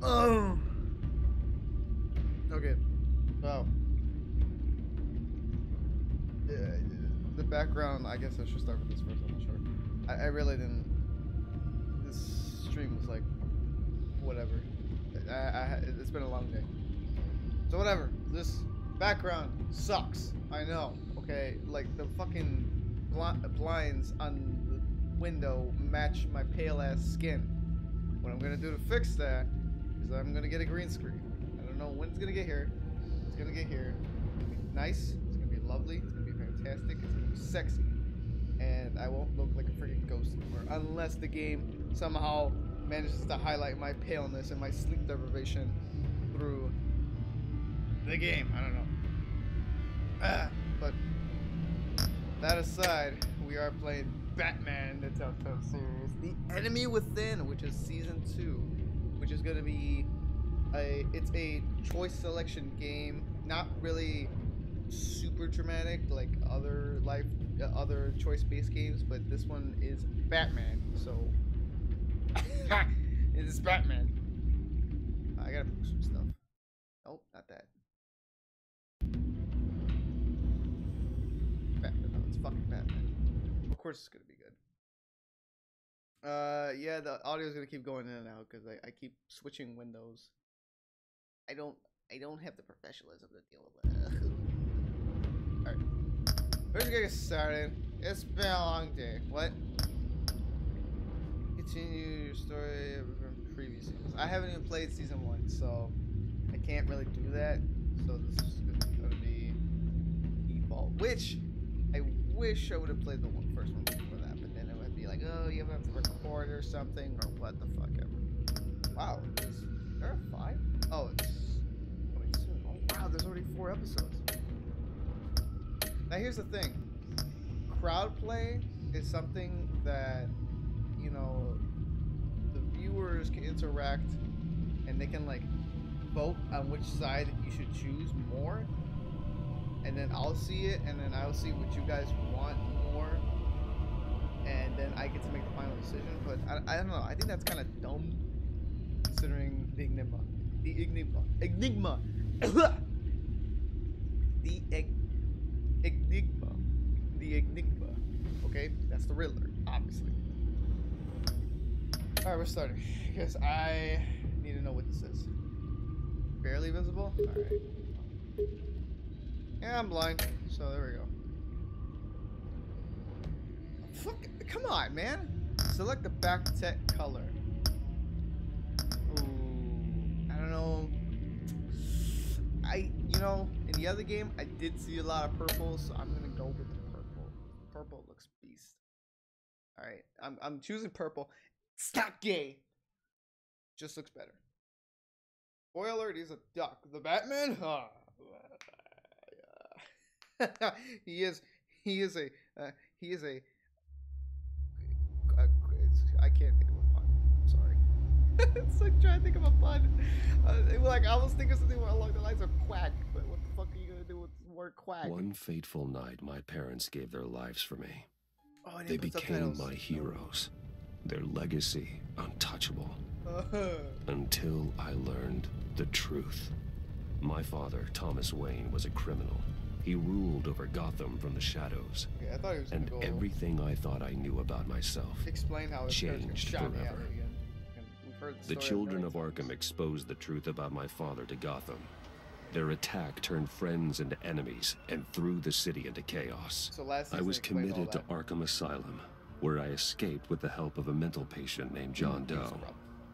Oh. Okay. Wow. The background. I guess I should start with this first. I'm not sure. I really didn't. This stream was like, whatever. It's been a long day. So whatever. This background sucks. I know. Okay. Like the fucking blinds on the window match my pale ass skin. What I'm gonna do to fix that is I'm gonna get a green screen. I don't know when it's gonna get here. It's gonna get here. It's gonna be nice. It's gonna be lovely. It's gonna be fantastic. It's gonna be sexy. And I won't look like a freaking ghost anymore unless the game somehow manages to highlight my paleness and my sleep deprivation through the game. I don't know. But that aside, we are playing Batman, the Telltale series, The Enemy Within, which is season 2, which is going to be it's a choice selection game, not really super dramatic like other choice-based games, but this one is Batman, so it is Batman. I gotta move some stuff. Oh, not that. Batman, no, it's fucking Batman. Of course it's gonna be good. Yeah, the audio is gonna keep going in and out because I keep switching windows. I don't have the professionalism to deal with it. Alright. We're just gonna get started. It's been a long day. What? Continue your story from previous seasons. I haven't even played season 1, so I can't really do that. So this is gonna be default. Which I wish I would have played the first one before that, but then it would be like, oh, you have to record or something, or what the fuck ever. Wow, is there a 5? Oh, it's coming soon. Oh wow, there's already 4 episodes. Now here's the thing. Crowd play is something that, you know, the viewers can interact and they can like vote on which side you should choose more. And then I'll see it, and then I'll see what you guys want more, and then I get to make the final decision. But I don't know. I think that's kind of dumb, considering the enigma. Okay, that's the Riddler, obviously. All right, we're starting because I need to know what this is. Barely visible. All right. Yeah, I'm blind, so there we go. Fuck, come on, man. Select the back text color. Ooh, I don't know. You know, in the other game, I did see a lot of purple, so I'm gonna go with the purple. Purple looks beast. All right, I'm choosing purple. It's not gay. Just looks better. Spoiler: he's a duck. The Batman? he is a I can't think of a pun. I'm sorry. It's like trying to think of a pun. Like I was thinking something along the lines of quack, but what the fuck are you gonna do with the word quack? One fateful night, my parents gave their lives for me. Oh, they became my heroes. Their legacy untouchable. Until I learned the truth. My father, Thomas Wayne, was a criminal. He ruled over Gotham from the shadows. Okay, I thought he was and everything I thought I knew about myself changed forever. The children of Arkham exposed the truth about my father to Gotham. Their attack turned friends into enemies and threw the city into chaos. So I was committed to Arkham Asylum, where I escaped with the help of a mental patient named John Doe.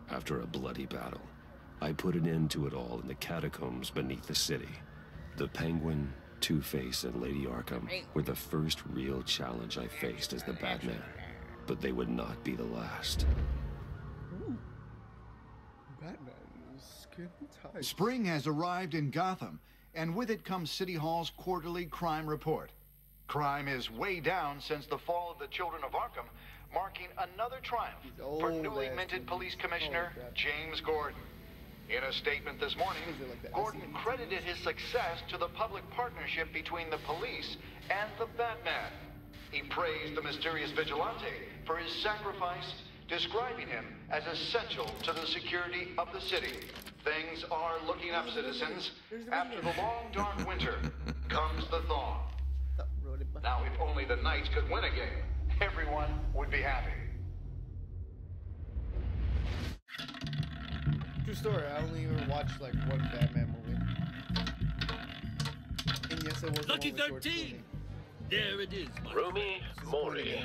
After a bloody battle, I put an end to it all in the catacombs beneath the city. The Penguin, Two-Face, and Lady Arkham were the first real challenge I faced as the Batman, but they would not be the last. Ooh. Batman is skin tight. Spring has arrived in Gotham, and with it comes City Hall's quarterly crime report. Crime is way down since the fall of the Children of Arkham, marking another triumph for newly minted police commissioner James Gordon. In a statement this morning, Gordon credited his success to the public partnership between the police and the Batman. He praised the mysterious vigilante for his sacrifice describing him as essential to the security of the city. Things are looking up, citizens. After the long, dark winter comes the thaw. Now, if only the Knights could win a game, everyone would be happy. True story, I only ever watched like one Batman movie. And yes, it was Lucky 13! There it is, my Rumi Mori,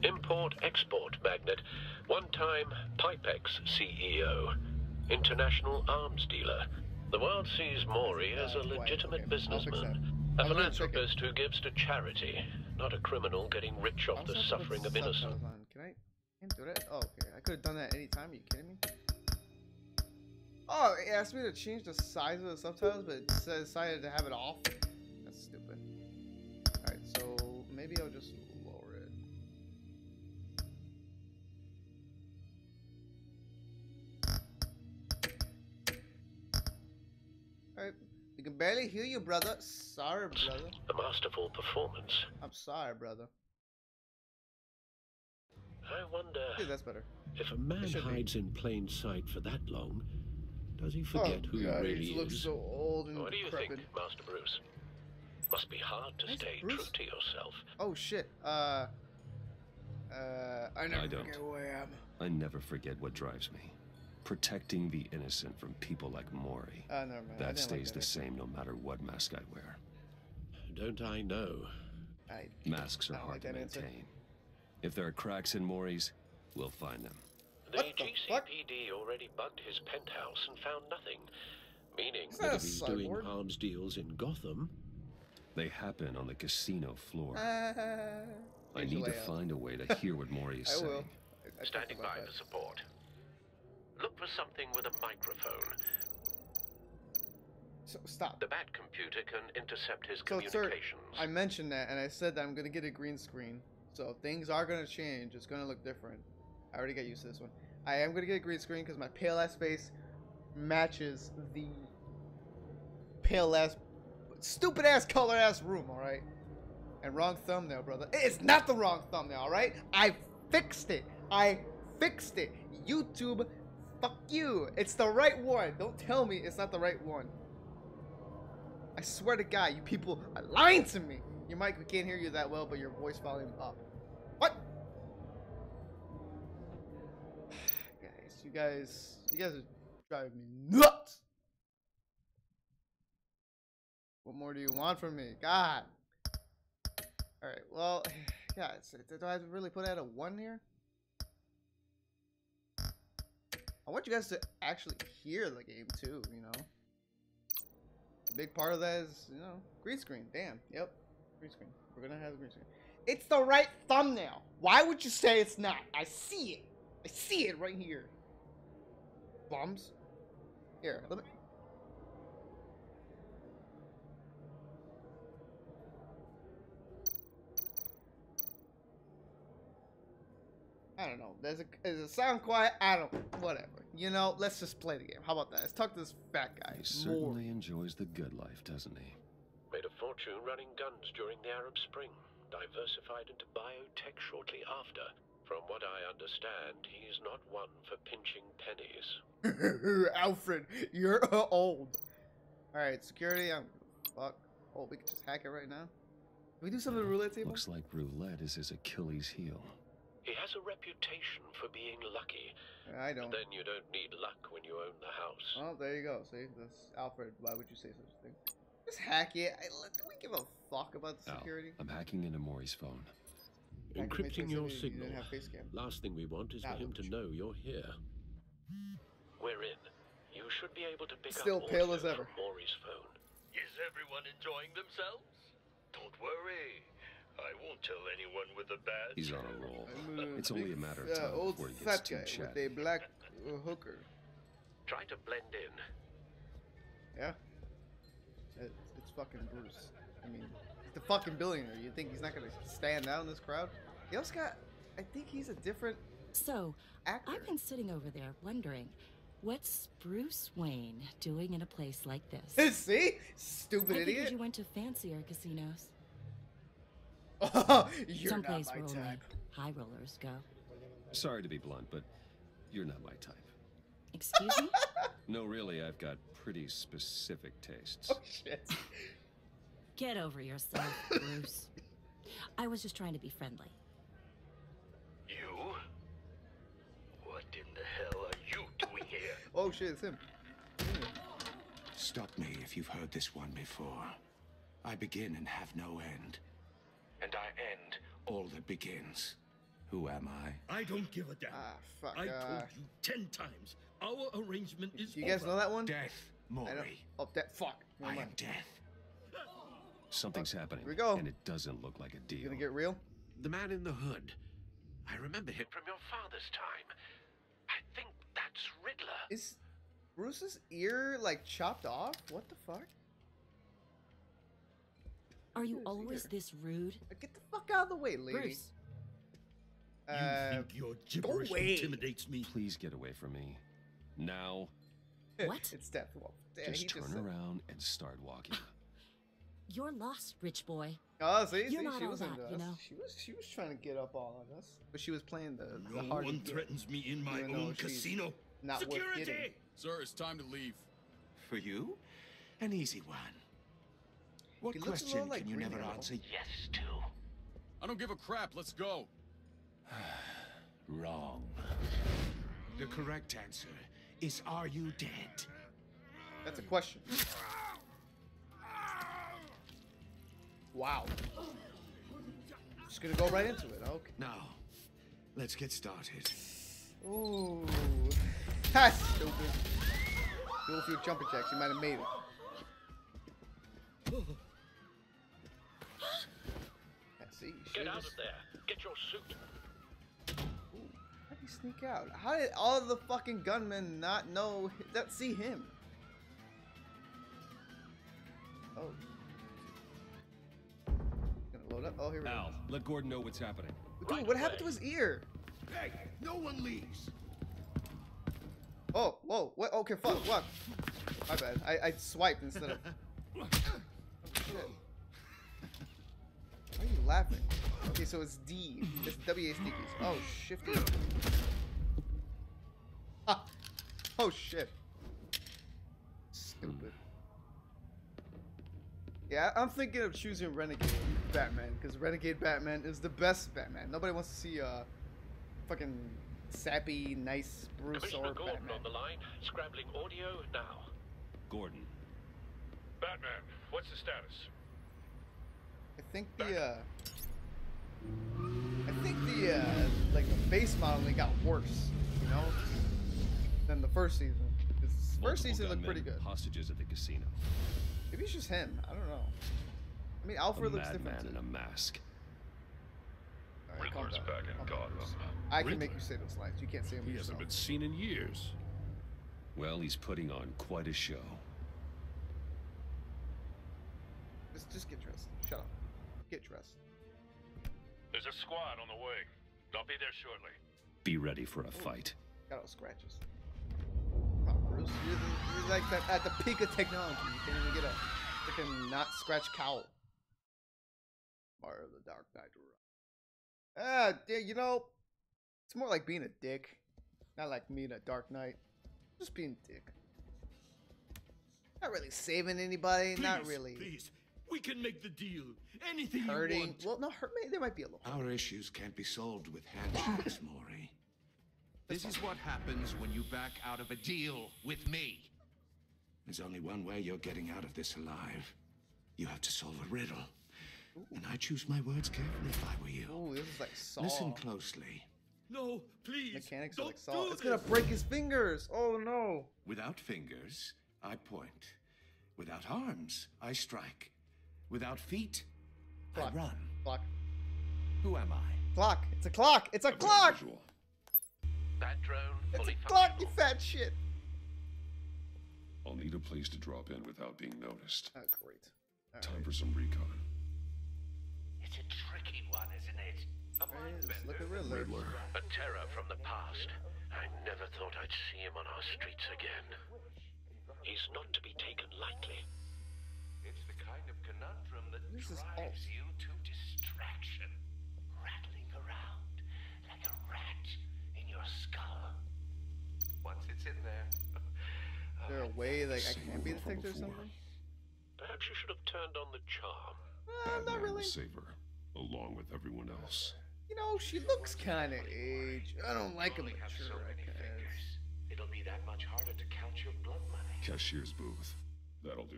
import-export magnate, one-time Pipex CEO, international arms dealer. The world sees Mori as a legitimate businessman, a philanthropist who gives to charity, not a criminal getting rich off the suffering of innocents. Can I? Can't do that? Oh, okay. I could have done that anytime. Are you kidding me? Oh, it asked me to change the size of the subtitles, but it decided to have it off. That's stupid. Alright, so maybe I'll just lower it. Alright, we can barely hear you, brother. Sorry, brother. A masterful performance. I'm sorry, brother. I wonder That's better. If a man hides in plain sight for that long, does he forget who he really he looks is? so old and What do you decrepit. think, Master Bruce? Must be hard to stay true to yourself. Oh shit. I never don't. forget who I am. I never forget what drives me. Protecting the innocent from people like Mori. Never mind. I That didn't stays like the same no matter what mask I wear. Don't I know? Masks are I don't hard like to that answer. maintain. If there are cracks in Mori's, we'll find them. The What the fuck? GCPD already bugged his penthouse and found nothing, meaning Is that a Could he be doing cyborg? arms deals in Gotham? They happen on the casino floor. I Change need the to layout. find a way to hear what Mori is I saying. will. I standing talked by about for support. Look for something with a microphone. that. So, stop. The Bat computer can intercept his So, communications. sir, I mentioned that, and I said that I'm gonna get a green screen. So things are gonna change. It's gonna look different. I already got used to this one. I am gonna get a green screen because my pale ass face matches the pale ass, stupid ass color ass room. All right. And wrong thumbnail, brother. It's not the wrong thumbnail. All right. I fixed it. I fixed it. YouTube, fuck you. It's the right one. Don't tell me it's not the right one. I swear to God, you people are lying to me. Your mic, we can't hear you that well, but your voice volume up. What? Guys, you guys are driving me nuts. What more do you want from me? God. All right. Well, yeah. Do I really put out a 1 here? I want you guys to actually hear the game too. You know. A big part of that is, you know, green screen. Damn. Yep. Green screen. We're gonna have a green screen. It's the right thumbnail. Why would you say it's not? I see it. I see it right here. Bums. Here, let me. I don't know. Does it sound quiet? I don't. Whatever. You know, let's just play the game. How about that? Let's talk to this fat guy. He certainly enjoys the good life, doesn't he? Made a fortune running guns during the Arab Spring. Diversified into biotech shortly after. From what I understand, he's not one for pinching pennies. Alfred, you're old. Alright, security, fuck. Oh, we can just hack it right now? Can we do some of the roulette table? Looks like roulette is his Achilles heel. He has a reputation for being lucky. I don't. Then you don't need luck when you own the house. Oh, there you go. See, that's Alfred. Why would you say such a thing? Just hack it. Do we give a fuck about the security? I'm hacking into Mori's phone. Encrypting your signal. You didn't have face cam. Last thing we want is for him to know you're here. We're in. You should be able to pick Still up pale audio as ever. from Maury's phone. Is everyone enjoying themselves? Don't worry. I won't tell anyone with a badge. He's on a roll. I'm It's only a matter of time old before he gets fat too guy with chatty. a black hooker. Try to blend in. Yeah. It's fucking Bruce. I mean, he's the fucking billionaire. You think he's not gonna stand out in this crowd? He also got. I think he's a different. So, actor. I've been sitting over there wondering, what's Bruce Wayne doing in a place like this? See, stupid I figured idiot. you went to fancier casinos. You're Someplace not where my only type. high rollers go. Sorry to be blunt, but you're not my type. Excuse me? No, really, I've got pretty specific tastes. Oh, shit. Get over yourself, Bruce. I was just trying to be friendly. You? What in the hell are you doing here? Oh, shit, it's him. Stop me if you've heard this one before. I begin and have no end. And I end all that begins. Who am I? I don't give a damn. Ah, fuck. I told you 10 times. Our arrangement is You guys know that one? Death, Maury. Oh, that fuck. I am death. Something's happening. Here we go. And it doesn't look like a deal. You gonna get real? The man in the hood. I remember him From your father's time. I think that's Riddler. Is Bruce's ear, like, chopped off? What the fuck? Are you Who's always here? this rude? Get the fuck out of the way, lady. Bruce, You think your gibberish away. intimidates me? Please get away from me. Now, What? It's death. Well, damn, just he turn said- around and start walking. you're lost, rich boy. Oh, see, You're not she all was that, into us. you know. She was trying to get up on us, but she was playing the No hard one to get. threatens me in my Even though own she's casino. not worth Security! getting. Sir, it's time to leave. For you? An easy one. What He looks a question little like can you Green never Arrow. answer? Yes, to. I don't give a crap. Let's go. Wrong. The correct answer is, are you dead? That's a question. Wow. Just gonna go right into it. Okay. Now, let's get started. Ooh. That's stupid. Go for your jumping jacks. You might have made it. See, Get out of there. Get your suit. How did he sneak out? How did all of the fucking gunmen not know that see him? Oh. Gonna load up. Oh, here we Al, let Gordon know what's happening. go. Dude, what happened to his ear? Hey, no one leaves. Oh, whoa, what? Okay, fuck. My bad. I swiped instead of. Oh, shit. Why are you laughing? Okay, so it's D. It's WASD keys. Oh, shifty. Ah. Oh, shit. Stupid. Yeah, I'm thinking of choosing Renegade Batman, because Renegade Batman is the best Batman. Nobody wants to see fucking sappy, nice Bruce Commissioner or Gordon Batman. on the line, scrambling audio now. Gordon. Batman, what's the status? I think like the base modeling got worse, you know, than the first season. This first Multiple season looked gunmen, pretty good. Hostages at the casino. Maybe it's just him. I don't know. I mean, Alfred A looks different madman too. in a mask. All right, calm Riddler's down. back in Calm down, Gotham. Bruce. I can make Riddler? you say those lines. You can't say them He yourself. hasn't been seen in years. Well, he's putting on quite a show. Just get dressed. Shut up. Get dressed. There's a squad on the way. I'll be there shortly. Be ready for a fight. Got all scratches. Come on, Bruce. You're like that at the peak of technology. You can't even get a freaking not scratch cowl. Mario the Dark Knight. Yeah, you know, it's more like being a dick. Not like being a Dark Knight. Just being a dick. Not really saving anybody. Please, not really Please, we can make the deal. Anything you hurting. want. Well, no, there might be a little. Our issues can't be solved with handshakes, Maury. This is what happens when you back out of a deal with me. There's only one way you're getting out of this alive. You have to solve a riddle. And I choose my words carefully if I were you. Ooh, this is like Saw. Listen closely. No, please. Mechanics are don't like Saw. do It's gonna this. break his fingers. Oh no. Without fingers, I point. Without arms, I strike. Without feet, Clock. I run. Clock. Who am I? Clock. It's a clock. It's a clock. That drone It's fully a clock, you functional. fat shit. I'll need a place to drop in without being noticed. Oh, great. All Time right. for some recon. It's a tricky one, isn't it? A There he is. Look at Riddler. Riddler. A terror from the past. I never thought I'd see him on our streets again. He's not to be taken lightly. It's the kind of conundrum that This is drives alt. you to distraction. Rattling around like a rat it's in there. Is there a way like I can't be detected or something? Perhaps you should have turned on the charm. Not really. Save her, along with everyone else. You know, she looks kind of aged. I don't like him. So many fingers. It'll be that much harder to count your blood money. Cashier's booth. That'll do.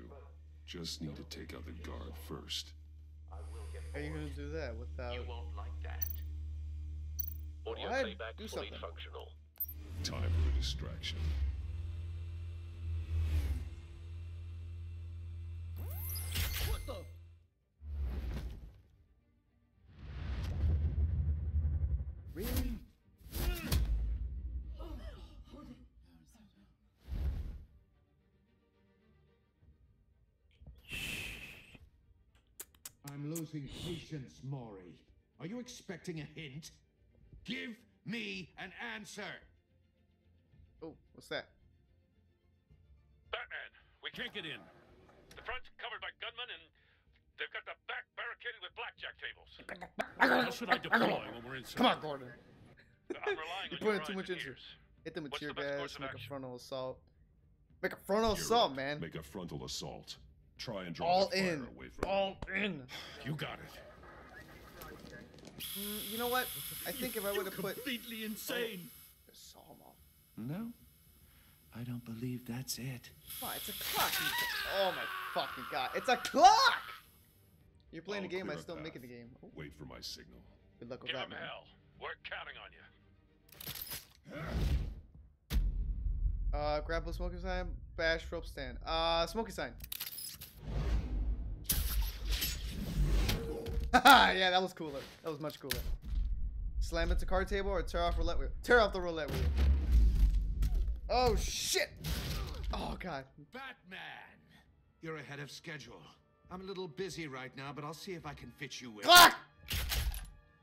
Just need to take out the guard first. How are you gonna do that without? You won't like that. Audio What? playback Do fully something. functional. Time for a distraction. What the? Really? I'm losing patience, Maury. Are you expecting a hint? Give me an answer. Oh, what's that? Batman, we can't get in. The front's covered by gunmen, and they've got the back barricaded with blackjack tables. How should I deploy when we're inside? Come on, Gordon. I'm relying You're on your putting too eyes much and into it. ears. Hit them with What's tear the best gas, course of make a action? frontal assault. Make a frontal You're assault, up. man. Make a frontal assault. Try and draw All the fire in. away from All in. You got it. You know what? I think if I would have put. Completely insane. Just saw him off. No, I don't believe that's it. Come on, it's a clock. Oh my fucking god. It's a clock! You're playing I'll the game, clear I'm a still path. making the game. Oh, Wait for my signal. good luck with Give that, him man. hell. We're counting on you. Grab a smoking sign, bash rope stand. Smoking sign. Haha, yeah, that was cooler. That was much cooler. Slam into card table or tear off roulette wheel. Tear off the roulette wheel. Oh shit! Oh god. Batman! You're ahead of schedule. I'm a little busy right now, but I'll see if I can fit you in. Clock!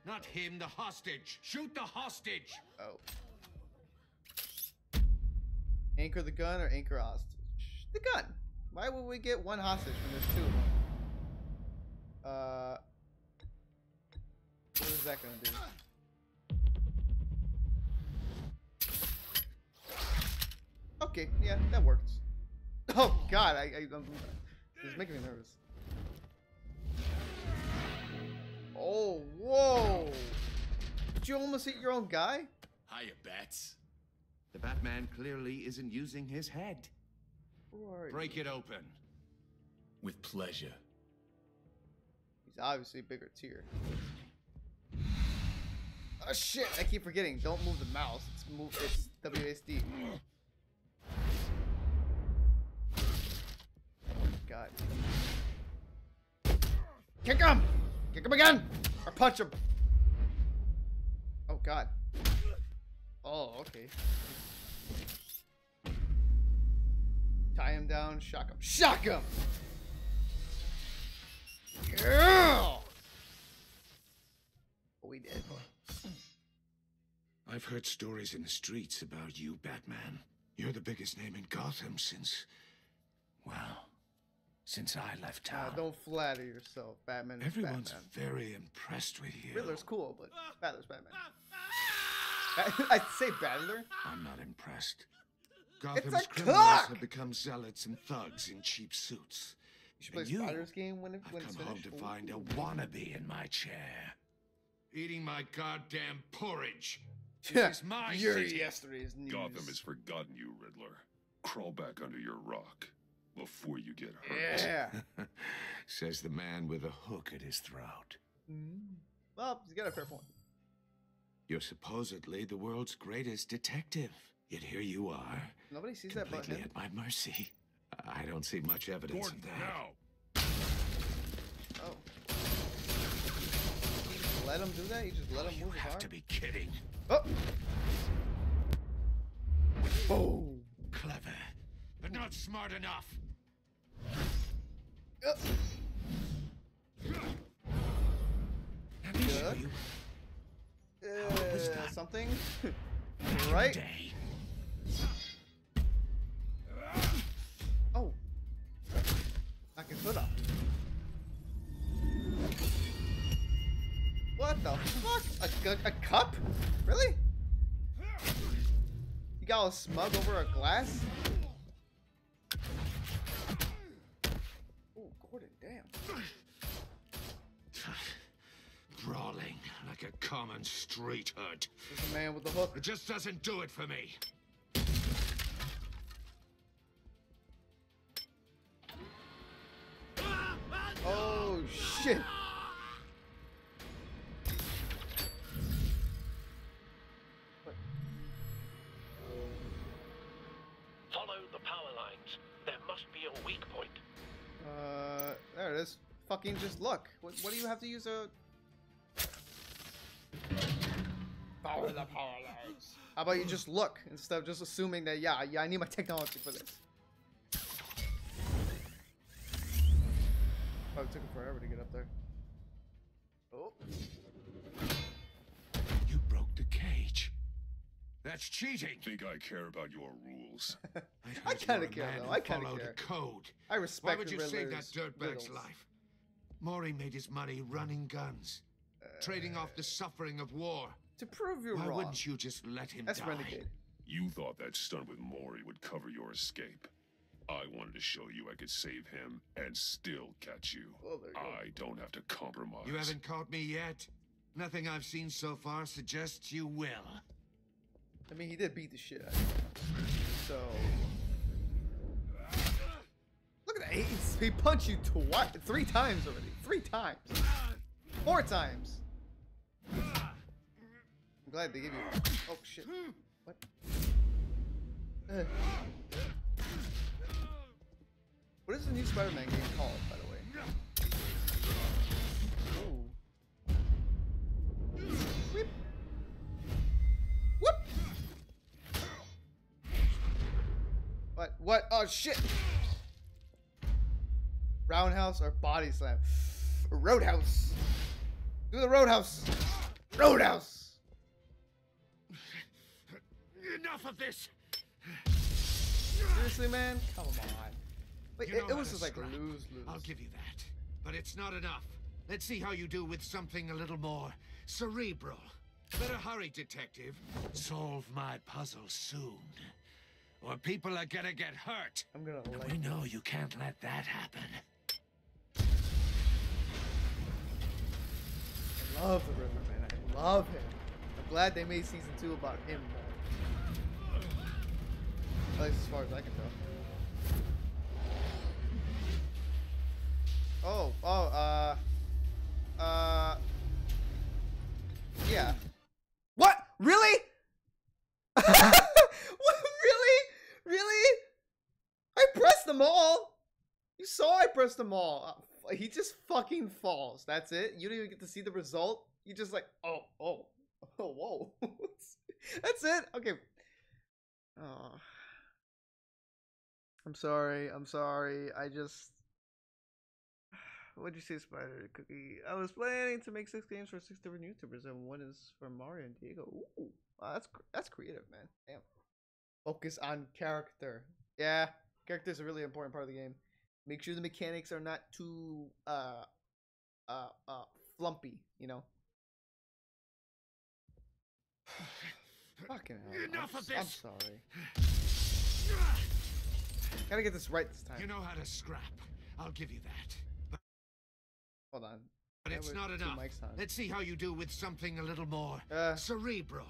Not him, the hostage. Shoot the hostage! Oh. Anchor the gun or anchor hostage? The gun. Why would we get one hostage when there's two of them? What is that gonna do? Okay, yeah, that worked. Oh god, it's making me nervous. Oh, whoa! Did you almost hit your own guy? Hiya, Bats. The Batman clearly isn't using his head. Who are Break you? it open. With pleasure. He's obviously a bigger tier. Oh shit, I keep forgetting. Don't move the mouse. It's WASD. Oh my god. Kick him! Kick him again! Or punch him! Oh god. Oh, okay. Tie him down, shock him. Shock him! Yeah! Oh, we did. I've heard stories in the streets about you, Batman. You're the biggest name in Gotham since... well, since I left town. Don't flatter yourself, Batman. Is Everyone's Batman. very impressed with you. Riddler's cool, but Battler's Batman. I'd say Battler. I'm not impressed. It's Gotham's a criminals clock! have become zealots and thugs in cheap suits. You should play And you, Spider's game when it's I've come home finished. to find a wannabe in my chair. Eating my goddamn porridge. This is my You're city. yesterday's news. Gotham has forgotten you, Riddler. Crawl back under your rock before you get hurt. Yeah. Says the man with a hook at his throat. Well, he's got a fair point. You're supposedly the world's greatest detective. Yet here you are. Nobody sees that but completely him. at my mercy. I don't see much evidence Gordon, of that. now! Oh. You just let him do that? You just let him You move his have arm? to be kidding. Oh! Boom! Clever, but not smart enough. Let me show Good. you. How it was done. Something? Back in Right? the day. Oh. Knock his hood off. What the fuck? A cup? Really? You $8 smug over a glass? Oh, Gordon, damn. Brawling like a common street hood. There's a man with the hook. It just doesn't do it for me. Oh, shit. Follow the power lines. There must be a weak point. There it is. Fucking just look. What do you have to use a... Follow the power lines. How about you just look instead of just assuming that, yeah, I need my technology for this. Oh, it took him forever to get up there. Oh. You broke the cage. That's cheating. Think I care about your rules? I kind of care, though. I kind of care. The code. I respect Why would you save that dirtbag's riddles. life? Maury made his money running guns, trading off the suffering of war. To prove you're Why wrong. wouldn't you just let him That's die? Renegade. You thought that stunt with Maury would cover your escape. I wanted to show you I could save him and still catch you. Oh, there you go. I don't have to compromise. You haven't caught me yet. Nothing I've seen so far suggests you will. I mean, he did beat the shit out of him. So... Look at that. He punched you twice, 3 times already. 3 times. 4 times. I'm glad they give you... Oh, shit. What? What is the new Spider-Man game called, by the way? Ooh. Whip. Whoop! What? What? Oh, shit! Roundhouse or body slam? Roadhouse! Do the roadhouse! Roadhouse! Enough of this! Seriously, man? Come on. Wait, You know it was how just to like scrap. lose. I'll give you that. But it's not enough. Let's see how you do with something a little more cerebral. Better hurry, detective. Solve my puzzle soon. Or people are gonna get hurt. I'm gonna And like... we know you can't let that happen. I love the River, man. I love him. I'm glad they made season 2 about him more. At least as far as I can tell. Yeah. What? Really? What? Really? Really? I pressed them all. You saw I pressed them all. He just fucking falls. That's it. You don't even get to see the result. You just like, oh, whoa. That's it. Okay. Oh. I'm sorry. I just... What'd you say, Spider Cookie? I was planning to make 6 games for 6 different YouTubers, and one is for Mario and Diego. Ooh, wow, that's creative, man. Damn. Focus on character. Yeah, character is a really important part of the game. Make sure the mechanics are not too flumpy, you know. Fucking hell. Enough of this. I'm sorry. Gotta get this right this time. You know how to scrap. I'll give you that. Hold on. But it's not enough. Let's see how you do with something a little more cerebral.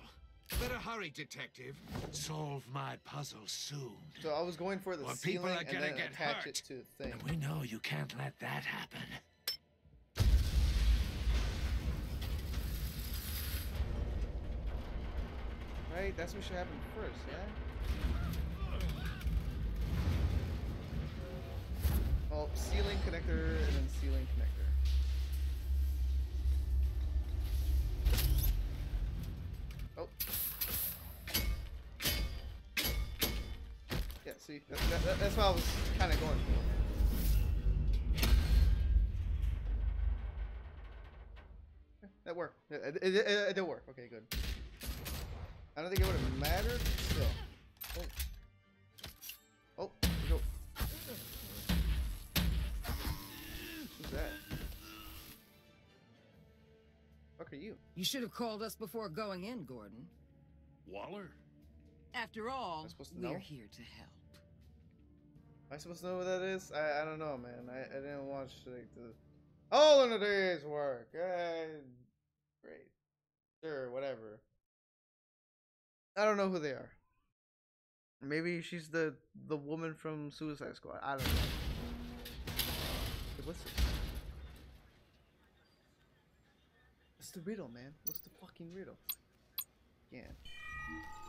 Better hurry, detective. Solve my puzzle soon. So I was going for the Or ceiling people are and gonna then get attach hurt. it to the thing. And we know you can't let that happen. Right? That's what should happen first, yeah? Oh, ceiling connector and then ceiling connector. Oh. Yeah, see? That's what I was kind of going for. That worked. It did work. Okay, good. I don't think it would have mattered. Still. Oh. Oh, there we go. Who's that? Fuck are you? You should have called us before going in, Gordon. Waller? After all, we're know? here to help. Am I supposed to know what that is? I don't know, man. I didn't watch like the all in a day's work. Great. Sure, whatever. I don't know who they are. Maybe she's the woman from Suicide Squad. I don't know. What's this? What's the riddle, man? What's the fucking riddle? Yeah.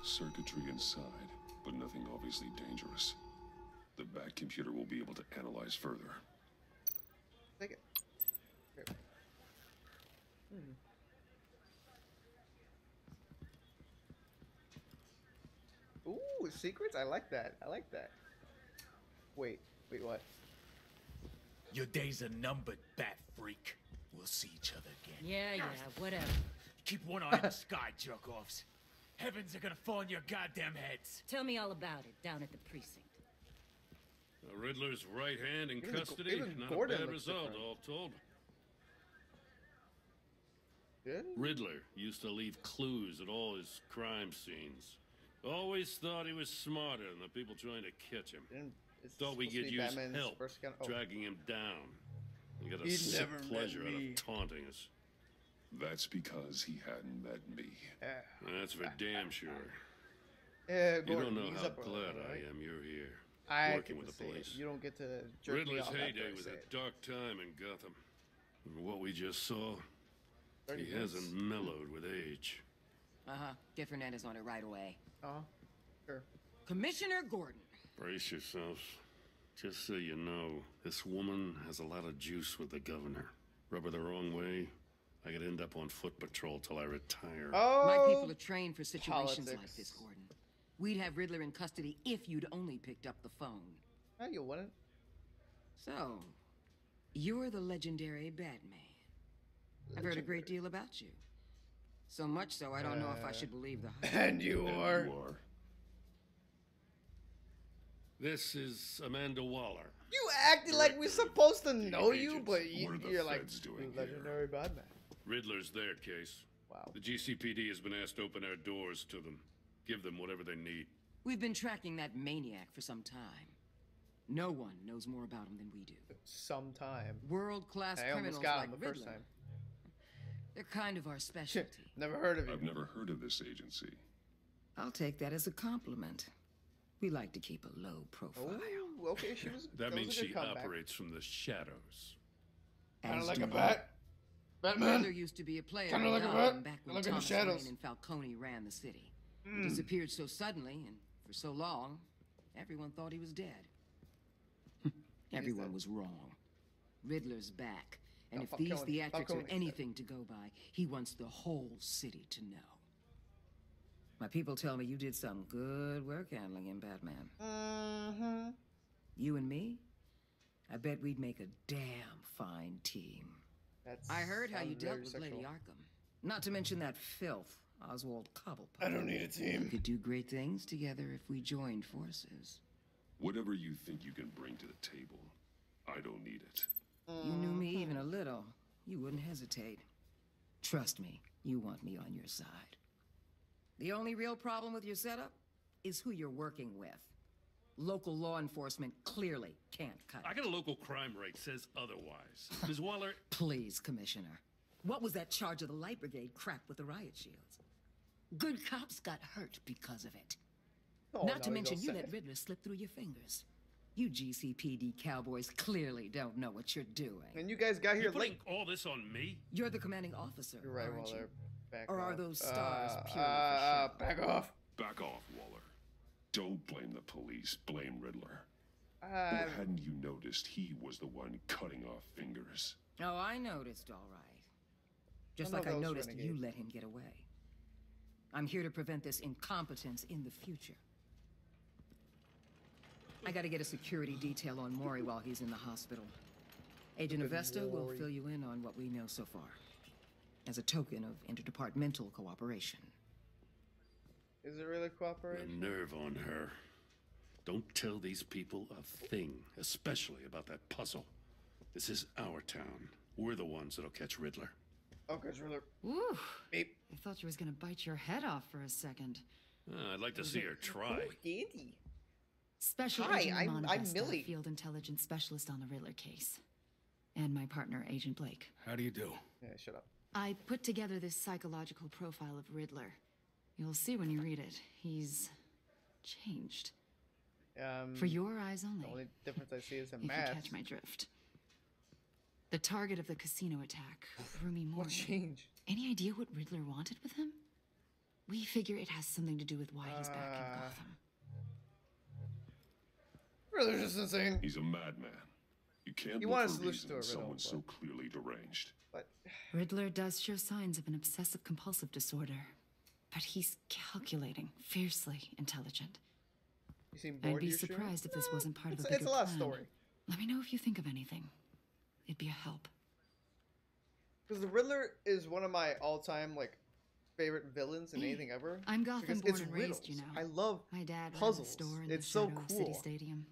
Circuitry inside, but nothing obviously dangerous. The back computer will be able to analyze further. Take it. Here. Ooh, secrets? I like that. I like that. Wait, what? Your days are numbered, bat freak. We'll see each other again. Yeah, whatever. Keep one eye in the sky, jerk-offs. Heavens are gonna fall on your goddamn heads. Tell me all about it down at the precinct. The Riddler's right hand in Even custody. Not Gordon a bad looks result, different. all told. Good? Riddler used to leave clues at all his crime scenes. Always thought he was smarter than the people trying to catch him. Thought we could use Batman's help first kind of, dragging him down. He got a He'd sick never met pleasure out me. of taunting us. That's because he hadn't met me. That's for damn sure. Yeah, You Gordon, don't know ease how up a little, glad right? I am you're here. I working get with to the say it. police. You don't get to jerk me Riddler's off after I heyday was say a it. dark time in Gotham. And what we just saw, 30 he minutes. hasn't mellowed with age. Get Fernandez on it right away. Sure. Commissioner Gordon. Brace yourselves. Just so you know, this woman has a lot of juice with the governor. Rub her the wrong way, I could end up on foot patrol till I retire. My people are trained for situations like politics. this, Gordon. We'd have Riddler in custody if you'd only picked up the phone. No, you wouldn't. So, you're the legendary Batman. I've heard a great deal about you. So much so, I don't know if I should believe the hype. And you are. This is Amanda Waller. You acting like we're supposed to know you, agents. but What are the you're like feds doing the legendary Batman. Riddler's their case. Wow. The GCPD has been asked to open our doors to them. Give them whatever they need. We've been tracking that maniac for some time. No one knows more about him than we do. Sometime. World-class I almost criminals got like him the first Riddler. time. They're kind of our specialty. Never heard of you. I've never heard of this agency. I'll take that as a compliment. We like to keep a low profile. Oh, okay, she was. That means was a good she comeback. operates from the shadows. Kind of As like do a you. bat. Batman. Riddler used to be a player Kinda in like a Gotham bat. back when Look in the Thomas shadows. Wayne and Falcone ran the city. He disappeared so suddenly and for so long, everyone thought he was dead. Everyone was wrong. Riddler's back. And if these theatrics are anything to go by, he wants the whole city to know. My people tell me you did some good work handling him, Batman. Mm-hmm. You and me? I bet we'd make a damn fine team. I heard how you dealt with Lady Arkham. Not to mention that filth, Oswald Cobblepot. I don't need a team. We could do great things together if we joined forces. Whatever you think you can bring to the table, I don't need it. You knew me even a little, you wouldn't hesitate. Trust me, you want me on your side. The only real problem with your setup is who you're working with. Local law enforcement clearly can't cut it. I got a local crime rate says otherwise. Ms. Waller... Please, Commissioner. What was that charge of the Light Brigade crap with the riot shields? Good cops got hurt because of it. Oh, Not to now he's mention all you sad. let Riddler slip through your fingers. You GCPD cowboys clearly don't know what you're doing. And you guys got here You're putting late. all this on me? You're the commanding officer, You're right, aren't you? Waller. Back Or are off. those stars purely for show? Back off. Back off, Waller. Don't blame the police, blame Riddler. Or Uh, hadn't you noticed he was the one cutting off fingers? Oh, I noticed, all right. Just I know like I those noticed you renegades. let him get away. I'm here to prevent this incompetence in the future. I gotta get a security detail on Maury while he's in the hospital. Agent Avesta will fill you in on what we know so far, as a token of interdepartmental cooperation. is it really The cooperation? nerve on her. Don't tell these people a thing, especially about that puzzle. This is our town. We're the ones that'll catch Riddler. Okay, it's really. Ooh. Beep. I thought you was gonna bite your head off for a second. I'd like to see her try. Ooh, Andy. Special Hi, Agent I'm Ramona Vesta, Millie. Field Intelligence Specialist on the Riddler case. And my partner, Agent Blake. How do you do? Yeah, shut up. I put together this psychological profile of Riddler. You'll see when you read it. He's changed. For your eyes only. The only difference I see is in if math. you catch my drift. The target of the casino attack, Rumi Morgan. What changed? Any idea what Riddler wanted with him? We figure it has something to do with why he's back in Gotham. Riddler's just insane. He's a madman. You can't You look want a for solution to reason a riddle, someone so clearly deranged. But Riddler does show signs of an obsessive-compulsive disorder. But he's calculating, fiercely intelligent. you seem bored I'd be of your stream? surprised if this wasn't part of a bigger It's a lot of plan. story. Let me know if you think of anything. It'd be a help. Because the Riddler is one of my all-time like favorite villains in anything ever. I'm Gotham Because born it's and riddles. raised, you know. I love My dad puzzles. ran a store in It's the so shadow of cool. City Stadium.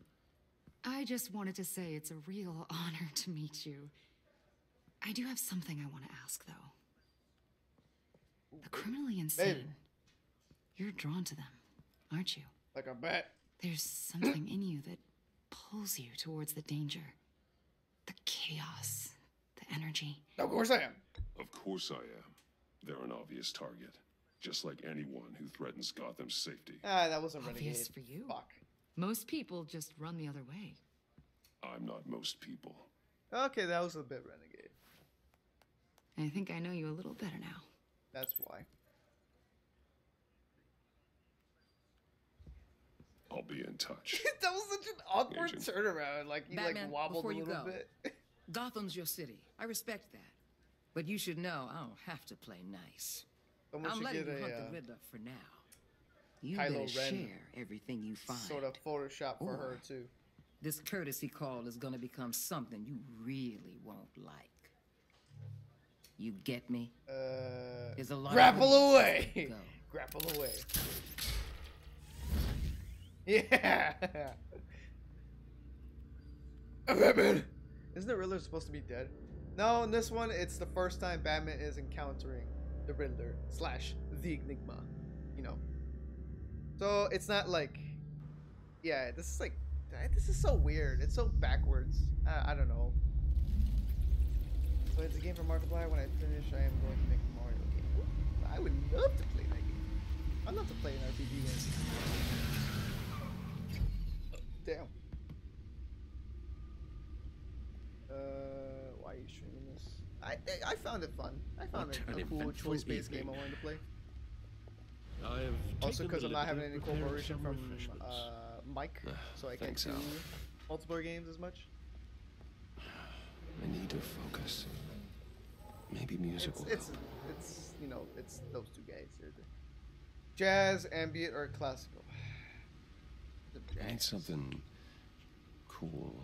I just wanted to say it's a real honor to meet you. I do have something I want to ask, though. The criminally insane. Baby. You're drawn to them, aren't you? Like I bet. There's something in you that pulls you towards the danger. The chaos, the energy. Of course I am. Of course I am. They're an obvious target. Just like anyone who threatens Gotham's safety. Ah, that wasn't Obvious Renegade. for you. Fuck. Most people just run the other way. I'm not most people. Okay, that was a bit Renegade. I think I know you a little better now. That's why. I'll be in touch. That was such an awkward Agent. turnaround. Like you Batman, like wobbled before a you little go. bit. Gotham's your city. I respect that. But you should know I don't have to play nice. Someone I'm should letting get you hunt a the Riddler for now. You Kylo better Ren share everything you find. sort of Photoshop for her Or too. This courtesy call is gonna become something you really won't like. You get me? There's a lot Grapple of away. Go. Grapple away. Yeah. Batman. Isn't the Riddler supposed to be dead? No, in this one, it's the first time Batman is encountering the Riddler / the Enigma. You know. So it's not like, yeah, this is like, this is so weird. It's so backwards. I don't know. So it's a game for Markiplier. When I finish, I am going to make a Mario game. Ooh, I would love to play that game. I'd love to play an RPG game. Damn. Why are you streaming this? I found it fun. I found it a cool choice-based game I wanted to play. I've Also, because I'm not having any prepared cooperation some from refreshments. Mike, so I can't Thanks, do Al. multiplayer games as much. I need to focus. Maybe music will It's help. you know, it's those two guys. Jazz, ambient, or classical. I need something cool.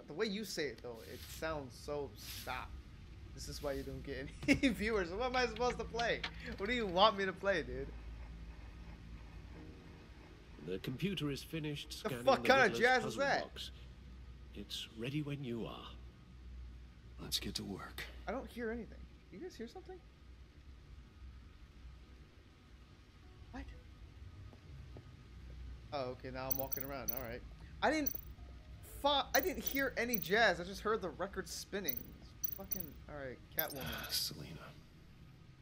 The way you say it, though, it sounds so stop. This is why you don't get any viewers. What am I supposed to play? What do you want me to play, dude? The computer is finished scanning fuck kind of Riddler's jazz is puzzle that? box. It's ready when you are. Let's get to work. I don't hear anything. You guys hear something? What? Oh, okay. Now I'm walking around. All right. I didn't hear any jazz. I just heard the record spinning. It's fucking all right. Catwoman. Selena.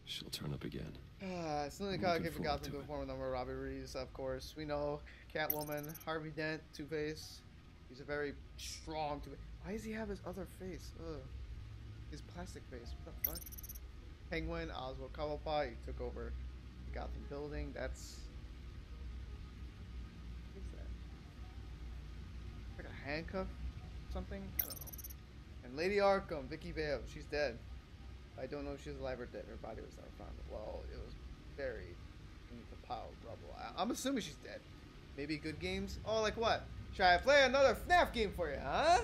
She'll turn up again. Selena I'm Kyle looking gave forward Gotham to to it. form a number of robberies, of course. We know Catwoman, Harvey Dent, Two-Face. He's a very strong Two-Face. Why does he have his other face? Ugh. His plastic face. What the fuck? Penguin, Oswald Cobblepot. He took over the Gotham building. That's... What is that? Like a handcuff? Something? I don't know. And Lady Arkham, Vicky Vale. She's dead. I don't know if she's alive or dead. Her body was never found. Well, it was buried beneath a pile of rubble. I'm assuming she's dead. Maybe good games? Oh, like what? Should I play another FNAF game for you, huh?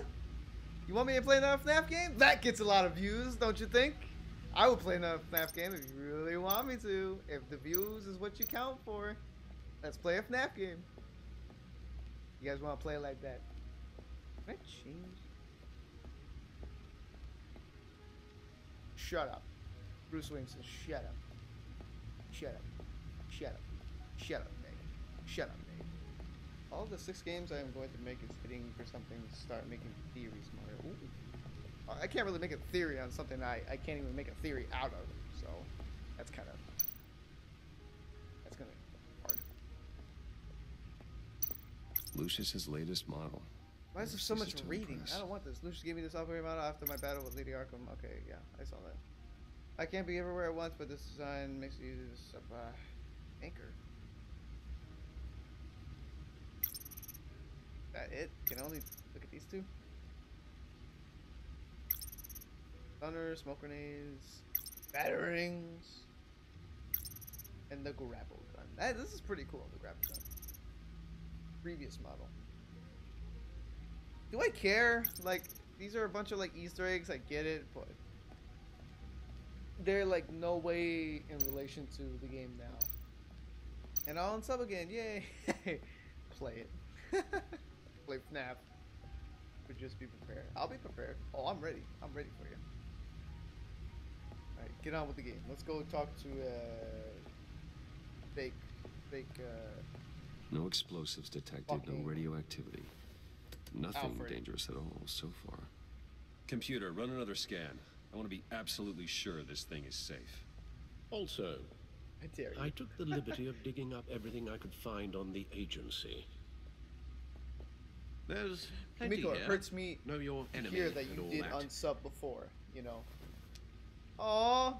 You want me to play another FNAF game? That gets a lot of views, don't you think? I would play another FNAF game if you really want me to. If the views is what you count for, let's play a FNAF game. You guys want to play like that? Can I change? Shut up. Bruce Wayne says, shut up. Shut up. Shut up. Shut up, Meg. Shut up, Meg. All the 6 games I am going to make is hitting for something to start making theories, Mario. Ooh. I can't really make a theory on something I can't even make a theory out of. So that's kind of hard. Lucius's latest model. Why is there so much reading? I don't want this. Lucius gave me this upgrade model after my battle with Lady Arkham. Okay, yeah, I saw that. I can't be everywhere at once, but this design makes it use of anchor. That it? Can I only look at these 2? Thunder, smoke grenades, batterings, and the grapple gun. This is pretty cool, the grapple gun. Previous model. Do I care? Like, these are a bunch of like Easter eggs, I get it, but they're like no way in relation to the game now. And I'll unsub again, yay! Play it. Play FNAF. But just be prepared. I'll be prepared. Oh, I'm ready. I'm ready for you. Alright, get on with the game. Let's go talk to fake no explosives detected, no radioactivity. Nothing dangerous at all so far. Computer, run another scan. I want to be absolutely sure this thing is safe. Also, I dare you. I took the liberty of digging up everything I could find on the agency. There's plenty Miko, it here. hurts me Know your to enemy hear that you and all did that. unsub before, you know. Aww.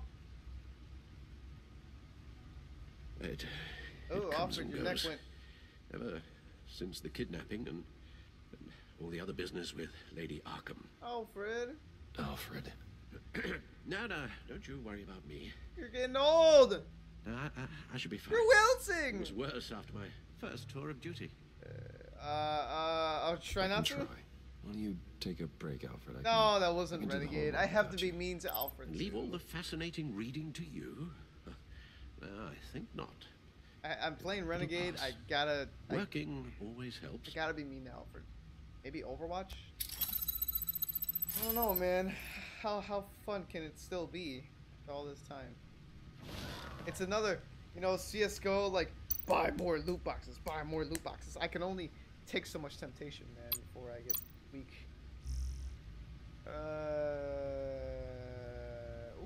It Oh, comes Alfred, and your neck goes. went. Ever since the kidnapping and all the other business with Lady Arkham. Alfred. Alfred. No, don't you worry about me. You're getting old. No, I should be fine. You're wilting. It was worse after my first tour of duty. I'll try not to. Why don't you take a break, Alfred? No, that wasn't Renegade. I have to be mean to Alfred. And leave all the fascinating reading to you? I think not. I'm playing Renegade. I gotta. Working always helps. I gotta be mean to Alfred. Maybe Overwatch? I don't know, man. How fun can it still be all this time? It's another, you know, CSGO, like, buy more loot boxes, buy more loot boxes. I can only take so much temptation, man, before I get weak.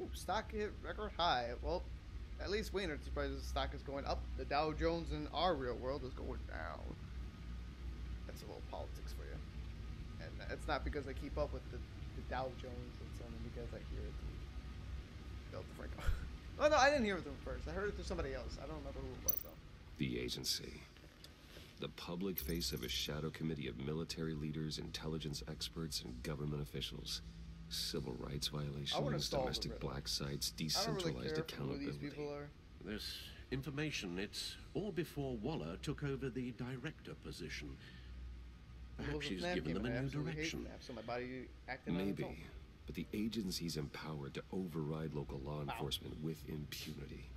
Ooh, stock hit record high. Well, at least Wayne Enterprises stock is going up. The Dow Jones in our real world is going down. That's a little politics for you. And it's not because I keep up with the Dow Jones. It's only because I hear it through Delta Franco. Oh, no, I didn't hear it through him first. I heard it through somebody else. I don't remember who it was, though. The agency. The public face of a shadow committee of military leaders, intelligence experts, and government officials. Civil rights violations, domestic black sites, decentralized accountability. Who these people are. This information, it's all before Waller took over the director position. Perhaps she's given them a new direction. So my body acting Maybe, on its own. but the agency's empowered to override local law enforcement with impunity.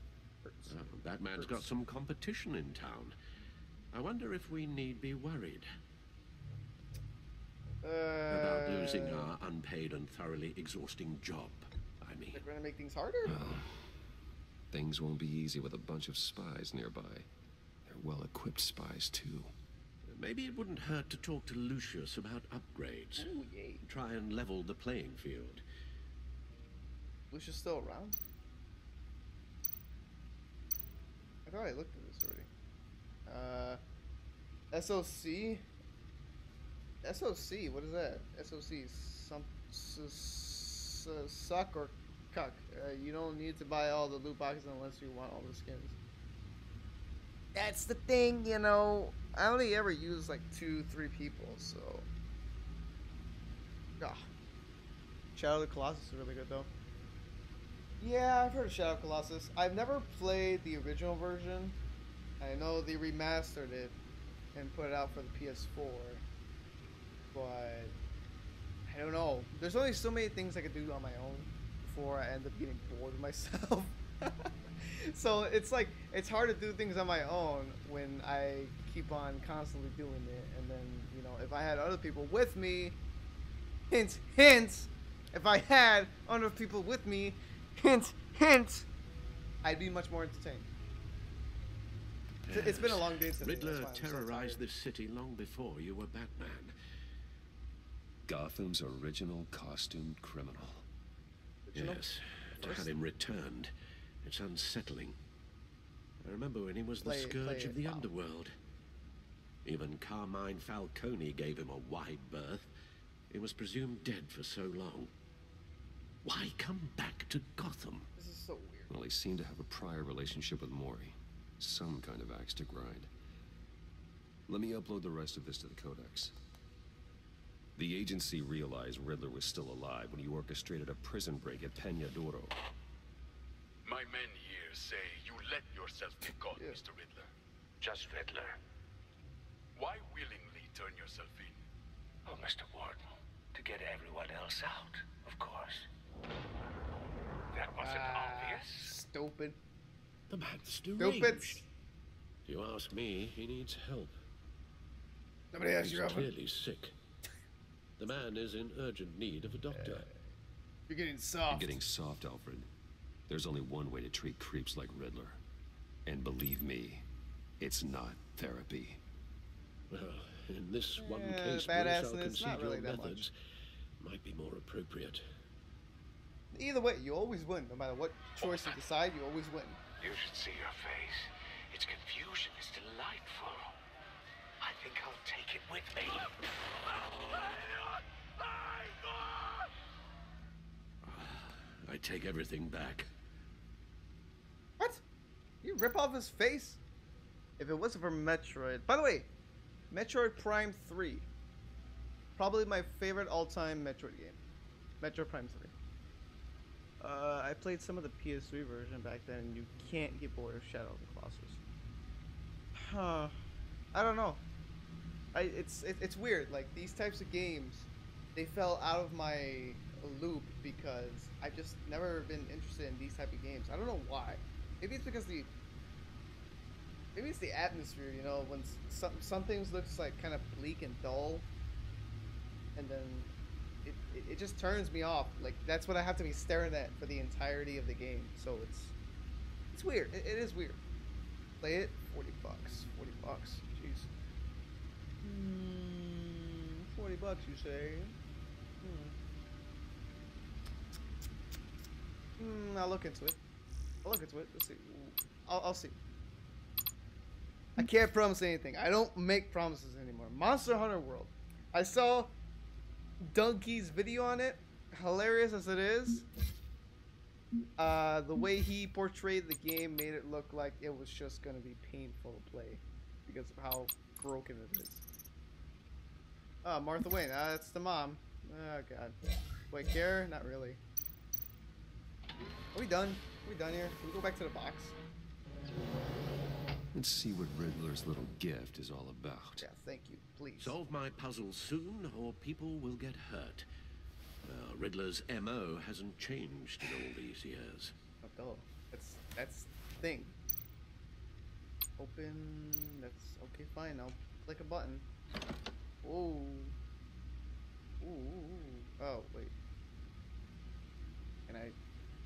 That man's got some competition in town. I wonder if we need be worried about losing our unpaid and thoroughly exhausting job. I mean, they're going to make things harder? Well, things won't be easy with a bunch of spies nearby. They're well-equipped spies, too. Maybe it wouldn't hurt to talk to Lucius about upgrades. Ooh, yay. Try and level the playing field. Lucius still around? I thought I looked at this already. SOC? SOC, what is that? SOC, suck or cuck. You don't need to buy all the loot boxes unless you want all the skins. That's the thing, you know. I only ever use like 2-3 people, so. Shadow of the Colossus is really good though. Yeah, I've heard of Shadow of the Colossus. I've never played the original version. I know they remastered it and put it out for the PS4. But I don't know. There's only so many things I could do on my own before I end up getting bored of myself. So it's like, it's hard to do things on my own when I keep on constantly doing it. And then, you know, if I had other people with me, hint, hint, if I had other people with me, hint, hint, I'd be much more entertained. It's been a long day today. Riddler terrorized this city long before you were Batman. Gotham's original costumed criminal. Yes, to have him returned, it's unsettling. I remember when he was the scourge of the underworld. Even Carmine Falcone gave him a wide berth. He was presumed dead for so long. Why come back to Gotham? This is so weird. Well, he seemed to have a prior relationship with Mori. Some kind of axe to grind. Let me upload the rest of this to the Codex. The agency realized Riddler was still alive when he orchestrated a prison break at Peñadoro. My men here say you let yourself be caught, Mr. Riddler. Just Riddler. Why willingly turn yourself in? Oh, Mr. Warden, to get everyone else out, of course. That wasn't obvious. Stupid. The man's Stupid. deranged. If you ask me, he needs help. Nobody asked you. He's clearly sick. The man is in urgent need of a doctor. You're getting soft. You're getting soft, Alfred. There's only one way to treat creeps like Riddler. And believe me, it's not therapy. Well, in this one case, Bruce, I'll concede your methods might be more appropriate. Either way, you always win. No matter what choice you decide, you always win. You should see your face. Its confusion is delightful. I think I'll take it with me. I take everything back. What? You rip off his face? If it wasn't for Metroid. By the way, Metroid Prime 3. Probably my favorite all-time Metroid game. Metroid Prime 3. I played some of the PS3 version back then, and you can't get bored of Shadow of the Colossus. Huh. I don't know. It's weird. Like, these types of games, they fell out of my loop because I've just never been interested in these type of games. I don't know why. Maybe it's because maybe it's the atmosphere, you know, when some things looks like kind of bleak and dull, and then it just turns me off. Like, that's what I have to be staring at for the entirety of the game. So it's weird. It is weird. Play it, $40. $40. Jeez. $40, you say? I'll look into it. Let's see. I'll see. I can't promise anything. I don't make promises anymore. Monster Hunter World. I saw Donkey's video on it. Hilarious as it is. The way he portrayed the game made it look like it was just going to be painful to play because of how broken it is. Oh, Martha Wayne. That's the mom. Oh, God. Wait, care? Not really. Are we done? Are we done here? Can we go back to the box? Let's see what Riddler's little gift is all about. Yeah, thank you. Please. Solve my puzzle soon, or people will get hurt. Riddler's MO hasn't changed in all these years. Oh, that's the thing. Open. That's okay. Fine. I'll click a button. Ooh. Ooh. Oh wait. Can I?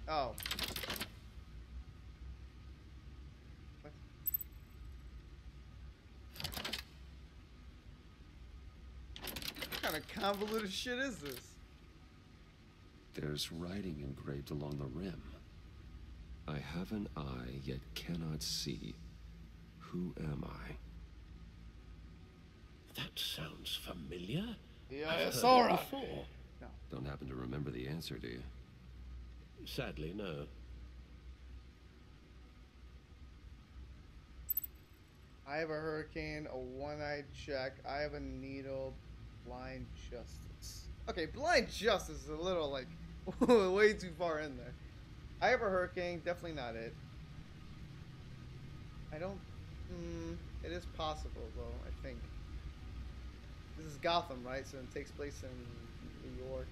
Oh. What? What kind of convoluted shit is this? There's writing engraved along the rim. I have an eye, yet cannot see. Who am I? That sounds familiar. Yeah, I've I heard saw it it before. No. Don't happen to remember the answer, do you? Sadly, no. I have a hurricane, a one-eyed check. I have a needle. Blind justice. Okay, blind justice is a little like way too far in there. I have a hurricane. Definitely not it. I don't. It is possible though. I think this is Gotham, right? So it takes place in New York.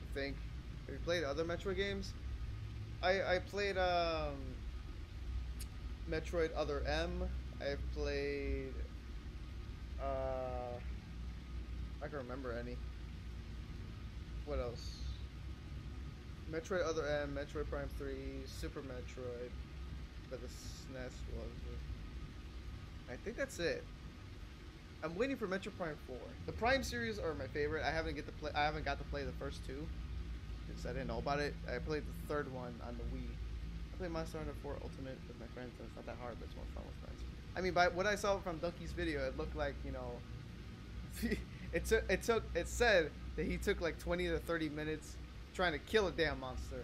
I think. Have you played other Metroid games? I played Metroid Other M. I've played I can remember any. What else? Metroid Other M, Metroid Prime 3, Super Metroid, but the SNES was it. I think that's it. I'm waiting for Metro Prime 4. The Prime series are my favorite. I haven't got to play the first two because I didn't know about it. I played the third one on the Wii. I played Monster Hunter 4 Ultimate with my friends, and it's not that hard, but it's more fun with friends. I mean, by what I saw from Donkey's video, it looked like, you know, it said that he took like 20 to 30 minutes trying to kill a damn monster.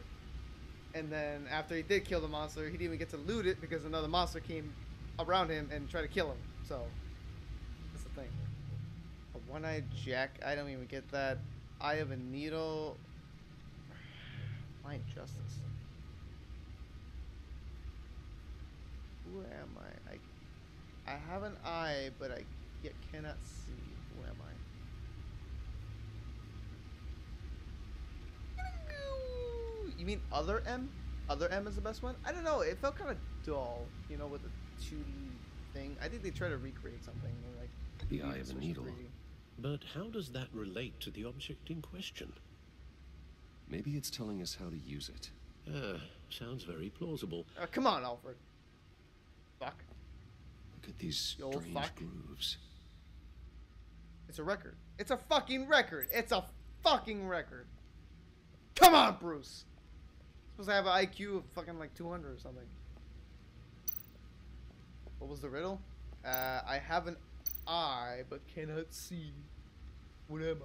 And then after he did kill the monster, he didn't even get to loot it because another monster came around him and tried to kill him. So, that's the thing. A one-eyed Jack, I don't even get that. Eye of a Needle. Blind Justice. Who am I? I have an eye, but I cannot see. Who am I? You mean Other M? Other M is the best one? I don't know. It felt kind of dull, you know, with the 2D thing. I think they try to recreate something like the Eye of a Needle. But how does that relate to the object in question? Maybe it's telling us how to use it. Sounds very plausible. Come on, Alfred. Fuck. Look at these strange grooves. It's a record. It's a fucking record. It's a fucking record. Come on, Bruce. Supposed to have an IQ of fucking like 200 or something. What was the riddle? I have an eye but cannot see. What am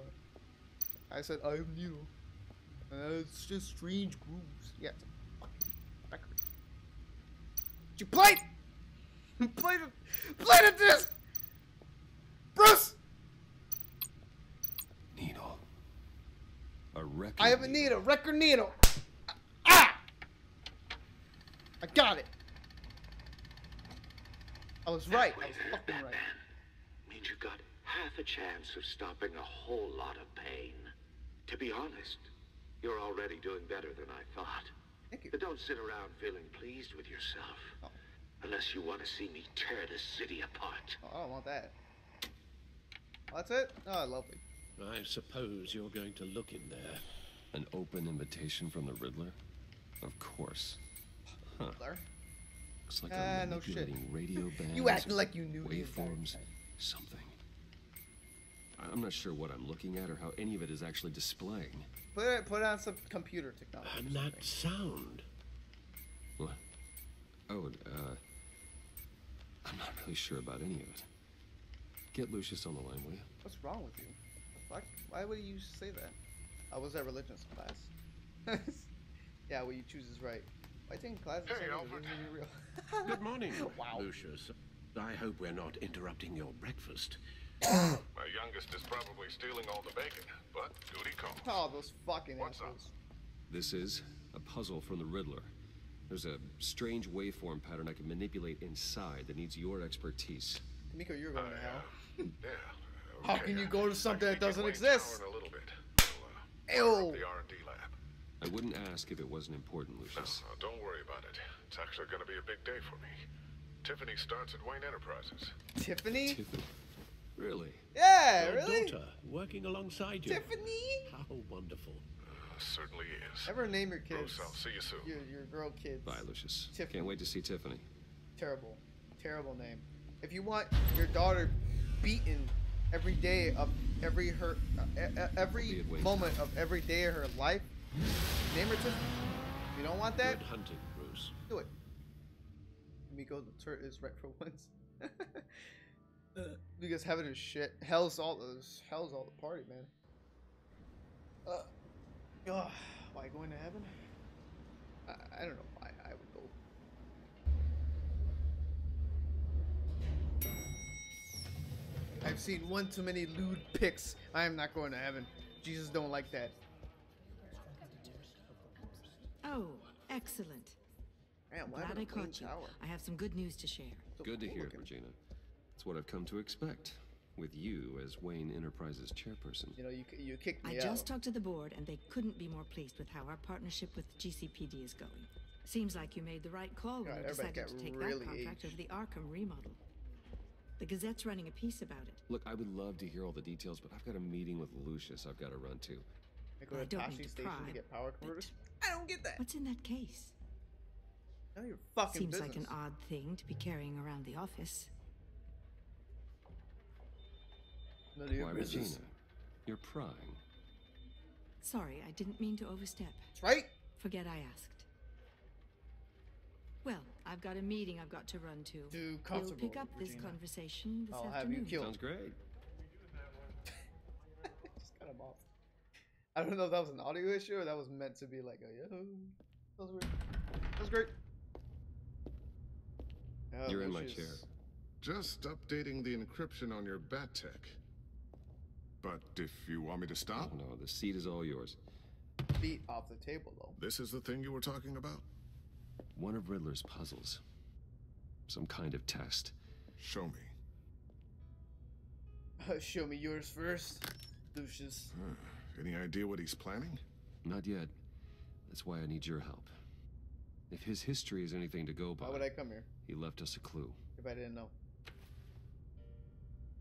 I? I said I have needle. It's just strange grooves. Yeah, it's a fucking record. Did you play it? Play the disc! Bruce! Needle. A record. I have a needle. Record needle. Ah! I got it. I was right. I was fucking right. Means you got half a chance of stopping a whole lot of pain. To be honest, you're already doing better than I thought. Thank you. But don't sit around feeling pleased with yourself. Oh. Unless you want to see me tear this city apart. Oh, I don't want that. Oh, that's it? Oh, lovely. I suppose you're going to look in there. An open invitation from the Riddler? Of course. Huh. Riddler? Looks like I'm manipulating no shit. radio bands. You acting like you knew. Waveforms. Something. I'm not sure what I'm looking at or how any of it is actually displaying. Put on some computer technology. And that sound. What? Oh, I'm not really sure about any of it. Get Lucius on the line, will you? What's wrong with you? Fuck? Why would you say that? I was at religions class. Yeah, what you choose is right. I think class is Alfred. real. Good morning, wow. Lucius. I hope we're not interrupting your breakfast. My youngest is probably stealing all the bacon, but duty calls. Oh, those fucking What's assholes. up? This is a puzzle from the Riddler. There's a strange waveform pattern I can manipulate inside that needs your expertise. Miko, you're going to hell. Yeah. Okay. How can you go to something that doesn't exist? In a little bit. Ew. The R&D lab. I wouldn't ask if it wasn't important, Lucius. No, don't worry about it. It's actually going to be a big day for me. Tiffany starts at Wayne Enterprises. Tiffany? Tiffany? Really? Yeah, Your really? daughter working alongside you. Tiffany? How wonderful. Certainly is. Ever name your kids? Bruce, I'll see you soon. Your girl kids. Bye, Lucius. Tiffany. Can't wait to see Tiffany. Terrible. Terrible name. If you want your daughter beaten every day of every moment of every day of her life, name her Tiffany. If you don't want that, Good hunting, Bruce. do it. Miko, the turret is right for once. Because heaven is shit. Hell's all the party, man. Why going to heaven? I don't know why I would go. I've seen one too many lewd pics. I am not going to heaven. Jesus don't like that. Oh, excellent. Man, Glad I caught you. I have some good news to share. Good to hear, Regina. It's what I've come to expect, with you as Wayne Enterprises chairperson. You know, you kicked me out. I just talked to the board, and they couldn't be more pleased with how our partnership with GCPD is going. Seems like you made the right call when you decided to take that contract over the Arkham remodel. The Gazette's running a piece about it. Look, I would love to hear all the details, but I've got a meeting with Lucius I've got to run to. I go to Tashi Station to get power converters? I don't get that. What's in that case? None of your fucking Seems business. like an odd thing to be carrying around the office. Why, Regina? You're prying. Sorry, I didn't mean to overstep. That's right. Forget I asked. Well, I've got a meeting I've got to run to. We'll pick up this conversation this afternoon. Have you killed. Sounds great. Just cut him off. I don't know if that was an audio issue or that was meant to be like a yeah. That was weird. That was great. You're in my chair. Just updating the encryption on your bat tech. But if you want me to stop? Oh, no, the seat is all yours. Feet off the table, though. This is the thing you were talking about? One of Riddler's puzzles. Some kind of test. Show me. Show me yours first, douches. Any idea what he's planning? Not yet. That's why I need your help. If his history is anything to go by, why would I come here? He left us a clue. If I didn't know.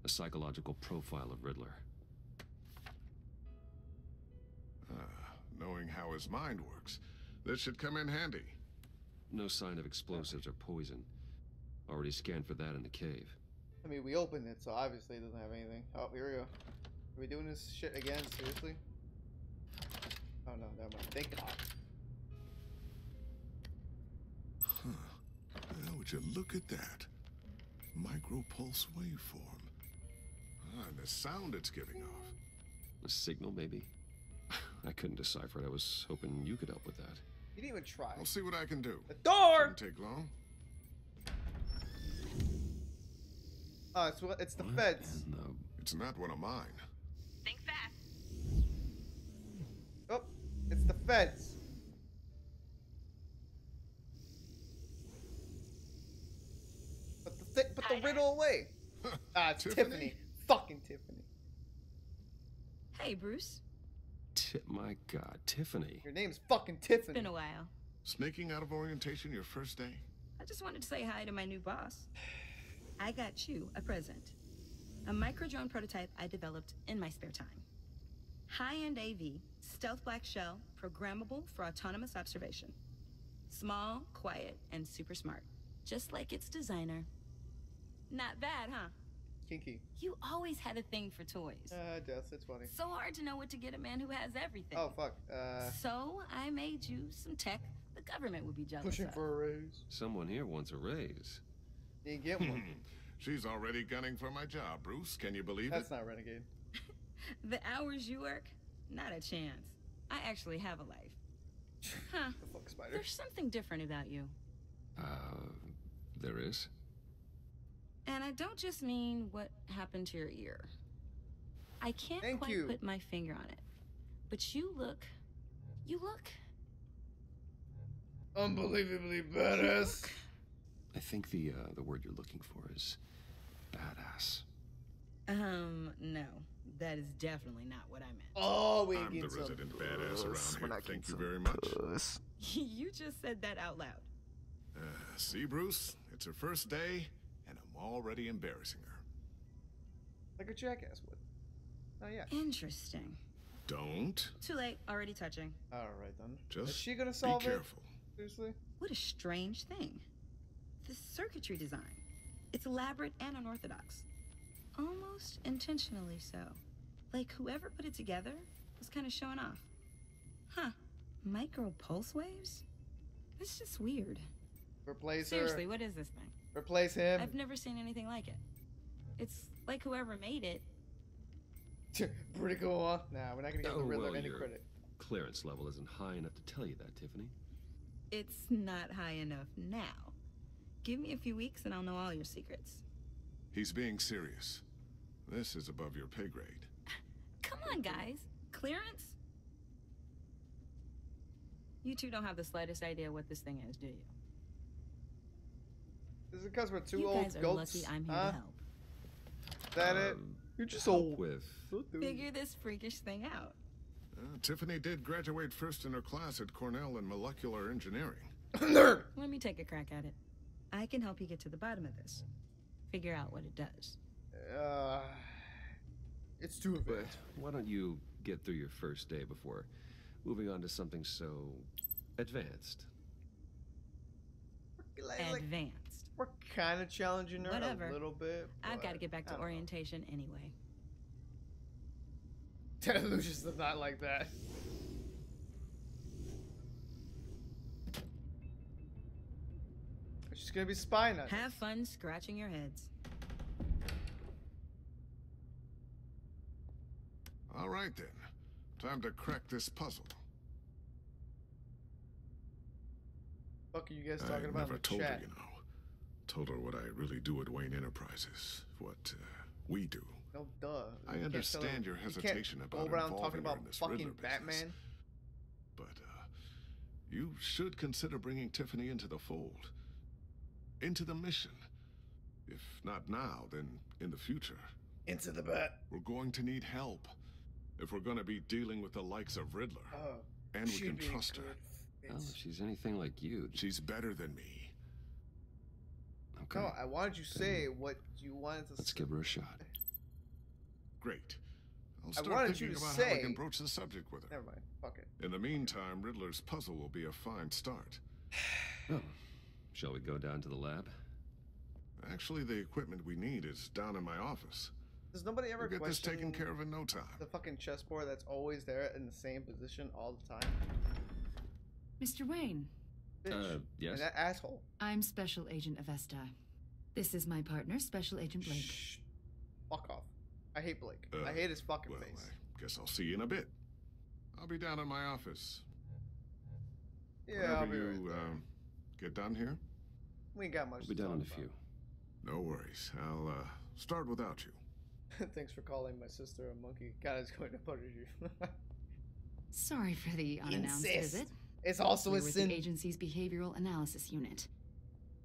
A psychological profile of Riddler. Knowing how his mind works, this should come in handy. No sign of explosives or poison. Already scanned for that in the cave. I mean, we opened it, so obviously it doesn't have anything. Oh, here we go. Are we doing this shit again? Seriously? Oh no, never mind. Thank God. Huh. Well, would you look at that? Micro-pulse waveform. And the sound it's giving off. A signal, maybe? I couldn't decipher it. I was hoping you could help with that. You didn't even try. I'll see what I can do. The door! Shouldn't take long. Oh, it's the feds. It's not one of mine. Think fast. Oh, it's the feds. Put the riddle away. It's Tiffany. Fucking Tiffany. Hey, Bruce. My God, Tiffany. Your name's fucking Tiffany. It's been a while. Sneaking out of orientation your first day? I just wanted to say hi to my new boss. I got you a present. A micro-drone prototype I developed in my spare time. High-end AV, stealth black shell, programmable for autonomous observation. Small, quiet, and super smart. Just like its designer. Not bad, huh? Kinky. You always had a thing for toys. Death, it's funny. So hard to know what to get a man who has everything. Oh, fuck. So I made you some tech the government would be jealous pushing of. for a raise. Someone here wants a raise. You get one. She's already gunning for my job, Bruce. Can you believe That's not Renegade. The hours you work? Not a chance. I actually have a life. Huh. The fuck, Spider? There's something different about you. There is? And I don't just mean what happened to your ear. I can't quite put my finger on it. But you look... unbelievably badass. I think the word you're looking for is badass. No. That is definitely not what I meant. Oh, we I'm the resident badass around here. Thank you very much. You just said that out loud. See, Bruce? It's her first day, and I'm already embarrassing her. Like a jackass would. Oh, yeah. Interesting. Don't. Too late. Already touching. All right, then. Just is she gonna solve be careful. It? Seriously? What a strange thing. The circuitry design. It's elaborate and unorthodox. Almost intentionally so. Like whoever put it together was kind of showing off. Huh. Micro pulse waves? It's just weird. Replace her. Seriously, what is this thing? Replace him. I've never seen anything like it. It's like whoever made it. Pretty cool, huh? Nah, we're not gonna give the Riddler any your credit. Clearance level isn't high enough to tell you that, Tiffany. It's not high enough now. Give me a few weeks and I'll know all your secrets. He's being serious. This is above your pay grade. Come on, guys. Clearance? You two don't have the slightest idea what this thing is, do you? Is it because we're two you old guys are goats? lucky I'm here to help. Is that it? You're just old. Figure this freakish thing out. Tiffany did graduate first in her class at Cornell in molecular engineering. Let me take a crack at it. I can help you get to the bottom of this. Figure out what it does. It's too of it. Why don't you get through your first day before moving on to something so advanced? Advanced. We're kind of challenging her Whatever. a little bit. I've got to get back to orientation anyway. Lucius does not like that. She's gonna be spying on us. Have fun scratching your heads. All right then. Time to crack this puzzle. What are you guys talking about? I never in the told chat? her, you know. Told her what I really do at Wayne Enterprises. What we do. No, duh. I understand your hesitation about go around involving talking her about in this fucking Riddler Batman. business. But you should consider bringing Tiffany into the fold. Into the mission. If not now, then in the future. Into the bat. We're going to need help. If we're going to be dealing with the likes of Riddler. And we can trust her. Well, if she's anything like you... She's better than me. Okay. No, I wanted you to say what you wanted to say. Let's give her a shot. Great. I'll I start wanted you thinking to about say... how I can broach the subject with her. Never mind. Fuck it. In the meantime, Riddler's puzzle will be a fine start. Oh. Shall we go down to the lab? Actually, the equipment we need is down in my office. Does nobody ever We'll get this question taken care of in no time. the fucking chessboard that's always there in the same position all the time? Mr. Wayne. Yes? And that asshole. I'm Special Agent Avesta. This is my partner, Special Agent Blake. Shh. Fuck off. I hate Blake. I hate his fucking face. I guess I'll see you in a bit. I'll be down in my office. Yeah, I'll be Whenever right you there. get done here. We ain't got much We'll be to down talk in a few. No worries. I'll start without you. Thanks for calling my sister a monkey. God is going to punish you. Sorry for the unannounced Insist. visit. It's also We're a with sin. the agency's behavioral analysis unit.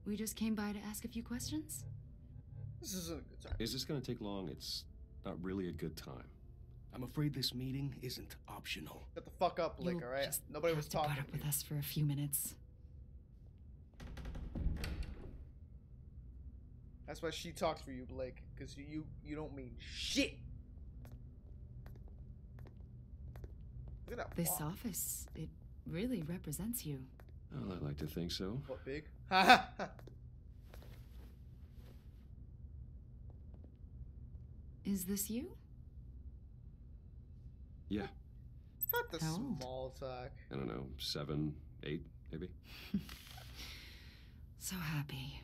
We just came by to ask a few questions. This isn't a good time. Is this going to take long? It's not really a good time. I'm afraid this meeting isn't optional. Shut the fuck up, Blake, You'll alright? just Nobody have was to talking put up to with you. us for a few minutes. That's why she talks for you, Blake, because you don't mean shit. Look at that This walk. office, it really represents you. Well, I like to think so. What, big? Is this you? Yeah. Not the How old? small talk. I don't know, 7, 8, maybe? So happy.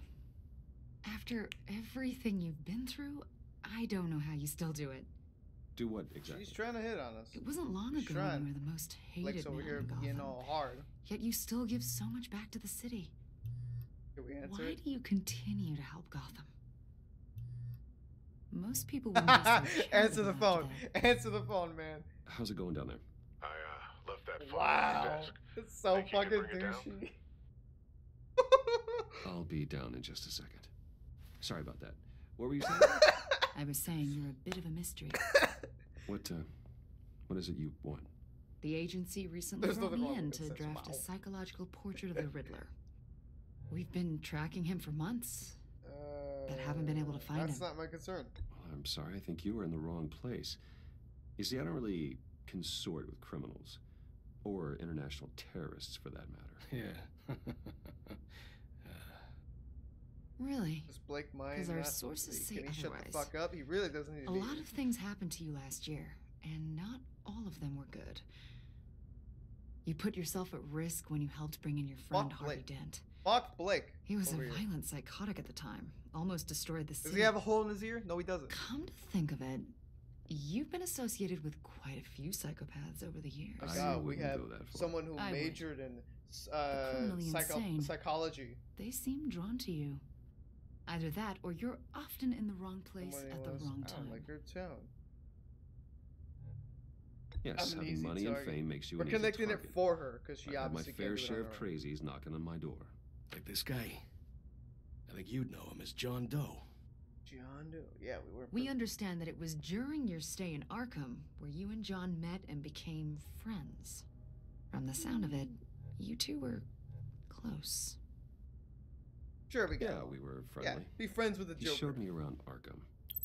After everything you've been through, I don't know how you still do it. Do what exactly? She's trying to hit on us. It wasn't long She's ago when trying. you were the most Blake's hated over man here in being Gotham. all hard. Yet you still give so much back to the city. Can we answer Why it? do you continue to help Gotham? Most people wouldn't be so charitable Answer the after phone. that. Answer the phone, man. How's it going down there? I left that phone on Wow. your desk. It's so Think you can fucking bring it down? douchey. I'll be down in just a second. Sorry about that. What were you saying? I was saying you're a bit of a mystery. What is it you want? The agency recently There's brought nothing me wrong in with to this, draft a wow. psychological portrait of the Riddler. We've been tracking him for months, but haven't been able to find That's him. not my concern. Well, I'm sorry, I think you were in the wrong place. You see, I don't really consort with criminals. Or international terrorists, for that matter. Yeah. Really? Is Blake mine? Because our not- sources say Can he shut the otherwise. fuck up? He really doesn't need to A be. lot of things happened to you last year, and not all of them were good. You put yourself at risk when you helped bring in your friend Fuck Harvey Blake. Dent. Fuck Blake. He was a over here. violent psychotic at the time, almost destroyed the Does city. he have a hole in his ear? No, he doesn't. Come to think of it, you've been associated with quite a few psychopaths over the years. My I God, we wouldn't have go that far. someone who I would. majored in criminally insane. psychology. They seem drawn to you. Either that, or you're often in the wrong place Someone at the who was- wrong I don't time. like your tone. Yes, I'm an having easy money and target. fame makes you We're an easy connecting target. it for her because she I've had my obviously fair can't do it share on of her own. crazies knocking on my door. Like this guy. I think you'd know him as John Doe. John Doe. Yeah, we were. We understand that it was during your stay in Arkham where you and John met and became friends. From the sound of it, you two were close. Sure, we got. Yeah, we were friendly. Yeah, be friends with the He Joker. showed me around Arkham.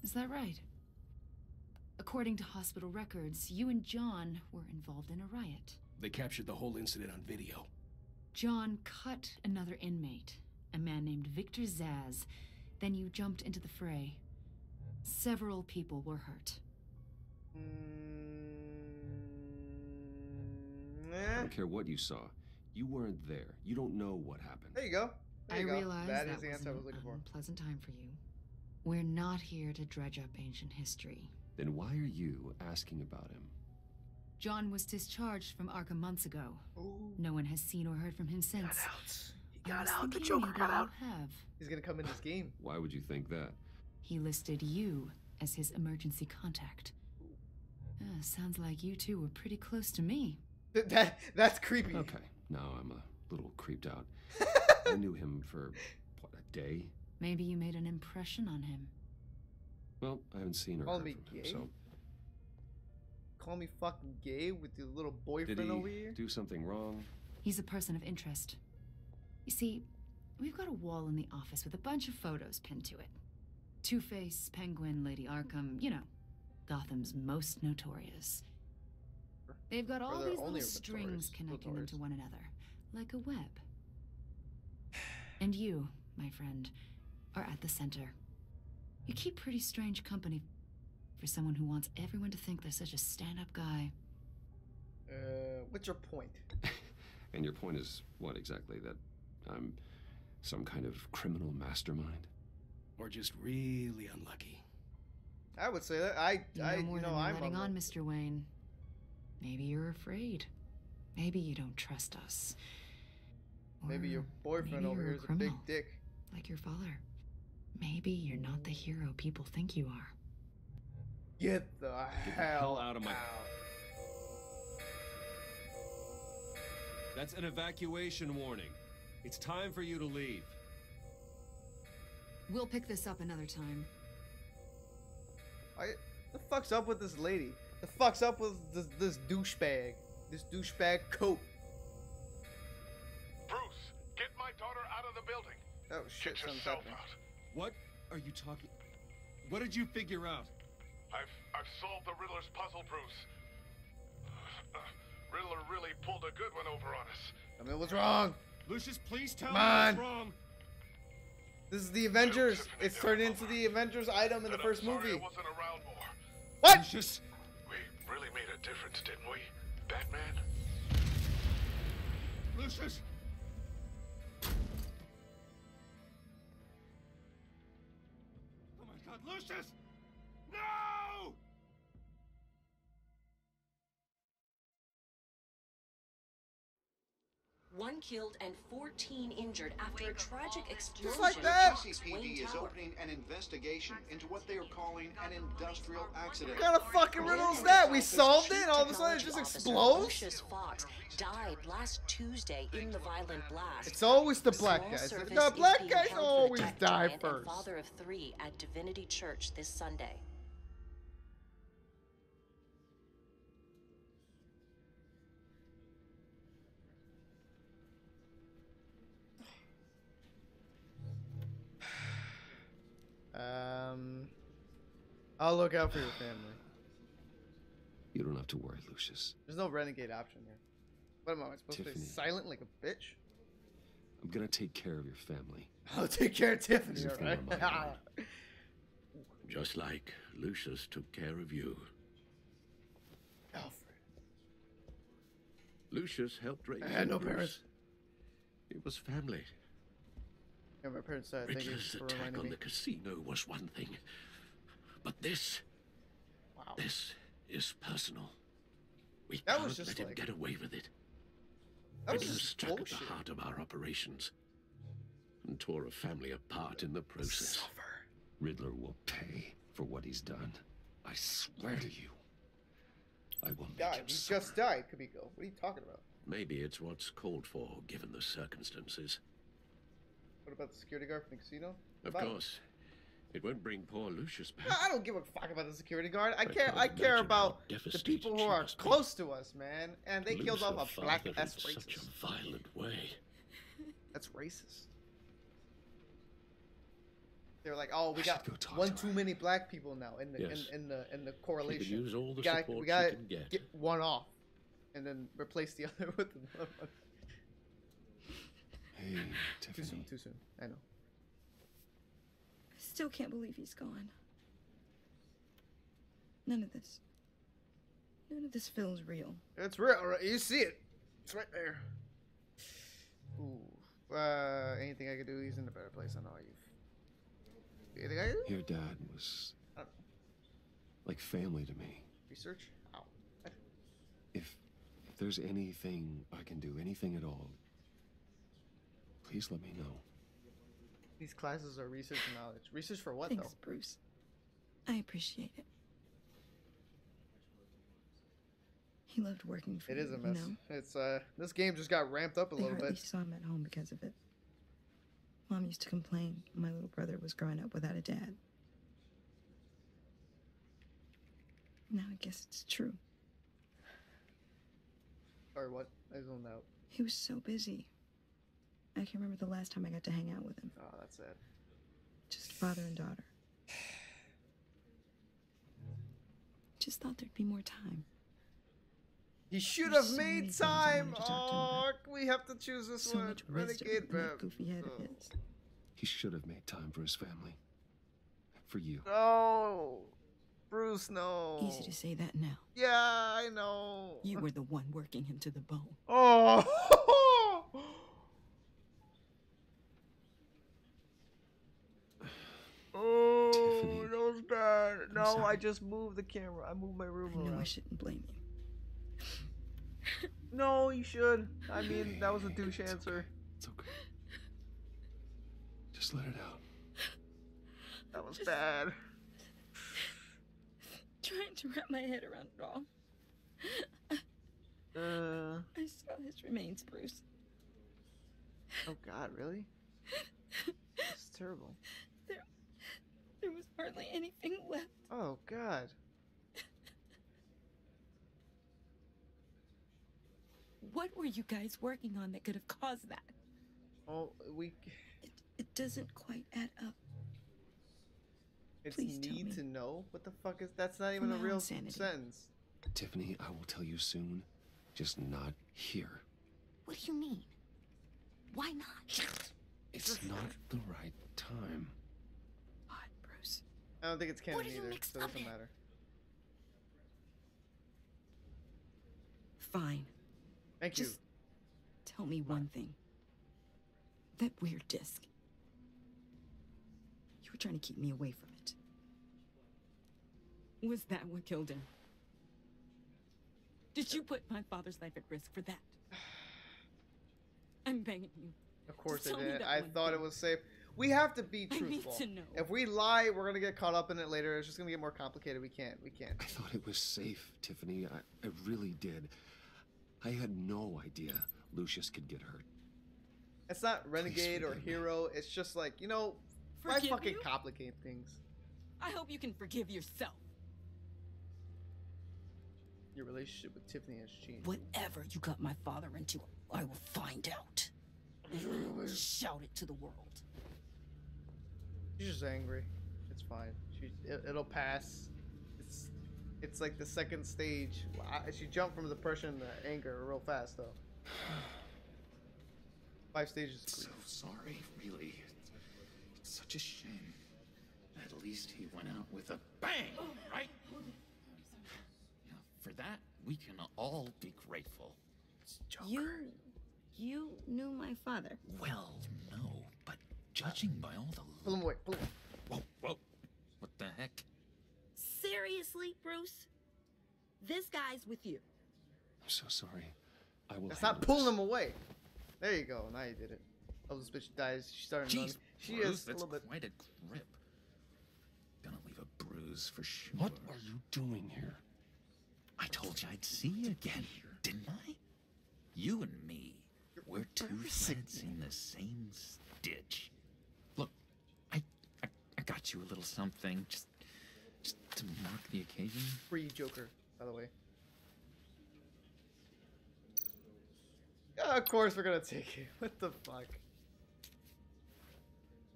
Is that right? According to hospital records, you and John were involved in a riot. They captured the whole incident on video. John cut another inmate, a man named Victor Zaz. Then you jumped into the fray. Several people were hurt. I don't care what you saw. You weren't there. You don't know what happened. There you go. There you I go. realize That that is the was answer I was an looking for. unpleasant time for you. We're not here to dredge up ancient history. Then why are you asking about him? John was discharged from Arkham months ago. Ooh. No one has seen or heard from him since. He got out. The Joker got out. Have. He's gonna come in this game. Why would you think that? He listed you as his emergency contact. Sounds like you two were pretty close to me. That's creepy. Okay, now I'm a little creeped out. I knew him for, what, a day? Maybe you made an impression on him. Well, I haven't seen or Call heard me from him, gay? so... Call me fucking gay with your little boyfriend Did he over here? do something wrong? He's a person of interest. You see, we've got a wall in the office with a bunch of photos pinned to it. Two-Face, Penguin, Lady Arkham, you know, Gotham's most notorious. They've got all these little strings connecting them to one another, like a web. And you, my friend, are at the center. You keep pretty strange company for someone who wants everyone to think they're such a stand-up guy. What's your point? And your point is what exactly? That I'm some kind of criminal mastermind? Or just really unlucky? I would say that. I'm letting on, Mr. Wayne. Maybe you're afraid. Maybe you don't trust us. Maybe your boyfriend over here is a big dick. Like your father. Maybe you're not the hero people think you are. Get the hell out of my... That's an evacuation warning. It's time for you to leave. We'll pick this up another time. The fuck's up with this lady? The fuck's up with this douchebag? This douchebag coat. Bruce, get my daughter out of the building. Oh shit, something's happening. What are you talking? What did you figure out? I've solved the Riddler's puzzle, Bruce. Riddler really pulled a good one over on us. I mean, what's wrong? Lucius, please tell Come me on. what's wrong. This is the Avengers. It's turned into the Avengers item in the first movie. I wasn't around more. What? Lucius. We really made a difference, didn't we, Batman? Lucius. Oh my God, Lucius! No! One killed and 14 injured after a tragic explosion. Just like that. GCPD is opening an investigation into what they are calling an industrial accident. What kind of fucking riddle is that? We solved it, all of a sudden it just explodes? Lucius Fox died last Tuesday in the violent blast. It's always the black guys. The black guys always die first. Father of 3 at Divinity Church this Sunday. I'll look out for your family. You don't have to worry, Lucius. There's no renegade option here. What am I supposed to stay silent like a bitch? I'm gonna take care of your family. I'll take care of Tiffany, alright? Just like Lucius took care of you. Alfred. Lucius helped raise I had no Bruce. parents. It was family. Yeah, my parents died. Thank you Riddler's for attack reminding on me. the casino was one thing. But this... Wow. This is personal. We That can't was just let him like- get away with it. That was Riddler just struck at bullshit. the heart of our operations and tore a family apart in the process. Riddler will pay for what he's done. I swear to you. I will make Died. him He suffer. just died, Kamiko. What are you talking about? Maybe it's what's called for, given the circumstances. What about the security guard from the casino? Of About him? course, it won't bring poor Lucius back. I don't give a fuck about the security guard. I I care can't care imagine how about the devastated people who she are must be. close to us, man. And they To killed lose off her a black father ass in such racist. a violent way. That's racist. They're like, oh, we I got should go talk one to too many black people now in the Yes. in the correlation. She can use all the we gotta, support we gotta she can get. one off, and then replace the other with another one. Hey, Too Tiffany. soon. Too soon. I know. I still can't believe he's gone. None of this feels real. It's real, right? You see it. It's right there. Ooh. Anything I could do? He's in a better place. I know you. Anything I could do? Your dad was like family to me. Research? Ow. If there's anything I can do, anything at all, please let me know. These classes are research and knowledge. Research for what, Thanks, though? Bruce. I appreciate it. He loved working for It you, is a mess. you know? It's this game just got ramped up a little hardly bit. saw him at home because of it. Mom used to complain my little brother was growing up without a dad. Now I guess it's true. Or what? I zoned out. He was so busy. I can remember the last time I got to hang out with him. Oh, that's sad. Just father and daughter. Just thought there'd be more time. He should There's have so many made things I time. wanted to talk to him Oh, about. we have to choose this So one. much wisdom Renegade in that Bab. goofy head of his. He should have made time for his family. For you. No. Bruce, no. Easy to say that now. Yeah, I know. You were the one working him to the bone. Oh. Oh, Tiffany, that was bad. No, sorry. I just moved the camera. I moved my room I know I around. shouldn't blame you. No, you should. I mean, that was a douche answer. It's okay. Just let it out. That was bad. Trying to wrap my head around it all. I saw his remains, Bruce. Oh God, really? That's terrible. There was hardly anything left. Oh God. What were you guys working on that could have caused that? Oh, It doesn't quite add up. It's Please tell need me. to know? What the fuck is... That's not even For a my real own sanity. sentence. Tiffany, I will tell you soon. Just not here. What do you mean? Why not? It's not the right time. What, Bruce? I don't think it's canon What are you either, mixed so it up doesn't in? matter. Fine. Thank you. Just tell me one thing. That weird disc. You were trying to keep me away from it. Was that what killed him? Did you put my father's life at risk for that? I'm begging you. Of course Just I tell me did. that I one thought thing. it was safe. We have to be I need truthful. to know. If we lie, we're gonna get caught up in it later. It's just gonna get more complicated. We can't. I thought it was safe, Tiffany. I really did. I had no idea Lucius could get hurt. It's not renegade or forgive me. hero. It's just like, you know, why Forgive fucking you? complicate things? I hope you can forgive yourself. Your relationship with Tiffany has changed. Whatever you got my father into, I will find out. And shout it to the world. She's just angry. It's fine. It'll pass. It's like the second stage. She jumped from depression to anger real fast though. 5 stages. So sorry, really. It's such a shame. At least he went out with a bang, right? Yeah, for that, we can all be grateful. You knew my father. Well, no, but judging by all the... Pull him away. Pull him. Whoa, whoa. What the heck? Seriously, Bruce? This guy's with you. I'm so sorry. I will. That's not handle pulling this. him away. There you go. Now you did it. Oh, this bitch dies. She's starting to run. Jeez, She Bruce, is a that's little bit. quite a grip. Gonna leave a bruise for sure. What are you doing here? I told you I'd see you again, didn't I? You and me, we're two threads in the same stitch. Look, I got you a little something, just to mark the occasion. Free Joker, by the way. Yeah, of course we're gonna take it. What the fuck?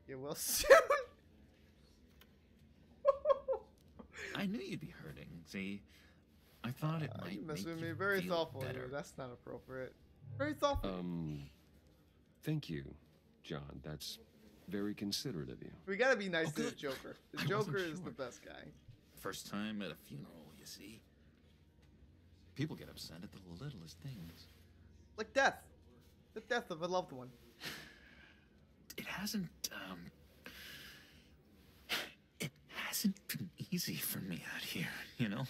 Yeah, well, soon. I knew you'd be hurting. See, I thought it might You mess make with you me. Very feel thoughtful. better. Here. That's not appropriate. Very thoughtful. Thank you, John. That's very considerate of you. We gotta be nice Oh, to the good. Joker. The I wasn't Joker is sure. the best guy. First time at a funeral, you see. People get upset at the littlest things. Like death. The death of a loved one. It hasn't been easy for me out here, you know?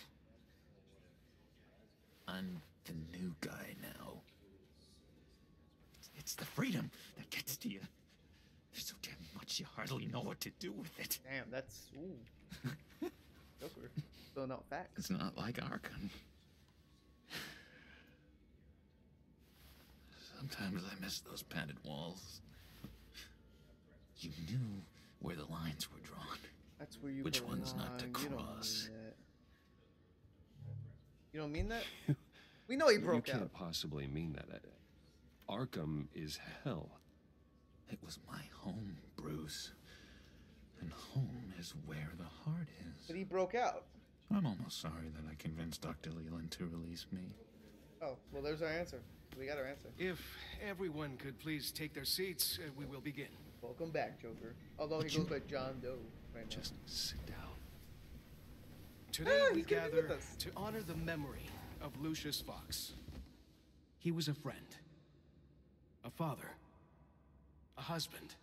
I'm the new guy now. It's the freedom that gets to you. There's so damn much you hardly know what to do with it. Damn, that's... Ooh. Joker. Filling out facts. It's not like Arkham. Sometimes I miss those padded walls. You knew where the lines were drawn. That's where you Which ones not to cross. You don't mean that? We know he broke You out. can't possibly mean that. Arkham is hell. It was my home, Bruce. And home is where the heart is. But he broke out. I'm almost sorry that I convinced Dr. Leland to release me. Oh, well, there's our answer. We got our answer. If everyone could please take their seats, we will begin. Welcome back, Joker. Although he goes by John Doe right now. Just sit down. Today we gather to honor the memory of Lucius Fox. He was a friend, a father, a husband,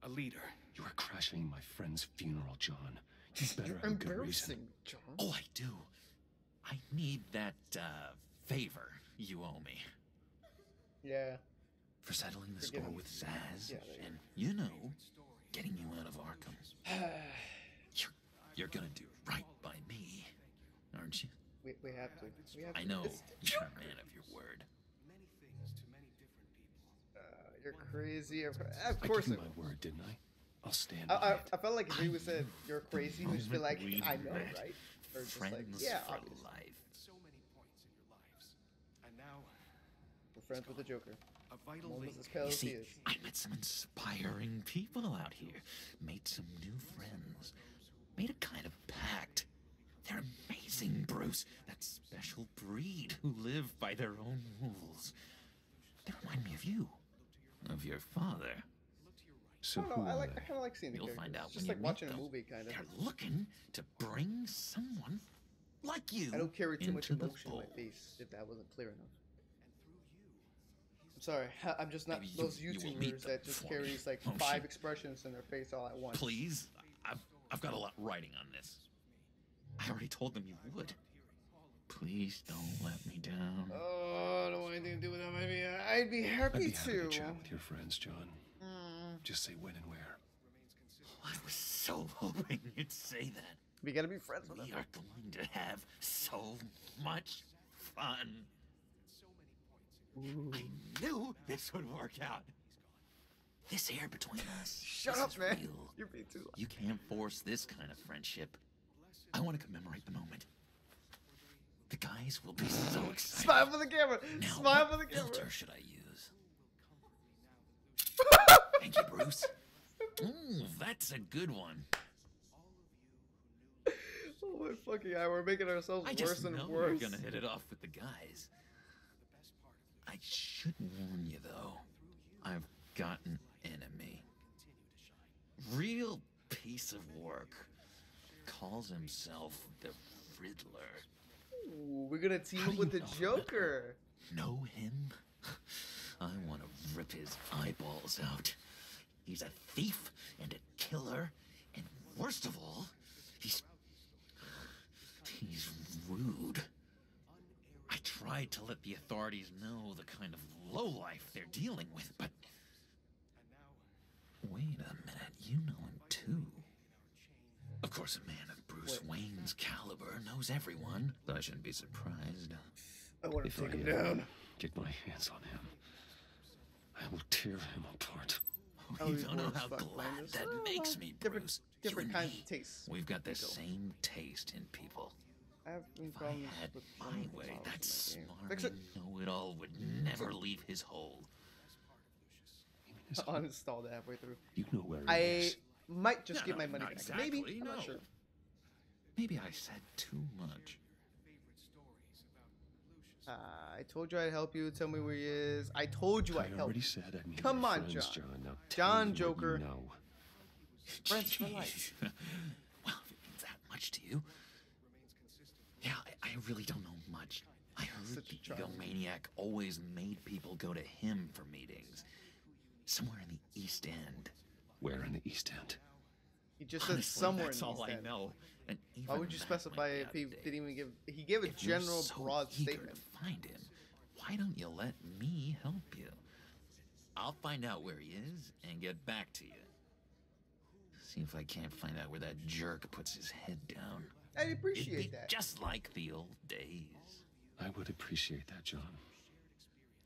a leader. You are crashing my friend's funeral, John. You better have a good reason. John. Oh, I do. I need that, favor you owe me. Yeah. For settling the score with Zaz, Yeah, and, you know, getting you out of Arkham. You're gonna do right by me, aren't you? We have to. I know you're a man of your word. You're crazy. Of I course. gave you my word, didn't I? I'll stand. I felt like if he would said you're crazy, we'd just be like, I know, right? Or just like, yeah, for obviously. life. So many points in your lives, and now We're friends with the Joker. a vital Almost link. as pale You as he see, is. I met some inspiring people out here. Made some new friends. Made a kind of pact. They're amazing, Bruce. That special breed who live by their own rules. They remind me of you. Of your father. So I don't know. I kind of like seeing the You'll characters. find out It's just when like you meet watching them. a movie, kind of. They're looking to bring someone like you I don't carry too much into the emotion in my fold. face, if that wasn't clear enough. I'm sorry. I'm just not Maybe those you will meet YouTubers them that just for carries me, like won't 5 you? expressions in their face all at once. Please, I've got a lot writing on this. I already told them you would. Please don't let me down. Oh, I don't want anything to do with that. I'd be happy I'd be to. happy to chat with your friends, John. Just say when and where. I was so hoping you'd say that. We gotta be friends with We them. are going to have so much fun. I knew this would work out. This air between us. Shut this up, is man. real. You're being too loud. You can't force this kind of friendship. I want to commemorate the moment. The guys will be so excited. Smile for the camera. Now, Smile what for the camera. filter should I use? Thank you, Bruce. Ooh, that's a good one. Oh my fucking god, we're making ourselves I worse just and know worse. you're gonna hit it off with the guys. I should warn you though. I've got an enemy. Real piece of work. Calls himself the Riddler. Ooh, we're gonna team How up do with the you know Joker. Know him? I want to rip his eyeballs out. He's a thief and a killer, and worst of all, he's rude. I tried to let the authorities know the kind of lowlife they're dealing with, but wait a minute, you know him too. Of course, a man of Bruce Wayne's caliber knows everyone, so I shouldn't be surprised. I want If to take I him down. get my hands on him, I will tear him apart. Oh, you don't know how glad that makes me, Bruce. Different You and kinds me, of tastes. We've got the same taste in people. I have If I problems had with my way, problems that in my game. smart Fix it. know-it-all would never leave his hole. Uninstalled it halfway through. You know where I he is. might just No, get my no, money not back. exactly, Maybe. I'm no. not sure. Maybe I said too much. I told you I'd help you. Tell me where he is. I told you I'd help already you. said I'd meet Come my on, friends, John. Now tell John me what Joker. you know. Friends for life. Well, if it means that much to you. Yeah, I really don't know much. I heard the egomaniac always made people go to him for meetings. Somewhere in the East End. Where in the East End? He just said somewhere that's in the all East I End. know. And Why would you specify if he didn't even give? He gave a general, broad statement. To find him, why don't you let me help you? I'll find out where he is and get back to you. See if I can't find out where that jerk puts his head down. I'd appreciate It'd be that. just like the old days. I would appreciate that, John.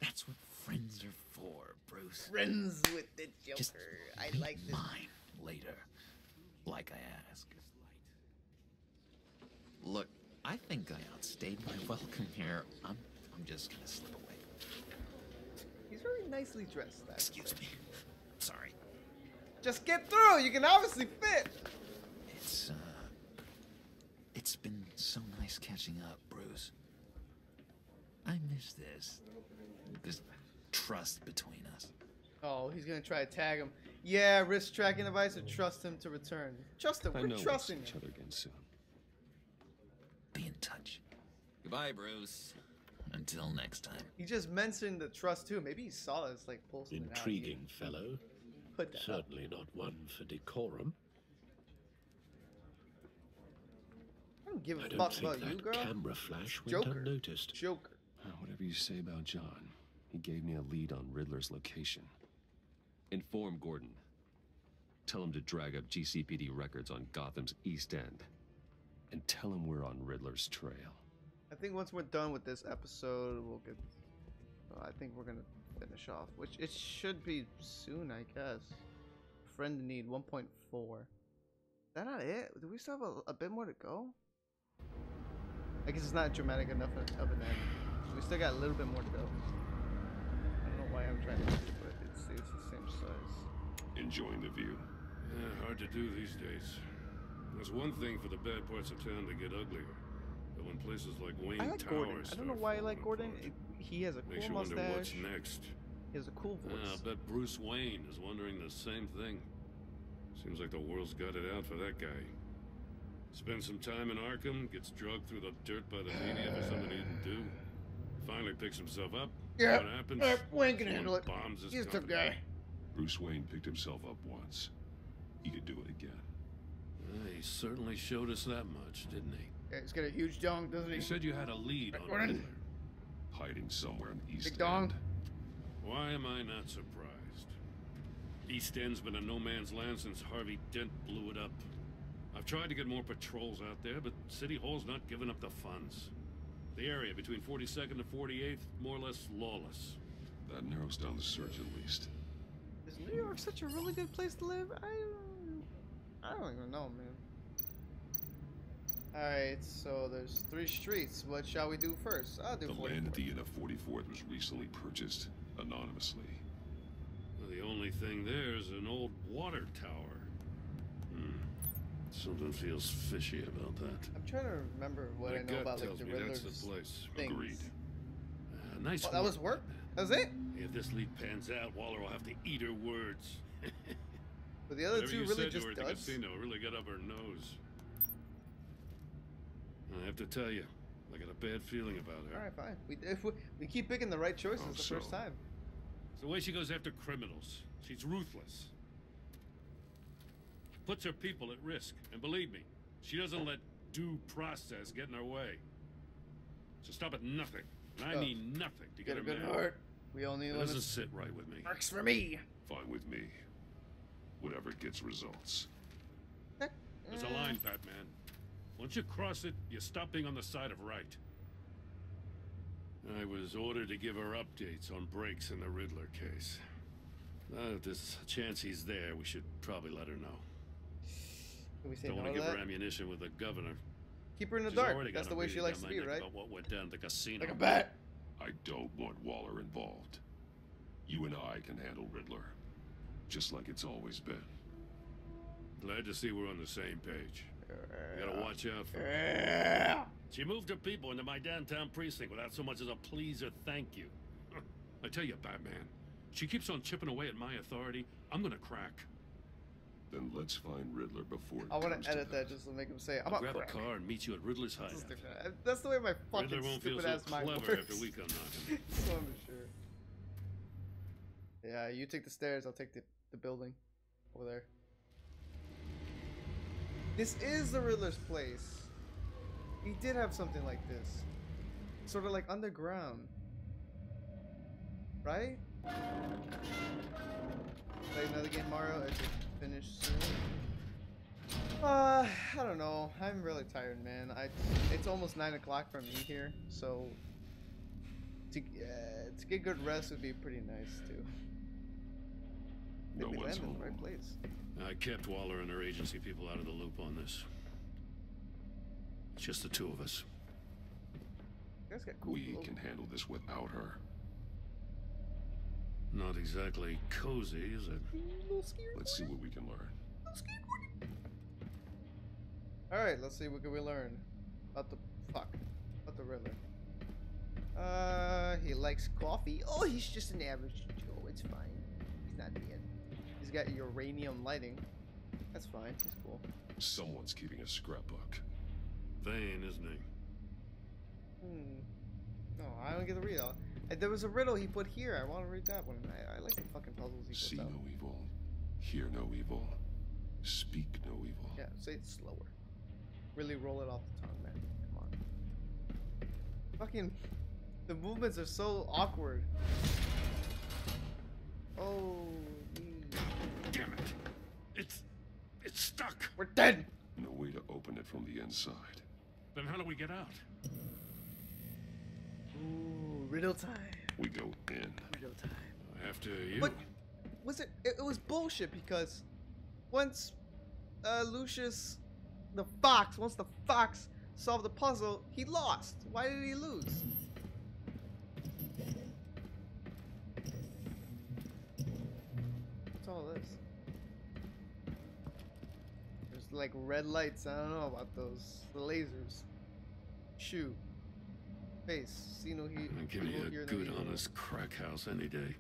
That's what friends are for, Bruce. Friends with the Joker. Just I meet like this. mine later, like I asked. Look, I think I outstayed my welcome here. I'm just gonna slip away. He's very nicely dressed. Excuse me. Sorry. Just get through. You can obviously fit. It's been so nice catching up, Bruce. I miss this trust between us. Oh, he's gonna try to tag him. Yeah, risk tracking device or trust him to return. Trust him. We're trusting each other again soon. Be in touch. Goodbye, Bruce. Until next time. He just mentioned the trust too. Maybe he saw us like posting. Intriguing fellow. Put that Certainly up. not one for decorum. I don't give a I don't fuck think about you, that girl. camera flash went Joker. unnoticed. Joker. Whatever you say about John, he gave me a lead on Riddler's location. Inform Gordon. Tell him to drag up GCPD records on Gotham's East End. And tell him we're on Riddler's trail. I think once we're done with this episode, we'll get. I think we're gonna finish off, which it should be soon, I guess. Friend in Need 1.4. Is that not it? Do we still have a bit more to go? I guess it's not dramatic enough of an end. We still got a little bit more to go. I don't know why I'm trying to do it, but it's the same size. Enjoying the view. Yeah, hard to do these days. There's one thing for the bad parts of town to get uglier. But when places like Wayne I like Towers Gordon. I don't know why I like Gordon. He has a makes cool you wonder what's mustache. next. He has a cool voice. I bet Bruce Wayne is wondering the same thing. Seems like the world's got it out for that guy. Spends some time in Arkham, gets drugged through the dirt by the media for something he didn't do. Finally picks himself up. Yeah. What happens? Wayne can handle it. Bombs his He's a tough company. guy. Bruce Wayne picked himself up once. He could do it again. He certainly showed us that much, didn't he? Yeah, he's got a huge dong, doesn't he? You said you had a lead on Gordon. Riddler. Hiding somewhere in the East Big End. dong. Why am I not surprised? East End's been a no man's land since Harvey Dent blew it up. I've tried to get more patrols out there, but City Hall's not giving up the funds. The area between 42nd and 48th, more or less lawless. That narrows down the search at least. Is New York such a really good place to live? I don't even know, man. Alright, so there's 3 streets. What shall we do first? I'll do The 44. land at the end of 44th was recently purchased anonymously. Well, the only thing there is an old water tower. Something feels fishy about that. I'm trying to remember what I know gut about like tells the me Riddler's that's the place. things. Agreed. Nice Oh, that was work? That was it? If this lead pans out, Waller will have to eat her words. But the other Whatever two you really said just to her at duds. the casino really got up her nose. I have to tell you, I got a bad feeling about her. Alright, fine. We keep picking the right choices the first time. It's the way she goes after criminals. She's ruthless. Puts her people at risk. And believe me, she doesn't let due process get in her way. So stop at nothing. And I mean nothing to get her a good mad. heart. We all need It one. doesn't sit right with me. Works for me. Fine with me. Whatever gets results. There's a line, Batman. Once you cross it, you stop being on the side of right. I was ordered to give her updates on breaks in the Riddler case. If there's a chance he's there, we should probably let her know. Can we say Don't no want to to give her that? ammunition with the governor. Keep her in the She's dark. already That's got the a way reading she likes on to my be, neck right? About what went down at the casino. Like a bat. I don't want Waller involved. You and I can handle Riddler. Just like it's always been. Glad to see we're on the same page. You gotta watch out for her. She moved her people into my downtown precinct without so much as a please or thank you. I tell you, Batman, she keeps on chipping away at my authority. I'm gonna crack. Then let's find Riddler before I want to edit that just to make him say, "I'm I'll a grab crack." a car and meet you at Riddler's hideout. That's the way my fucking Riddler won't feel stupid so ass mind clever works. after we come knocking. So sure. Yeah, you take the stairs. I'll take the building over there. This is the Riddler's place. He did have something like this, sort of like underground, right? Play another game, Mario. It's finished soon. I don't know. I'm really tired, man. It's almost 9 o'clock for me here, so to get good rest would be pretty nice too. Maybe land in the right place. I kept Waller and her agency people out of the loop on this. It's just the two of us. You guys got cool we can handle this without her. Not exactly cozy, is it? Let's see what we can learn. Alright, let's see what can we learn about the Riddler. He likes coffee. Oh, he's just an average Joe. It's fine. He's not dead. He's got uranium lighting. That's fine. That's cool. Someone's keeping a scrapbook. Vane, isn't he? No, I don't get to read it all. There was a riddle he put here. I want to read that one. I like the fucking puzzles he puts See out. no evil, hear no evil, speak no evil. Yeah, say it slower. Really roll it off the tongue, man. Come on. Fucking, the movements are so awkward. Oh, damn it! It's stuck. We're dead. No way to open it from the inside. Then how do we get out? Ooh, riddle time. We go in. Riddle time. After you. But was it? It was bullshit because once Lucius, once the fox solved the puzzle, he lost. Why did he lose? What's all this? There's like red lights. I don't know about those. The lasers. Shoot. Face. See no heat. I'd give you a good, honest crack house any day.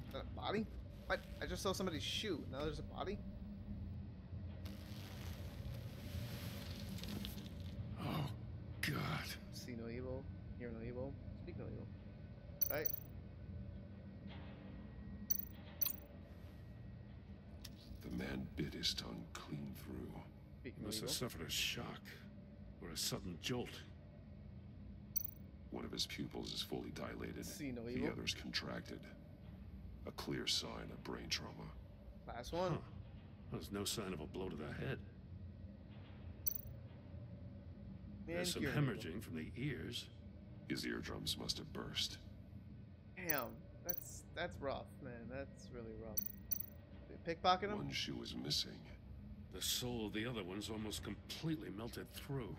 Is that a body? What? I just saw somebody's shoe. Now there's a body? Oh, God. See no evil. Hear no evil. Speak no evil. Right? The man bit his tongue clean through. He must have suffered a shock or a sudden jolt. One of his pupils is fully dilated. See no the evil. other's contracted. A clear sign of brain trauma. Last one. Huh. There's no sign of a blow to the head. There's some hemorrhaging from the ears. His eardrums must have burst. Damn, that's rough, man. That's really rough. They pickpocket him? One shoe is missing. The sole of the other one's almost completely melted through.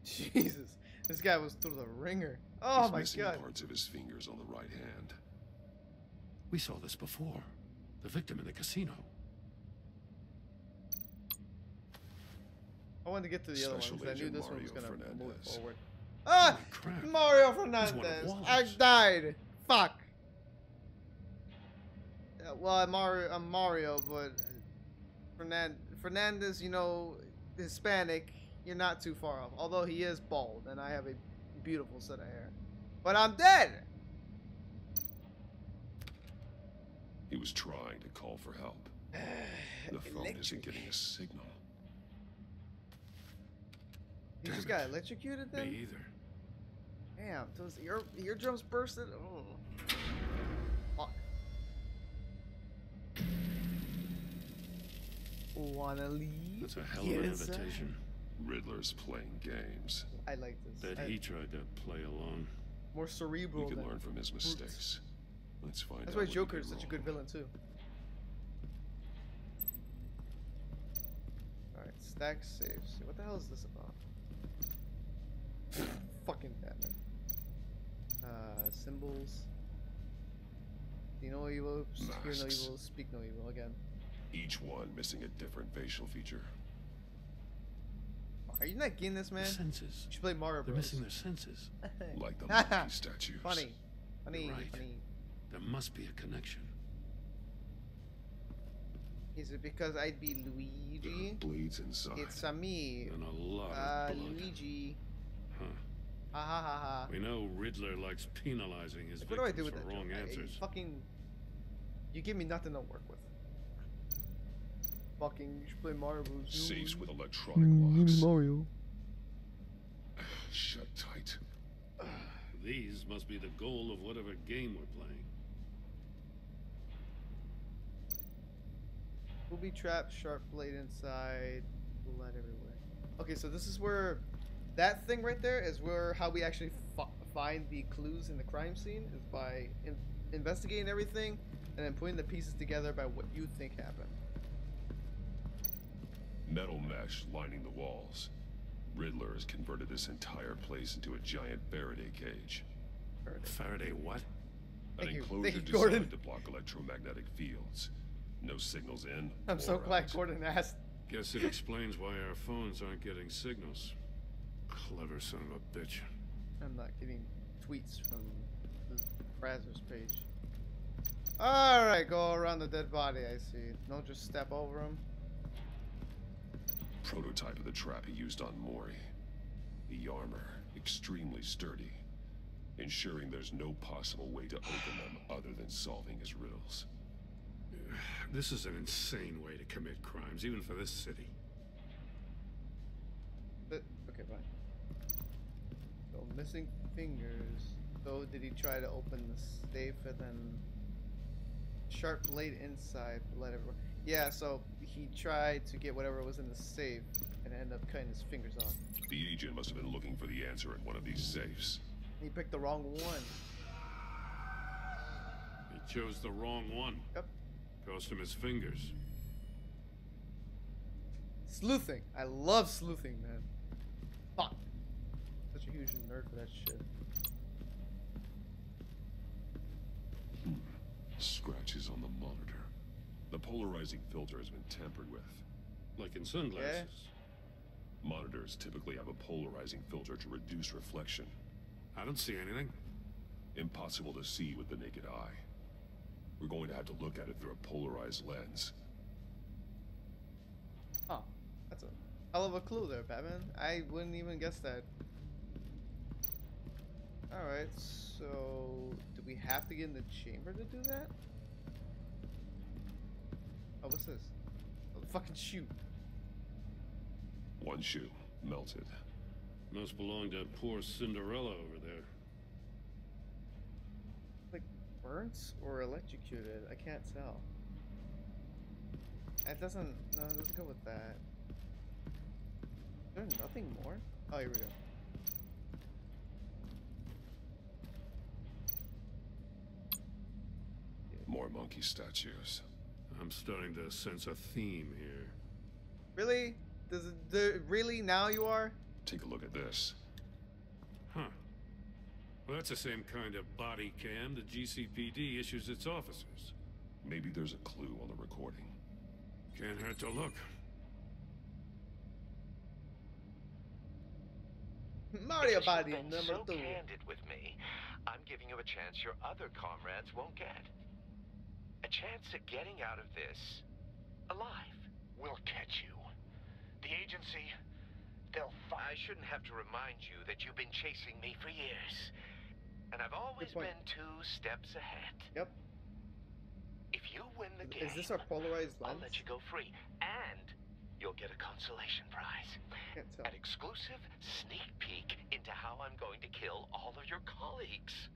Jesus, this guy was through the ringer. Oh He's my missing God. parts of his fingers on the right hand. We saw this before. The victim in the casino. I wanted to get to the other ones. I knew this one was gonna move forward. Ah! Mario Fernandez! I died! Fuck! Well, I'm Mario, but Fernandez, you know, Hispanic, you're not too far off. Although he is bald, and I have a beautiful set of hair. But I'm dead! He was trying to call for help. The phone isn't getting a signal. You just got electrocuted then? Me either. Damn, those eardrums bursted? Oh. Fuck. Wanna leave? That's a hell of an invitation. Riddler's playing games. I like this. Bet he tried to play along. More cerebral. We can learn from his mistakes. Let's find out. That's why Joker is such a good villain too. Alright, stack saves. What the hell is this about? Fucking Batman. Symbols. See no evil, hear no evil, speak no evil again. Each one missing a different facial feature. Are you not getting this, man? Senses. You should play Mario Bros. They're missing their senses. Like the monkey statues. Funny. Funny. Right. Funny. There must be a connection. Is it because I'd be Luigi? Bleeds inside. It's a me. And a lot of blood. Luigi. Huh. Ha ha ha ha. We know Riddler likes penalizing his What do I do victims with for that wrong joke? answers. You give me nothing to work with. Fucking, you should play Mario Bros. Safes with electronic locks. Mario. Shut tight. These must be the goal of whatever game we're playing. Booby trap, sharp blade inside, blood everywhere. Okay, so this is where that thing right there is where how we actually find the clues in the crime scene is by investigating everything and then putting the pieces together by what you think happened. Metal mesh lining the walls. Riddler has converted this entire place into a giant Faraday cage. Faraday what? An enclosure Gordon. designed to block electromagnetic fields. No signals in. I'm so glad out. Gordon asked. Guess it explains why our phones aren't getting signals. Clever son of a bitch. I'm not getting tweets from the Brazzers page. Alright, go around the dead body, I see. Don't just step over him. Prototype of the trap he used on Mori. The armor, extremely sturdy, ensuring there's no possible way to open them other than solving his riddles. This is an insane way to commit crimes, even for this city. But, okay, fine. So, missing fingers. So, did he try to open the safe and then... Sharp blade inside, let everyone... Yeah, so he tried to get whatever was in the safe and ended up cutting his fingers off. The agent must have been looking for the answer in one of these safes. He picked the wrong one. He chose the wrong one. Yep. Cost him his fingers. Sleuthing. I love sleuthing, man. Fuck. Such a huge nerd for that shit. Scratches on the monitor. The polarizing filter has been tampered with. Like in sunglasses. Yeah. Monitors typically have a polarizing filter to reduce reflection. I don't see anything. Impossible to see with the naked eye. We're going to have to look at it through a polarized lens. Oh, that's a hell of a clue there, Batman. I wouldn't even guess that. Alright, so... do we have to get in the chamber to do that? Oh, what's this? Oh, the fucking shoe. One shoe, melted. Must belong to poor Cinderella over there. Like, burnt or electrocuted? I can't tell. It doesn't... no, it doesn't go with that. Is there nothing more? Oh, here we go. More monkey statues. I'm starting to sense a theme here. Really? Really? Now you are? Take a look at this. Huh. Well, that's the same kind of body cam the GCPD issues its officers. Maybe there's a clue on the recording. Can't hurt to look. Mario body You've been number so 2. candid with me, I'm giving you a chance your other comrades won't get. A chance at getting out of this alive. We'll catch you. The agency, they'll find... I shouldn't have to remind you that you've been chasing me for years. And I've always been 2 steps ahead. Yep. If you win the game, Is this our polarized lens? I'll let you go free. And you'll get a consolation prize. Can't tell. An exclusive sneak peek into how I'm going to kill all of your colleagues.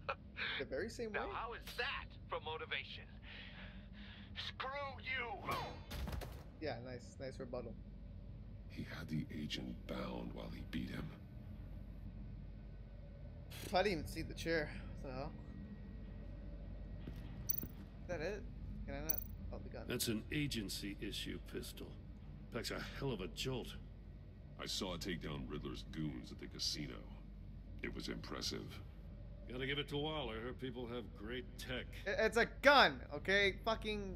The very same way? Now, how is that for motivation? Screw you! Yeah, nice rebuttal. He had the agent bound while he beat him. I didn't even see the chair. What the hell? Is that it? Can I not? Oh, the gun. That's an agency issue pistol. Packs a hell of a jolt. I saw it take down Riddler's goons at the casino. It was impressive. Gotta give it to Waller. Her people have great tech. It's a gun, okay? Fucking,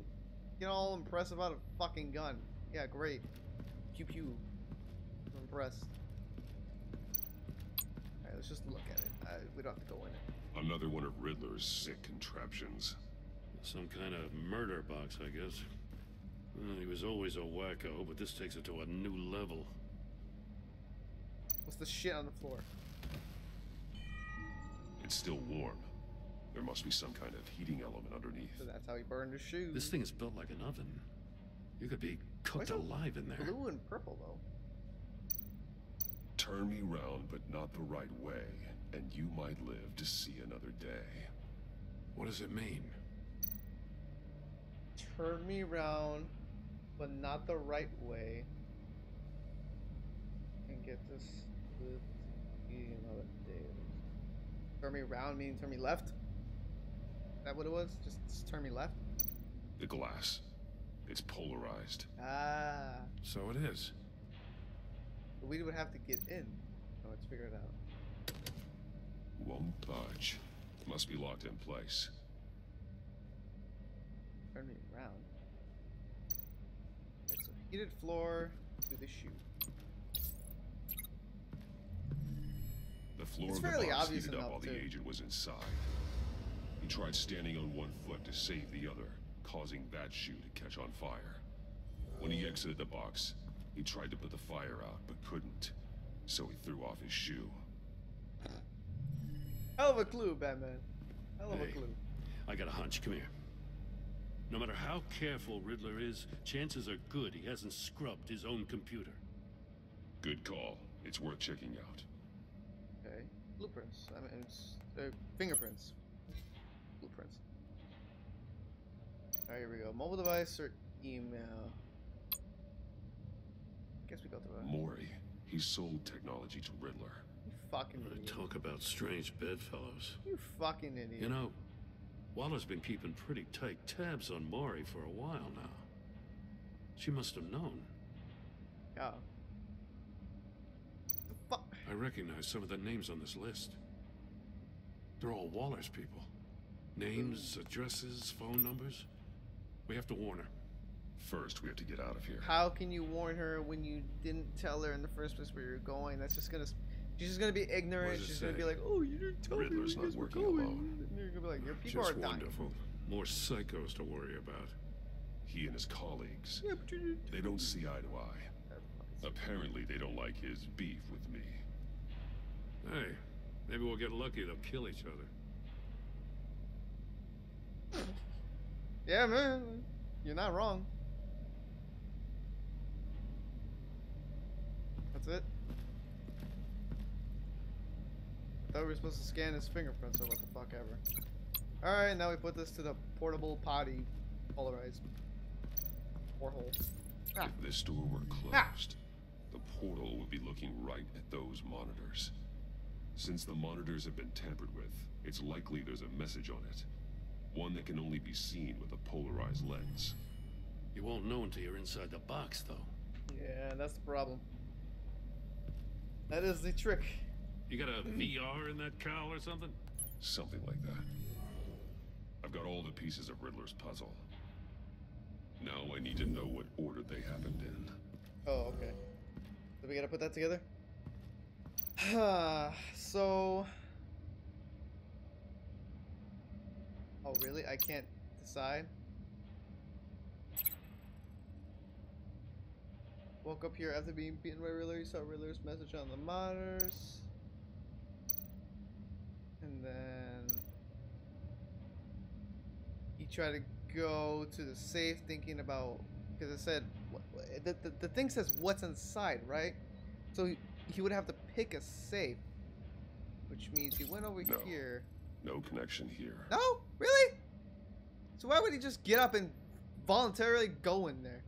you know, all impressed about a fucking gun. Yeah, great. Pew pew. I'm impressed. Alright, let's just look at it. We don't have to go in it. Another one of Riddler's sick contraptions. Some kind of murder box, I guess. Well, he was always a wacko, but this takes it to a new level. What's the shit on the floor? It's still warm. There must be some kind of heating element underneath. So that's how he burned his shoes. This thing is built like an oven. You could be cooked alive in there. Blue and purple, though. Turn me round, but not the right way, and you might live to see another day. What does it mean? Turn me round, but not the right way. And get this live to see another day. Turn me around meaning turn me left? Is that what it was? Just turn me left? The glass. It's polarized. Ah. So it is. We would have to get in. Oh, let's figure it out. Won't budge. Must be locked in place. Turn me around. Okay, so heated floor to the shoe. The floor It's of the fairly box obvious heated up enough, while too. the agent was inside. He tried standing on one foot to save the other, causing that shoe to catch on fire. When he exited the box, he tried to put the fire out, but couldn't. So he threw off his shoe. Hell of a clue, Batman. Hell of a Hey, clue. I got a hunch. Come here. No matter how careful Riddler is, chances are good he hasn't scrubbed his own computer. Good call. It's worth checking out. Okay. Blueprints. I mean, it's fingerprints. Blueprints. Alright, here we go. Mobile device or email. Guess we go through it. Maury. He sold technology to Riddler. You fucking idiot. Talk about strange bedfellows. You fucking idiot. You know, Waller's been keeping pretty tight tabs on Maury for a while now. She must have known. Yeah. The fuck? I recognize some of the names on this list. They're all Waller's people. Names, addresses, phone numbers. We have to warn her. First, we have to get out of here. How can you warn her when you didn't tell her in the first place where you're going? That's just gonna... She's just gonna be ignorant. She's gonna be like, oh, you didn't tell me Riddler's where you not guys were working going. alone. And you're gonna be like, your people Just are dying. wonderful. More psychos to worry about. He and his colleagues. Yeah, but you They don't see eye to eye. Apparently, they don't like his beef with me. Hey, maybe we'll get lucky. They'll kill each other. Yeah, man. You're not wrong. That's it. I thought we were supposed to scan his fingerprints or what the fuck ever. Alright, now we put this to the portable potty polarized porthole. Ah. If this door were closed, the portal would be looking right at those monitors. Since the monitors have been tampered with, it's likely there's a message on it. One that can only be seen with a polarized lens. You won't know until you're inside the box, though. Yeah, that's the problem. That is the trick. You got a VR in that cowl or something? Something like that. I've got all the pieces of Riddler's puzzle. Now I need to know what order they happened in. Oh, okay. So we gotta put that together? So... Oh, really? I can't decide? Woke up here after being beaten by Riddler. You saw Riddler's message on the monitors. And then... he tried to go to the safe thinking about... because it said... the thing says what's inside, right? So he would have to pick a safe. Which means he went over here. No connection here. No? Really? So why would he just get up and voluntarily go in there?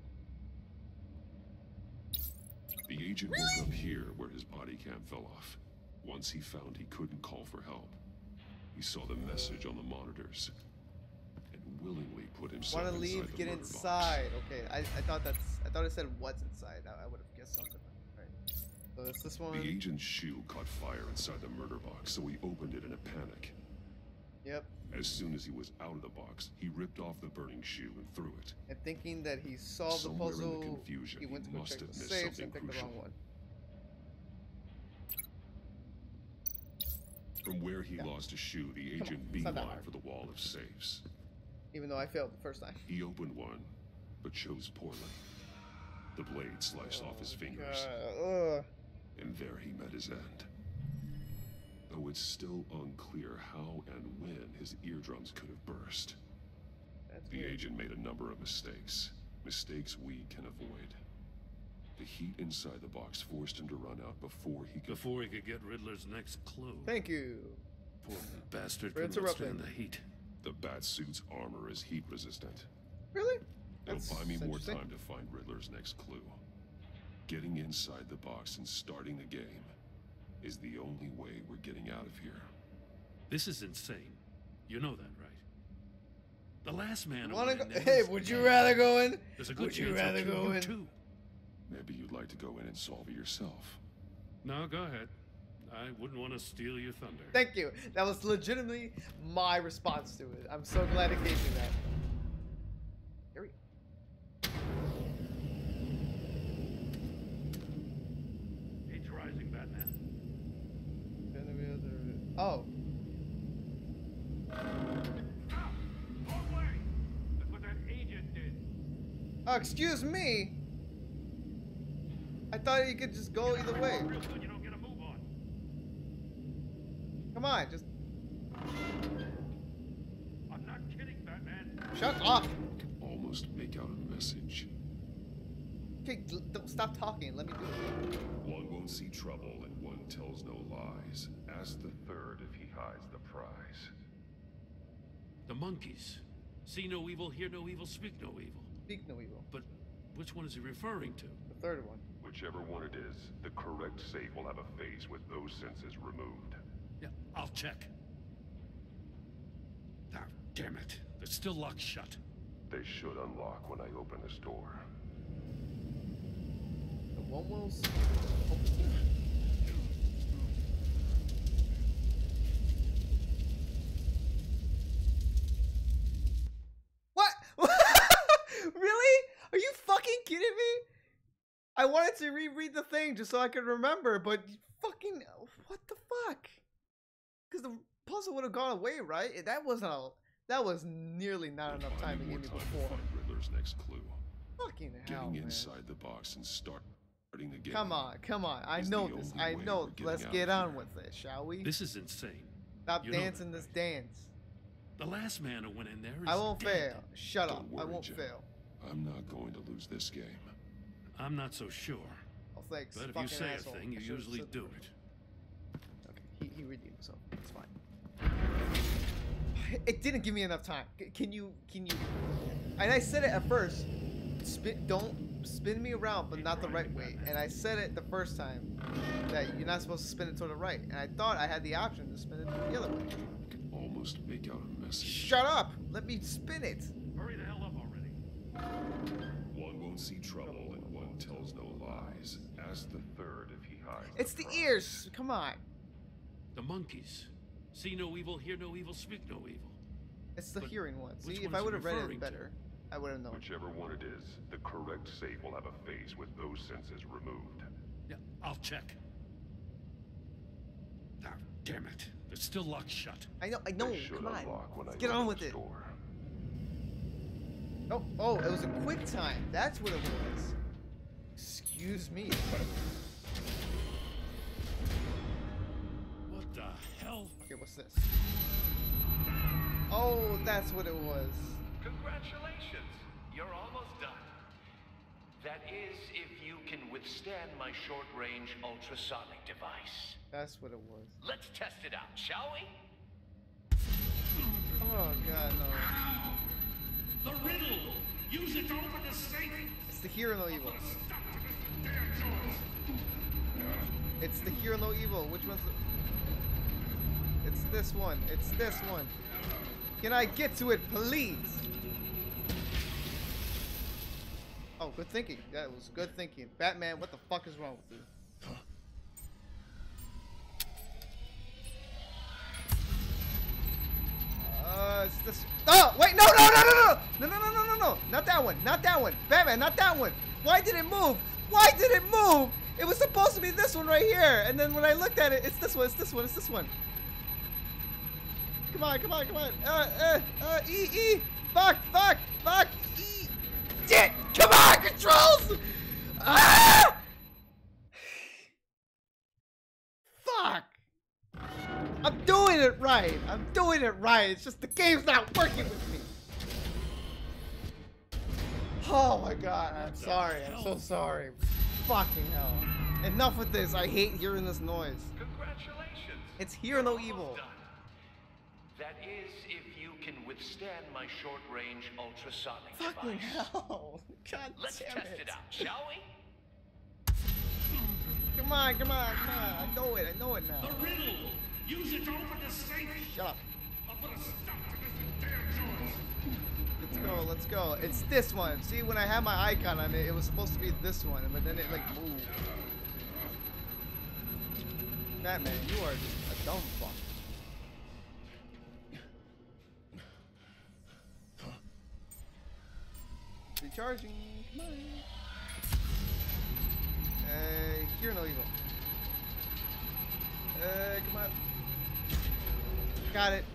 The agent woke up here where his body cam fell off. Once he found he couldn't call for help, he saw the message on the monitors and willingly put himself Want to inside leave? the Get murder inside. Okay, I thought it said what's inside. I would have guessed something. Right. So it's this one. The agent's shoe caught fire inside the murder box, so he opened it in a panic. Yep. As soon as he was out of the box, he ripped off the burning shoe and threw it. And thinking that he solved Somewhere the puzzle, in the confusion, he went to go must check the have missed safes something and picked the crucial. wrong one. From where he lost a shoe, the agent it's not that beelined hard. for the wall of safes. Even though I failed the first time. He opened one, but chose poorly. The blade sliced off his fingers. And there he met his end. Though it's still unclear how and when his eardrums could have burst. The agent made a number of mistakes. Mistakes we can avoid. The heat inside the box forced him to run out before he could get Riddler's next clue. Thank you. Poor bastard couldn't withstand the heat. The Batsuit's armor is heat resistant. Really? It'll buy me more time to find Riddler's next clue. Getting inside the box and starting the game is the only way we're getting out of here. This is insane. You know that, right? The last man. Wanna go? Hey, would you rather go in? There's a good chance you rather go in? Too. Maybe you'd like to go in and solve it yourself. No, go ahead. I wouldn't want to steal your thunder. Thank you. That was legitimately my response to it. I'm so glad it gave me that. Here we go. Heat's rising, Batman. Oh. Wrong way. That's what that agent did. Oh, excuse me. I thought you could just go either way. Real good, you don't get a move on. Come on, just. I'm not kidding, Batman. Shut up. I can almost make out a message. Okay, don't stop talking. Let me do it. One won't see trouble and one tells no lies. Ask the third if he hides the prize. The monkeys. See no evil, hear no evil, speak no evil. Speak no evil. But which one is he referring to? The third one. Whichever one it is, the correct save will have a phase with those senses removed. Yeah, I'll check. Ah, damn it. They're still locked shut. They should unlock when I open this door. The one will see. What? Really? Are you fucking kidding me? I wanted to reread the thing just so I could remember, but fucking what the fuck? Because the puzzle would have gone away, right? That was nearly not enough time to give me before. Find Riddler's next clue. Fucking hell, Getting inside the box and starting the game. Come on. I know this. I know. Let's get on with it, shall we? This is insane. Stop dancing this dance. The last man who went in there is I won't dead. fail. Shut up. Don't I worry, won't Jim. fail. I'm not going to lose this game. I'm not so sure. Oh, thanks. But if you fucking say asshole. a thing, you I should've usually said do that. it. Okay, he redeemed himself. It's fine. It didn't give me enough time. Can you? And I said it at first. Don't spin me around, but not the right way. And I said it the first time that you're not supposed to spin it to the right. And I thought I had the option to spin it the other way. I can almost make out a message. Shut up! Let me spin it. Hurry the hell up already. One won't see trouble and one tells no lies. Ask the third if he hides. It's the ears. Come on. The monkeys. See no evil, hear no evil, speak no evil. It's the hearing one. See, which if one I is would have read referring it better, I would have known. Whichever one it is, the correct save will have a phase with those senses removed. Yeah, I'll check. Ah, damn it. They're still locked shut. I know. They should Come on. unlock when Let's I get on open with this it. door. Oh, it was a quick time. That's what it was. Excuse me. What the hell? Okay, what's this? Oh, that's what it was. Congratulations. You're almost done. That is, if you can withstand my short-range ultrasonic device. That's what it was. Let's test it out, shall we? Oh, God, no. The riddle. Use it to open the safe. It's the Hear No Evil. It's the Hear No Evil. Which one's the... It's this one. It's this one. Can I get to it, please? Oh, good thinking. That was good thinking. Batman, what the fuck is wrong with you? It's this. Oh, wait, no! Not that one. Not that one. Batman, not that one. Why did it move? Why did it move? It was supposed to be this one right here. And then when I looked at it, it's this one. It's this one. It's this one. Come on. E. Fuck! Fuck! Fuck! Shit! Come on, controls! Ah! Fuck! I'm doing it right. I'm doing it right. It's just the game's not working with me. Oh my god, I'm sorry. I'm so sorry. Fucking hell. Enough with this. I hate hearing this noise. Congratulations. It's Hear No Evil. That is, if you can withstand my short-range ultrasonic Fucking device. hell. God Let's damn test it out, shall we? Come on, come on, come on. I know it now. The riddle! Use it to open the safe! Shut up. I'll put a stop to this damn noise! Let's go, let's go. It's this one. See, when I had my icon on it, it was supposed to be this one, but then it like moved. Batman, you are just a dumb fuck. Recharging. Come on. Hear No Evil. Come on. Got it.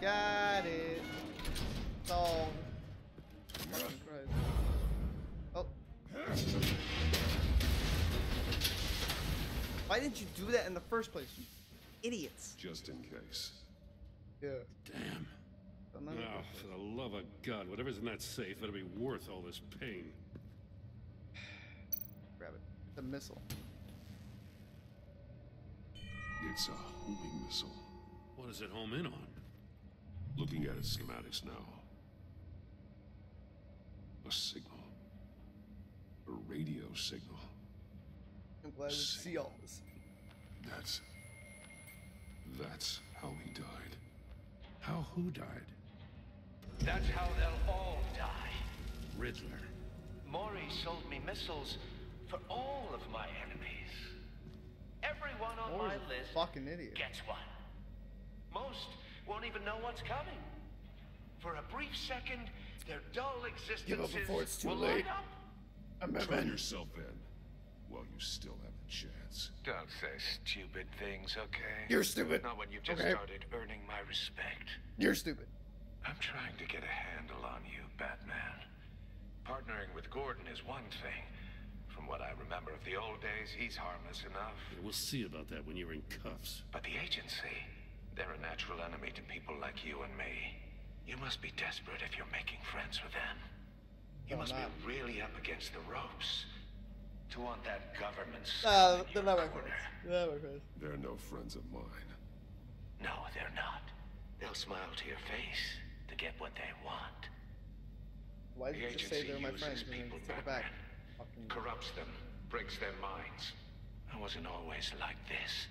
Got it. Solved. Fucking Christ. Oh. Why didn't you do that in the first place, you idiots? Just in case. Yeah. Damn. Now, for the love of God, whatever's in that safe better be worth all this pain. Grab it. It's a missile. It's a homing missile. What does it home in on? Looking at its schematics now. A signal. A radio signal. I'm glad we see all this. That's how he died. How who died? That's how they'll all die. Riddler. Maury sold me missiles for all of my enemies. Everyone on my list fucking idiot. gets one. Most won't even know what's coming. For a brief second, their dull existences will light up. Turn yourself in while you still have the chance. Don't say stupid things, okay? You're stupid. Not when you've just started earning my respect. You're stupid. I'm trying to get a handle on you, Batman. Partnering with Gordon is one thing. From what I remember of the old days, he's harmless enough. Yeah, we'll see about that when you're in cuffs. But the agency, they're a natural enemy to people like you and me. You must be desperate if you're making friends with them. You must be really up against the ropes to want that government they're not my friends. They're not my friends. They're no friends of mine. No, they're not. They'll smile to your face to get what they want. Why did you just say they're my friends and then take it back? Corrupts them, breaks their minds. I wasn't always like this.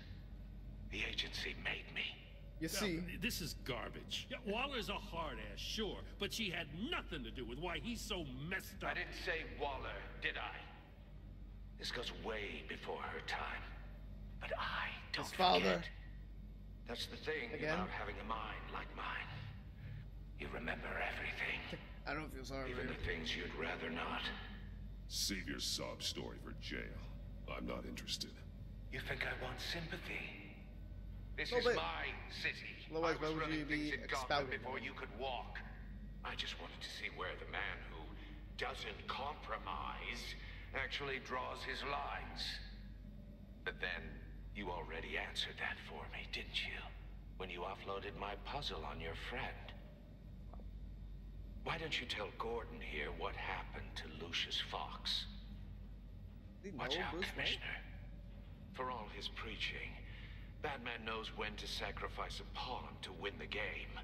The agency made me. You see, this is garbage. Yeah, Waller's a hard ass, sure, but she had nothing to do with why he's so messed up. I didn't say Waller, did I? This goes way before her time. But I don't forget. That's the thing about having a mind like mine. You remember everything. I don't feel sorry. Even the things you'd rather not. Save your sob story for jail. I'm not interested. You think I want sympathy? This is my city. I was running things in Gotham before you could walk. I just wanted to see where the man who doesn't compromise actually draws his lines. But then, you already answered that for me, didn't you? When you offloaded my puzzle on your friend. Why don't you tell Gordon here what happened to Lucius Fox? Watch out, Commissioner. For all his preaching, Batman knows when to sacrifice a pawn to win the game.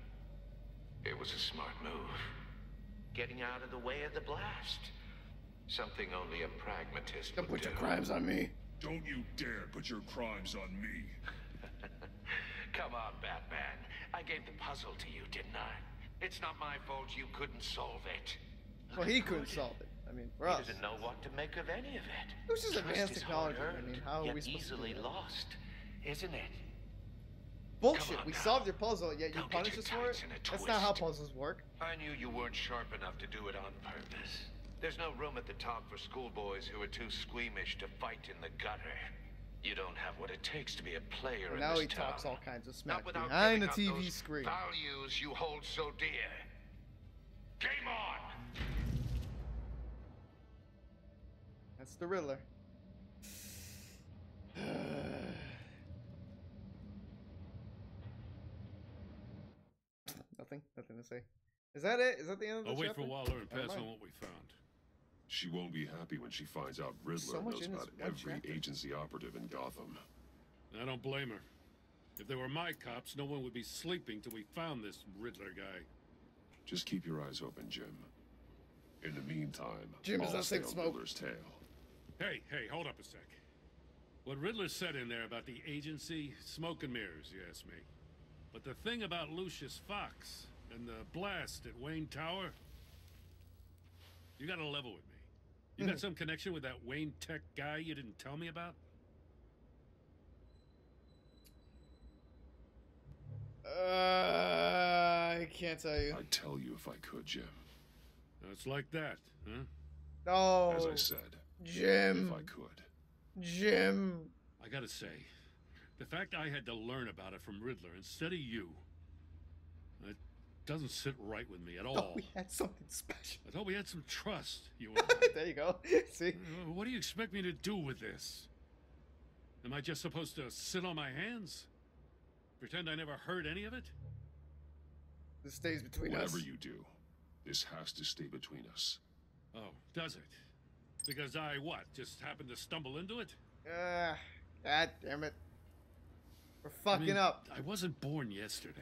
It was a smart move. Getting out of the way of the blast. Something only a pragmatist would do. Don't put your crimes on me. Don't you dare put your crimes on me. Come on, Batman. I gave the puzzle to you, didn't I? It's not my fault you couldn't solve it. Well, he couldn't solve it. I mean, for us. He doesn't know what to make of any of it. It was just advanced technology. I mean, how are we supposed to easily lost, isn't it? Bullshit. We solved your puzzle, yet you punish us for it? That's not how puzzles work. I knew you weren't sharp enough to do it on purpose. There's no room at the top for schoolboys who are too squeamish to fight in the gutter. You don't have what it takes to be a player in now this he town. talks all kinds of smack Not without behind the giving up TV those screen. values you hold so dear. Game on! That's the Riddler. Nothing to say. Is that it? Is that the end of the I'll wait chapter? for Waller and pass on what we found. She won't be happy when she finds out Riddler So much knows in this about one every chapter. agency operative in Gotham. I don't blame her. If they were my cops, no one would be sleeping till we found this Riddler guy. Just keep your eyes open, Jim. In the meantime, Jim is I'll not stay saying on smoke. Riddler's tail. Hey, hold up a sec. What Riddler said in there about the agency, smoke and mirrors, you ask me. But the thing about Lucius Fox and the blast at Wayne Tower, you gotta level with me. You got some connection with that Wayne Tech guy you didn't tell me about? I can't tell you. I'd tell you if I could, Jim. It's like that, huh? No. As I said, Jim. if I could. Jim. I gotta say, the fact I had to learn about it from Riddler instead of you, it doesn't sit right with me at all. Oh, we had something special. I thought we had some trust, you and I. There you go. See? What do you expect me to do with this? Am I just supposed to sit on my hands? Pretend I never heard any of it? This stays between us. Whatever you do, this has to stay between us. Oh, does it? Because I, what, just happened to stumble into it? God damn it. We're fucking up. I wasn't born yesterday.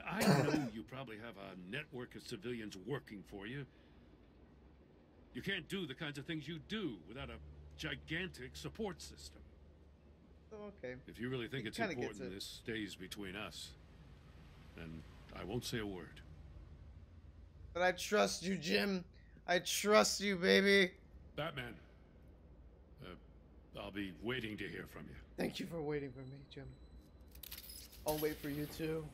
I know you probably have a network of civilians working for you. You can't do the kinds of things you do without a gigantic support system. Okay. If you really think He it's kinda gets important it. this stays between us, then I won't say a word. But I trust you, Jim. I trust you, baby. Batman, I'll be waiting to hear from you. Thank you for waiting for me, Jim. I'll wait for you too.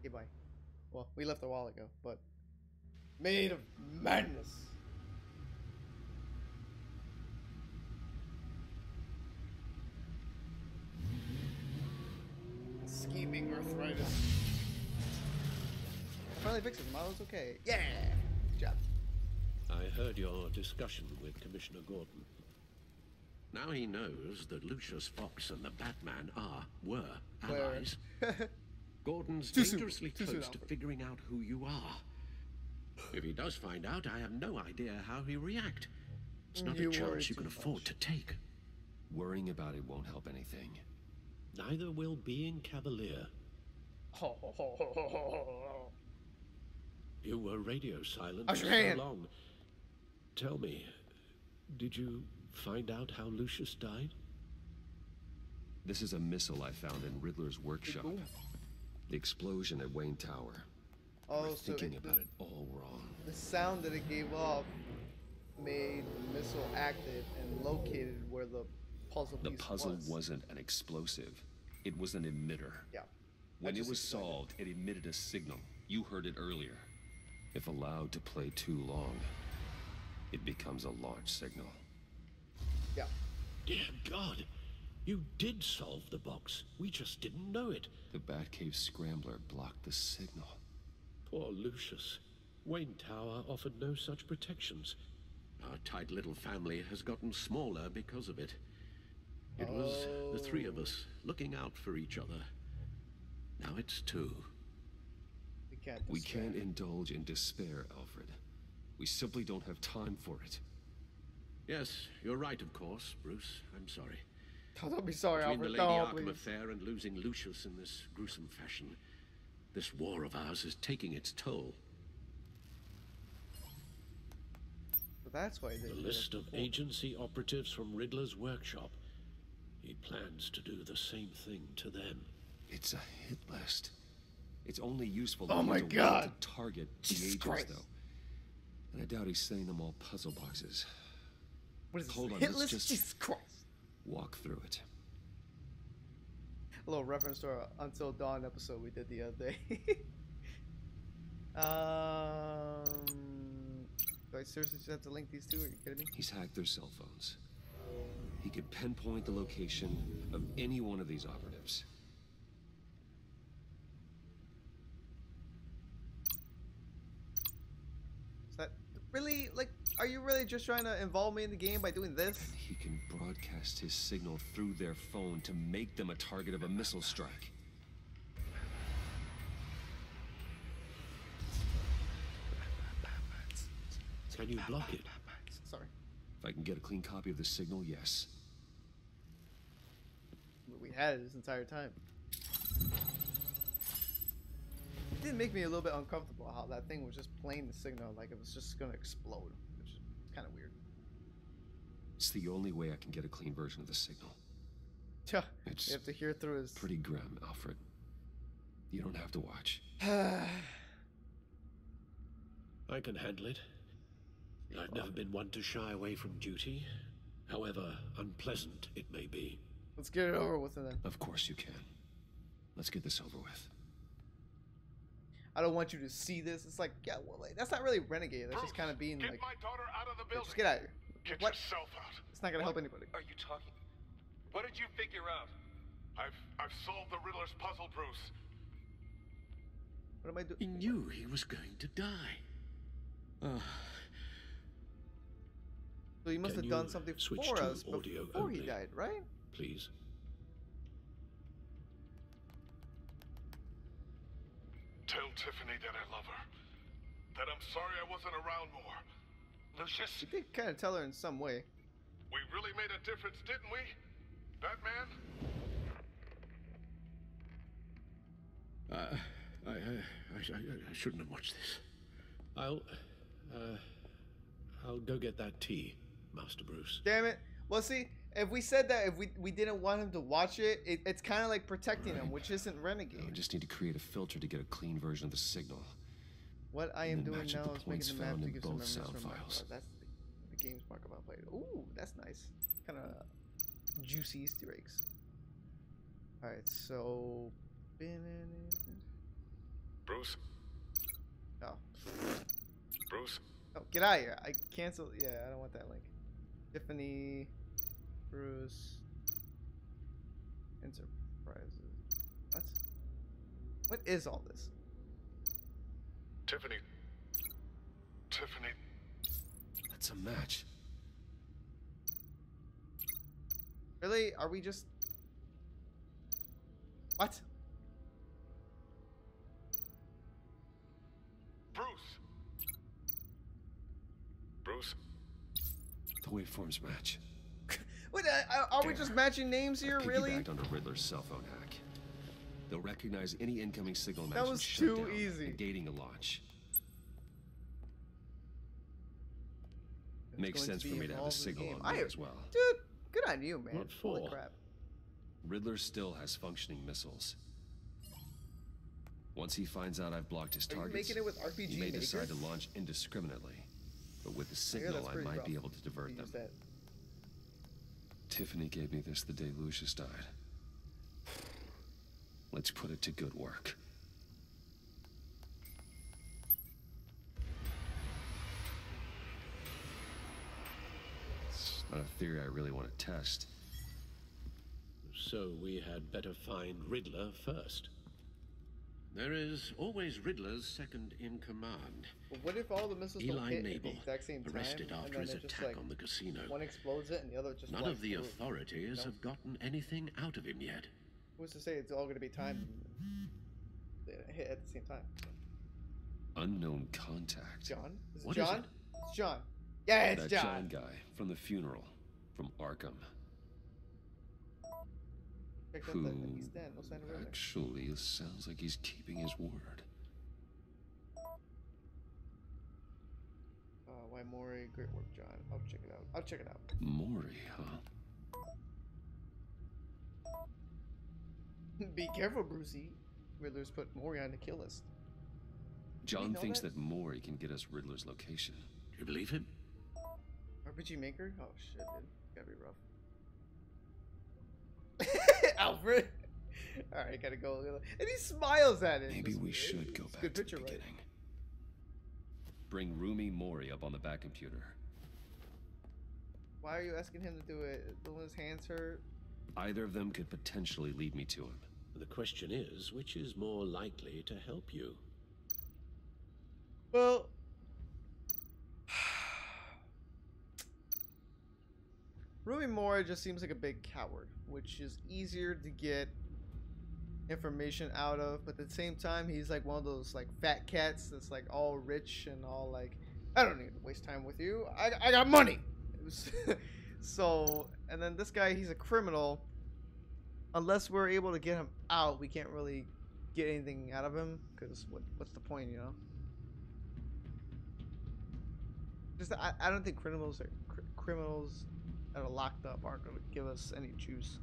Okay, bye. Well, we left a while ago, but Made of Madness. Scheming arthritis. I finally fixed it. Milo's okay. Yeah. Good job. I heard your discussion with Commissioner Gordon. Now he knows that Lucius Fox and the Batman were allies. Gordon's dangerously close to figuring out who you are. If he does find out, I have no idea how he'll react. It's not a chance you can afford to take. Worrying about it won't help anything. Neither will being cavalier. You were radio silent for so long. Tell me, did you find out how Lucius died? This is a missile I found in Riddler's workshop. The explosion at Wayne Tower. Oh, We're so thinking about it all wrong. The sound that it gave off made the missile active and located where the puzzle piece was. The puzzle wasn't an explosive. It was an emitter. Yeah. When it was solved, it emitted a signal. You heard it earlier. If allowed to play too long, it becomes a launch signal. Yeah. Dear God, you did solve the box. We just didn't know it. The Batcave Scrambler blocked the signal. Poor Lucius. Wayne Tower offered no such protections. Our tight little family has gotten smaller because of it. It was the three of us looking out for each other. Now it's two. We can't indulge in despair, Alfred. We simply don't have time for it. Yes, you're right, of course, Bruce. I'm sorry. Don't be sorry, Between Alfred. the Lady No, Arkham please. affair and losing Lucius in this gruesome fashion, this war of ours is taking its toll. So that's why they The list of agency operatives from Riddler's workshop. He plans to do the same thing to them. It's a hit list. It's only useful Oh to my use a God. way to target the Jesus agents, Christ. though. And I doubt he's setting them all puzzle boxes. What is this? Hold on, Hit let's list? just Jesus Christ. walk through it. A little reference to our Until Dawn episode we did the other day. Do I seriously just have to link these two? Are you kidding me? He's hacked their cell phones. he could pinpoint the location of any one of these operatives. Is that really, like, are you really just trying to involve me in the game by doing this? And he can broadcast his signal through their phone to make them a target of a missile strike. Can you block it? Sorry. If I can get a clean copy of the signal, yes. But we had it this entire time. It did make me a little bit uncomfortable how that thing was just playing the signal like it was just gonna explode, which is kind of weird. It's the only way I can get a clean version of the signal. You It's have to hear through his... pretty grim, Alfred. You don't have to watch. I can handle it. I've never been one to shy away from duty, however unpleasant it may be. Let's get it over with then. Of course you can. Let's get this over with. I don't want you to see this. It's like, yeah, well, like, that's not really renegade. That's just kind of being like, my daughter out of the building. just get out of here. Get What? yourself out. It's not gonna help anybody. Are you talking? What did you figure out? I've solved the Riddler's puzzle, Bruce. What am I doing? He knew he was going to die. So he must Can have done you something switch for to us audio before he only? died, right? Please. Tell Tiffany that I love her. That I'm sorry I wasn't around more. Lucius? You did kind of tell her in some way. We really made a difference, didn't we? Batman? I shouldn't have watched this. I'll go get that tea, Master Bruce. Damn it. Well, see, if we said that, if we didn't want him to watch it, it's kind of like protecting him, which isn't renegade. I just need to create a filter to get a clean version of the signal. What I am doing match up now the is points making the map found to in give some both memories sound from my files. that's the game's mark about played. Ooh, that's nice. Kind of juicy Easter eggs. All right, so Bruce? Oh. Bruce? Oh, get out of here. I canceled. Yeah, I don't want that link. Tiffany, Bruce, Enterprises. What? What is all this? Tiffany. Tiffany. That's a match. Really? Are we just... What? Bruce. Bruce. The waveforms match. Wait, are we just matching names here? Really? Piggybacked onto Riddler's cell phone hack. They'll recognize any incoming signal match That and was shut too down, easy. negating a launch. It's Makes going sense to for be me to have a involved in the signal game. on me as well. Dude, good on you, man. What for? Holy crap. Riddler still has functioning missiles. Once he finds out I've blocked his Are you targets, making it with RPG he may Maker? decide to launch indiscriminately. But with the signal, that's I pretty might rough be able to to divert use them. that. Tiffany gave me this the day Lucius died. Let's put it to good work. It's not a theory I really want to test. So we had better find Riddler first. There is always Riddler's second in command. But what if all the missiles don't Eli hit at the Nabel, exact same time? arrested and after then his it just, attack like, on the casino. one explodes it and the other just None flies of the through. authorities have gotten anything out of him yet. Who's to say it's all going to be timed and they hit at the same time? Unknown contact. John? Is it What is John? it? It's John. Yeah, it's That John. John guy from the funeral, from Arkham. Checked out Who the East End. No sign of Riddler. actually sounds like he's keeping his word. Why Maury? Great work, John. I'll check it out. I'll check it out. Maury, huh? Be careful, Brucey. Riddler's put Maury on the kill list. John know thinks that? that Maury can get us Riddler's location. Do you believe him? RPG Maker? Oh shit, dude. Gotta be rough. Alfred! Alright, gotta go. And he smiles at it. Maybe we should go back good to picture, the right? beginning. Bring Roomy Maury up on the back computer. Why are you asking him to do it? Don't his hands hurt? Either of them could potentially lead me to him. The question is, which is more likely to help you? Well, Rui Mori just seems like a big coward, which is easier to get information out of, but at the same time, he's like one of those like fat cats that's like all rich and all like, I don't need to waste time with you. I got money. So, and then this guy, he's a criminal. Unless we're able to get him out, we can't really get anything out of him, because what's the point, you know? Just I don't think criminals that are locked up aren't going to give us any juice.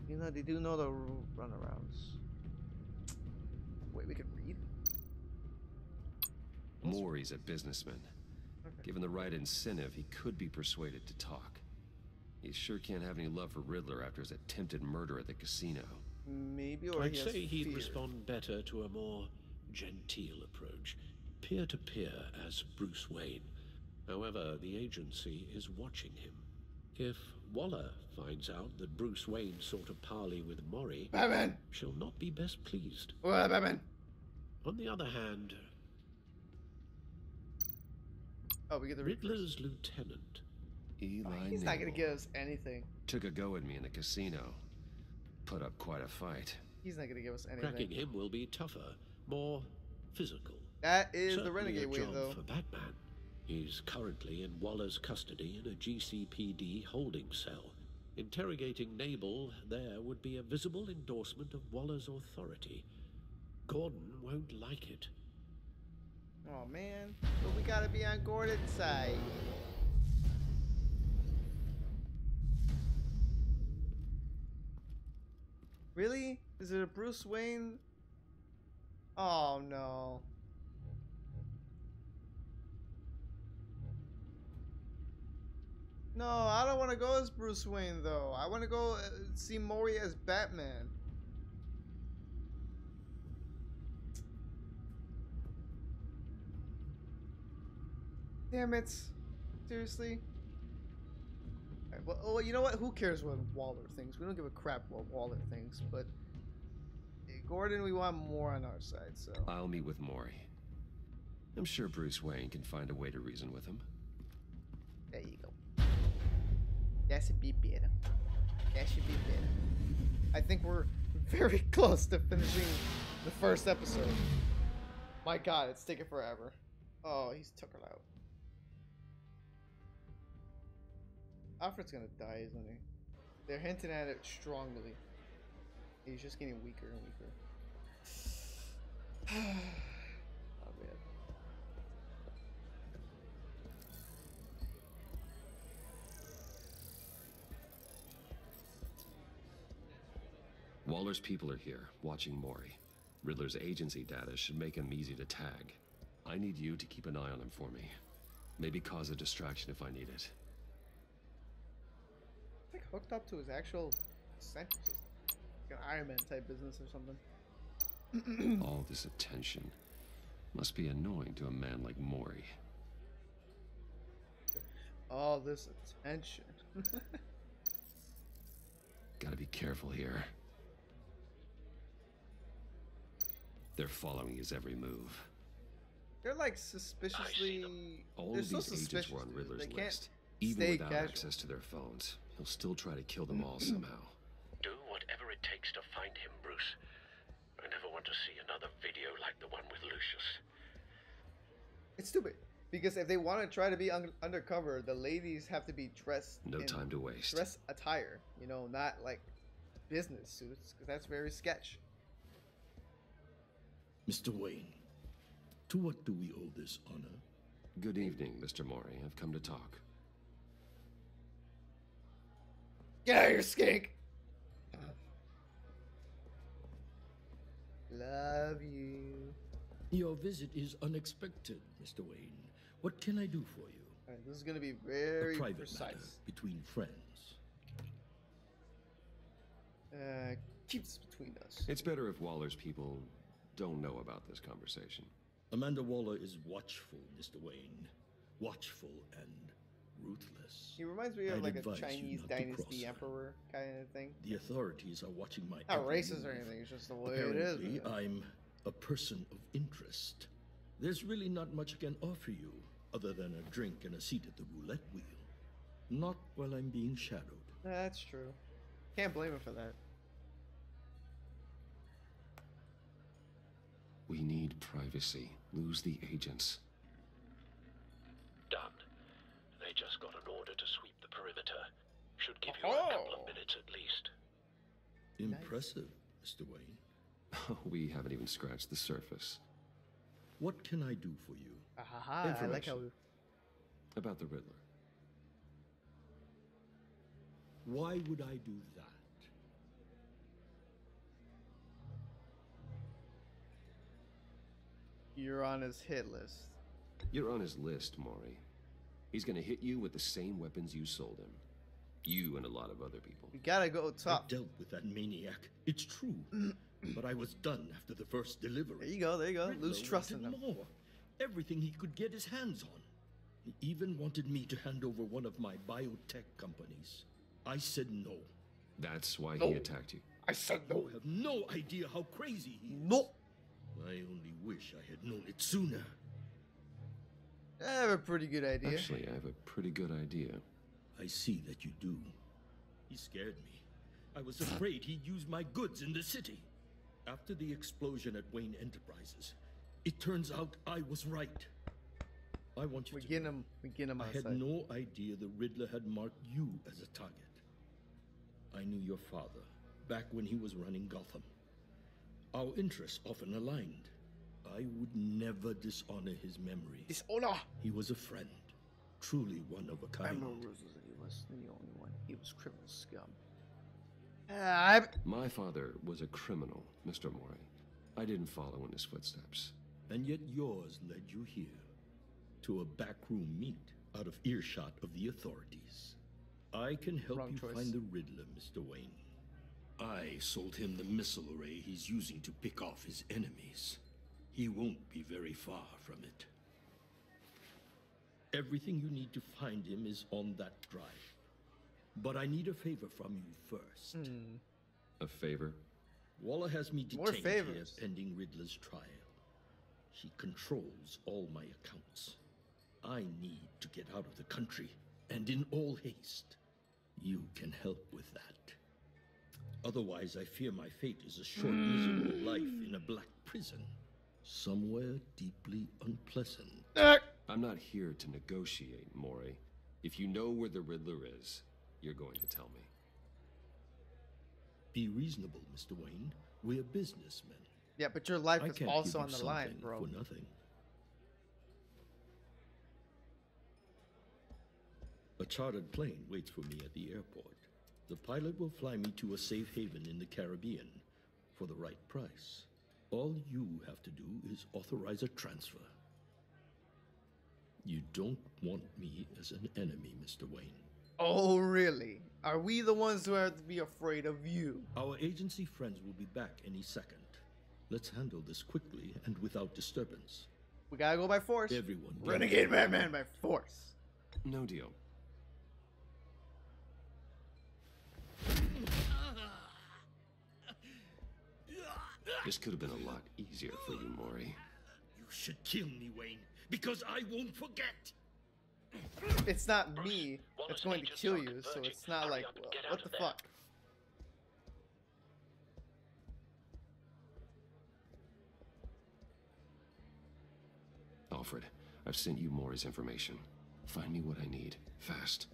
You know, they do know the runarounds. Wait, we can read? Mori's a businessman. Okay. Given the right incentive, he could be persuaded to talk. He sure can't have any love for Riddler after his attempted murder at the casino. Maybe, or I'd say he'd respond better to a more genteel approach. Peer-to-peer as Bruce Wayne. However, the agency is watching him. If Waller finds out that Bruce Wayne sought a parley with Mori, Batman! She'll not be best pleased. Well, Batman! On the other hand, we get the Riddler's lieutenant. He's not gonna give us anything. Took a go at me in the casino. Put up quite a fight. He's not gonna give us anything. Cracking him will be tougher, more physical. That is certainly the renegade way, though. For Batman. He's currently in Waller's custody in a GCPD holding cell. Interrogating Nabel there would be a visible endorsement of Waller's authority. Gordon won't like it. Oh man, but we gotta be on Gordon's side. Really? Is it a Bruce Wayne? Oh no. No, I don't want to go as Bruce Wayne though. I want to go see Mori as Batman. Damn it. Seriously? Right, well, you know what? Who cares what Waller thinks? We don't give a crap what Waller thinks, but Gordon, we want more on our side, so. I'll meet with Mori. I'm sure Bruce Wayne can find a way to reason with him. There you go. That should be better. That should be better. I think we're very close to finishing the first episode. My god, it's taking forever. Oh, he's took her out. Alfred's gonna die, isn't he? They're hinting at it strongly. He's just getting weaker and weaker. Oh man. Waller's people are here, watching Mori. Riddler's agency data should make him easy to tag. I need you to keep an eye on him for me. Maybe cause a distraction if I need it. Like hooked up to his actual central system. Like an Iron Man type business or something. All this attention must be annoying to a man like Mori. All this attention. Gotta be careful here. They're following his every move. They're like suspiciously. All of these agents were on Riddler's list. Even without access to their phones, he'll still try to kill them all somehow. Do whatever it takes to find him, Bruce. I never want to see another video like the one with Lucius. It's stupid. Because if they want to try to be undercover, the ladies have to be dressed No time to waste. Dress attire, you know, not like business suits, because that's very sketch. Mr. Wayne, to what do we owe this honor? Good evening, Mr. Mori. I've come to talk. Get out of here, skink! Love you. Your visit is unexpected, Mr. Wayne. What can I do for you? All right, this is going to be very a private precise. Matter between friends. Keep this between us. It's better if Waller's people don't know about this conversation. Amanda Waller is watchful, Mr. Wayne. Watchful and ruthless. He reminds me of I'd like a advise you Chinese not to dynasty cross her. emperor kind of thing. The authorities are watching my Not every racist or move. anything, it's just the way it is. Apparently, I'm a person of interest. There's really not much I can offer you, other than a drink and a seat at the roulette wheel. Not while I'm being shadowed. That's true. Can't blame him for that. We need privacy. Lose the agents. Done. They just got an order to sweep the perimeter. Should give you a couple of minutes at least. Impressive, Mr. Wayne. We haven't even scratched the surface. What can I do for you? I like how... About the Riddler. Why would I do that? You're on his hit list. You're on his list, Maury. He's gonna hit you with the same weapons you sold him. You and a lot of other people. You gotta go tough. I dealt with that maniac. It's true. But I was done after the first delivery. There you go, there you go. Riddler Lose trust in wanted him. more. Everything he could get his hands on. He even wanted me to hand over one of my biotech companies. I said no. That's why he attacked you. I said no. You have no idea how crazy he is. No. I only wish I had known it sooner. I have a pretty good idea. Actually, I have a pretty good idea. I see that you do. He scared me. I was afraid he'd use my goods in the city. After the explosion at Wayne Enterprises, it turns out I was right. I want you to know. We get him I outside. had no idea the Riddler had marked you as a target. I knew your father back when he was running Gotham. Our interests often aligned. I would never dishonor his memory. Dishonor! He was a friend, truly one of a kind. I remember he was the only one. He was criminal scum. My father was a criminal, Mr. Maury. I didn't follow in his footsteps. And yet yours led you here, to a backroom meet out of earshot of the authorities. I can help you find the Riddler, Mr. Wayne. I sold him the missile array he's using to pick off his enemies. He won't be very far from it. Everything you need to find him is on that drive. But I need a favor from you first. A favor? Waller has me More detained here favors. pending Riddler's trial. She controls all my accounts. I need to get out of the country, and in all haste. You can help with that. Otherwise, I fear my fate is a short, miserable life in a black prison. Somewhere deeply unpleasant. I'm not here to negotiate, Maury. If you know where the Riddler is, you're going to tell me. Be reasonable, Mr. Wayne. We're businessmen. Yeah, but your life I is can't also give on you the line, something bro. For nothing. A chartered plane waits for me at the airport. The pilot will fly me to a safe haven in the Caribbean for the right price. All you have to do is authorize a transfer. You don't want me as an enemy, Mr. Wayne. Oh, really? Are we the ones who have to be afraid of you? Our agency friends will be back any second. Let's handle this quickly and without disturbance. We gotta go by force. Everyone. Renegade Batman by force. No deal. This could have been a lot easier for you, Maury. You should kill me, Wayne, because I won't forget. It's not me that's going to kill you, so it's not like, what the fuck? Alfred, I've sent you Maury's information. Find me what I need, fast.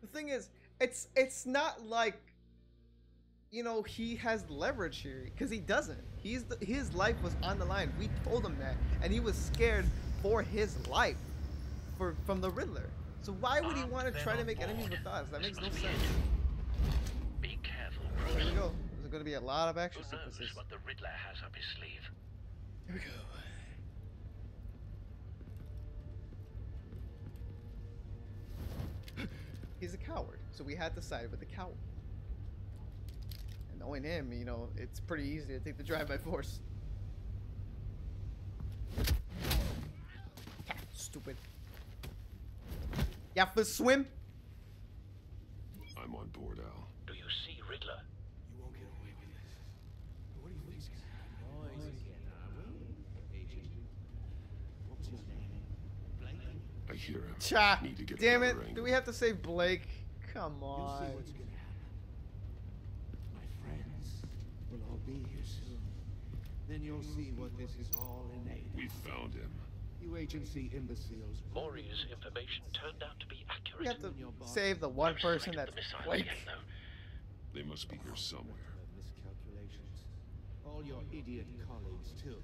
The thing is, it's not like, you know, he has leverage here, because he doesn't. His life was on the line. We told him that, and he was scared for his life from the Riddler. So why would he want to try to make enemies with us? That makes no sense. Be careful, Oh, there we go. There's going to be a lot of action Who knows sequences. what the Riddler has up his sleeve? Here we go. He's a coward, so we had to side with the coward. And knowing him, you know, it's pretty easy to take the drive by force. Stupid. Yeah, for swim. I'm on board, Al. Do you see Riddler? You won't get away with this. What do you think's gonna happen? What's his name? Blake? I hear him. Cha! Need to get Damn a it! better angle. Do we have to save Blake? Come on. You'll see what's gonna happen. My friends will all be here soon. Then you'll see what this is all innate. We found him. You agency imbeciles. Maury's information turned out to be accurate. We have to save the one person that's Blake. They must be here somewhere. Miscalculations. All your idiot colleagues too.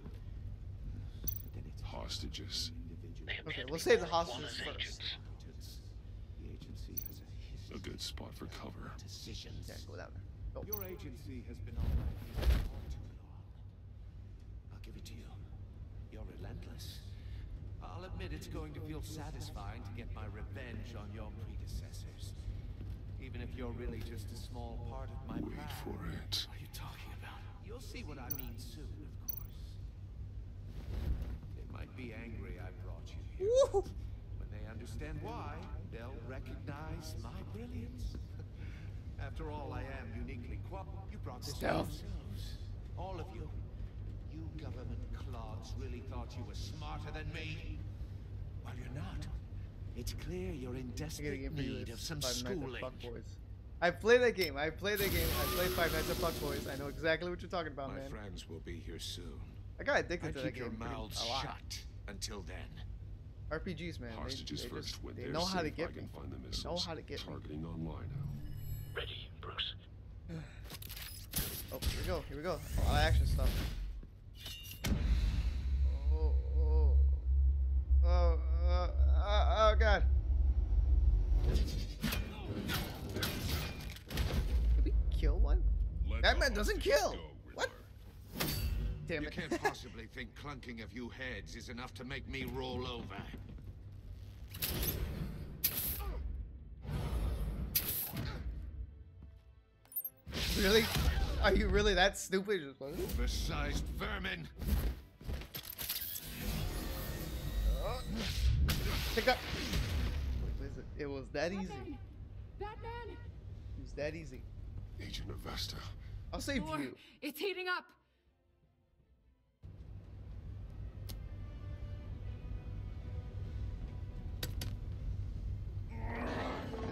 Then it's Hostages. Okay, we'll save the hostages first. The agency has a history. A good spot for cover. Decisions. Yeah, go down there. Go. Your agency has been on my heels for far too long. I'll give it to you. You're relentless. I'll admit it's going to feel satisfying to get my revenge on your predecessors. Even if you're really just a small part of my plan. Wait for it. What are you talking about? You'll see what I mean soon, of course. They might be angry I brought you here. Woo! When they understand why, they'll recognize my brilliance. After all, I am uniquely qualified. You brought this on yourselves. All of you. You government clods really thought you were smarter than me? Well, you're not. It's clear you're in desperate need of some schooling. I've played that game. I played Five Nights at Fuck Boys. I know exactly what you're talking about, My man. friends will be here soon. I got addicted to that Keep your game mouths a lot. shut until then. RPGs, man. Hostages first. When They they're know how to safe, get I can me. find the They know missiles. how to get me. Targeting online now. Ready, Bruce. Oh, here we go. Here we go. A lot of action stuff. Oh God. Did we kill one? That man doesn't kill. What? Damn You it. can't possibly think clunking a few heads is enough to make me roll over. Really? Are you really that stupid? Oversized vermin. Pick up. It was that easy. Batman! It was that easy. Agent Avesta. I'll save you. It's heating up.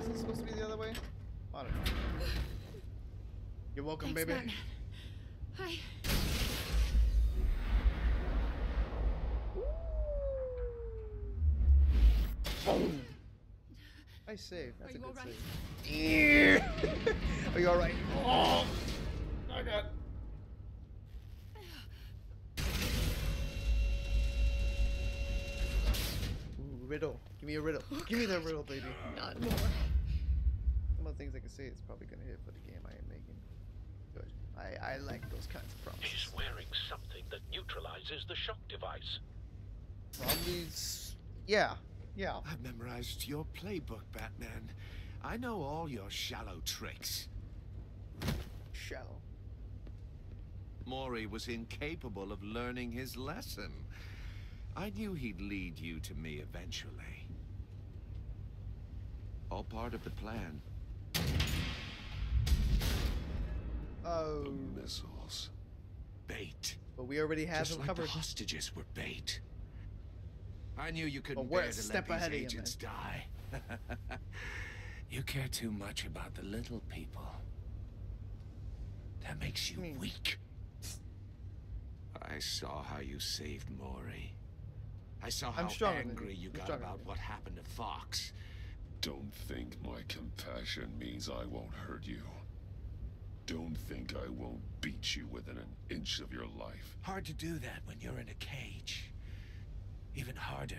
Is it supposed to be the other way? I don't know. You're welcome, Thanks, baby. Batman. Hi. Boom. Nice save. That's Are a you good all right? save. Are you alright? Oh my God. Ooh, riddle. Give me a riddle. Give me that riddle, baby. Not more. Some of the things I can say is probably gonna hit for the game I am making. Good. I like those kinds of promises. He's wearing something that neutralizes the shock device. Zombies. Yeah. Yeah. I've memorized your playbook, Batman. I know all your shallow tricks. Shallow. Maury was incapable of learning his lesson. I knew he'd lead you to me eventually. All part of the plan. Oh. The missiles. Bait. But we already have Just them like covered. the hostages were bait. I knew you couldn't But we're bear a to step let ahead of these you, agents die. You care too much about the little people. That makes you weak. I saw how you saved Maury. I saw how angry you got about what happened to Fox. Don't think my compassion means I won't hurt you. Don't think I won't beat you within an inch of your life. Hard to do that when you're in a cage. Even harder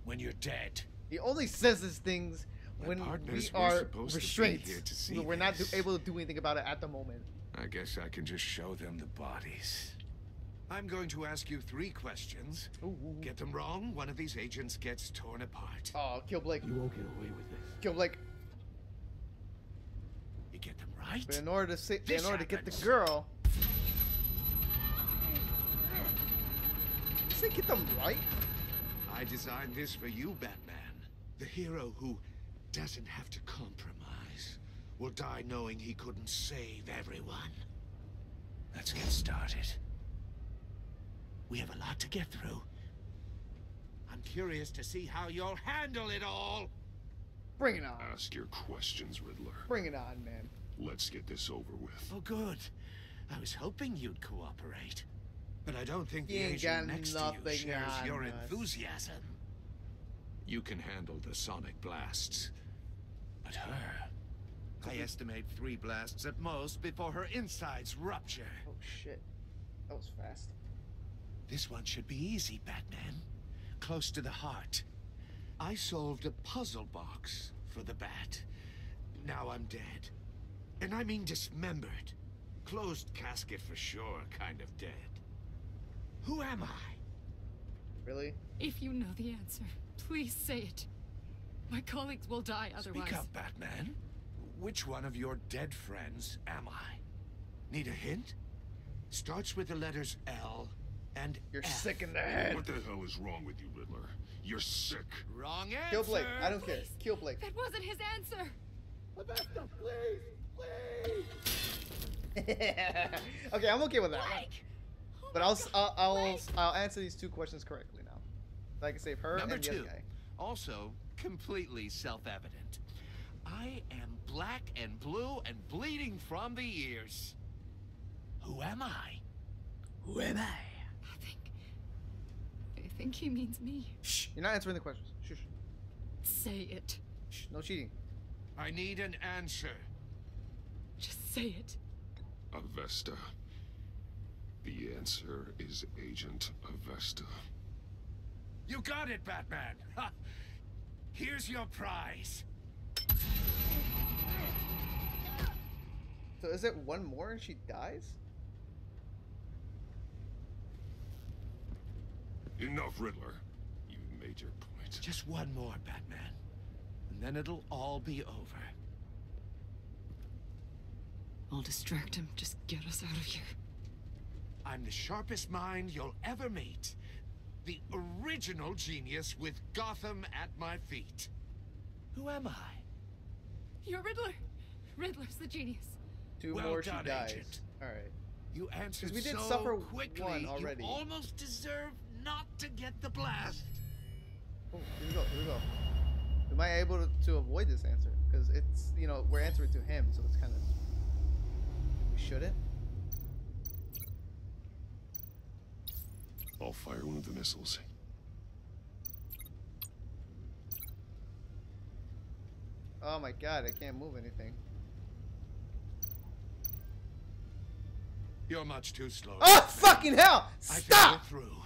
when you're dead. He only says these things when we are restrained. We're not able to do anything about it at the moment. I guess I can just show them the bodies. I'm going to ask you 3 questions. Get them wrong, one of these agents gets torn apart. Oh, kill Blake. You won't get away with this. Kill Blake. You get them right? But in order to get happens. the girl, get them right. I designed this for you, Batman. The hero who doesn't have to compromise will die knowing he couldn't save everyone. Let's get started. We have a lot to get through. I'm curious to see how you'll handle it all. Bring it on. Ask your questions, Riddler. Bring it on, man. Let's get this over with. Oh, good. I was hoping you'd cooperate. But I don't think the agent next to you shares your enthusiasm. You can handle the sonic blasts. But her... I estimate 3 blasts at most before her insides rupture. Oh, shit. That was fast. This one should be easy, Batman. Close to the heart. I solved a puzzle box for the Bat. Now I'm dead. And I mean dismembered. Closed casket for sure, kind of dead. Who am I? Really? If you know the answer, please say it. My colleagues will die otherwise. Speak up, Batman. Which one of your dead friends am I? Need a hint? Starts with the letters L and You're F. sick in the head. What the hell is wrong with you, Riddler? You're sick. Wrong answer. Kill Blake. I don't care. Kill Blake. That wasn't his answer. Rebecca, please, please. Okay, I'm okay with that. Blake! Oh But I'll answer these 2 questions correctly now. So I can save her Number and the 2, other guy. also completely self-evident. I am black and blue and bleeding from the ears. Who am I? Who am I? I think he means me. Shh. You're not answering the questions. Shh. Say it. Shh. No cheating. I need an answer. Just say it. Avesta. The answer is Agent Avesta. You got it, Batman. Ha. Here's your prize. So is it one more and she dies? Enough, Riddler. You've made your point. Just one more, Batman. And then it'll all be over. I'll distract him. Just get us out of here. I'm the sharpest mind you'll ever meet. The original genius with Gotham at my feet. Who am I? You're Riddler. Riddler's the genius. 2 Well more, done, she dies. Agent. Alright. You answered we did so suffer quickly, one already. you almost deserve not to get the blast. Oh, here we go, here we go. Am I able to avoid this answer? Because it's, you know, we're answering to him, so it's kind of... We shouldn't? I'll fire one of the missiles. Oh my god, I can't move anything. You're much too slow. Oh, fucking hell! Stop! I think we're through.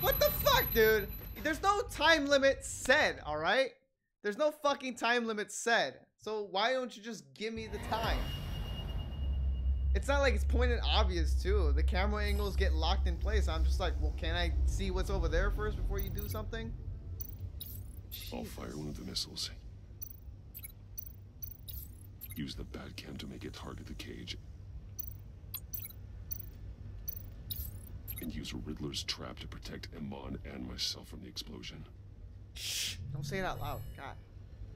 What the fuck, dude? There's no time limit said, alright? There's no fucking time limit said. So why don't you just give me the time? It's not like it's pointed obvious, too. The camera angles get locked in place. I'm just like, well, can I see what's over there first before you do something? I'll fire one of the missiles. Use the Batcam to make it target the cage. And use Riddler's trap to protect Iman and myself from the explosion. Shh! Don't say it out loud. God.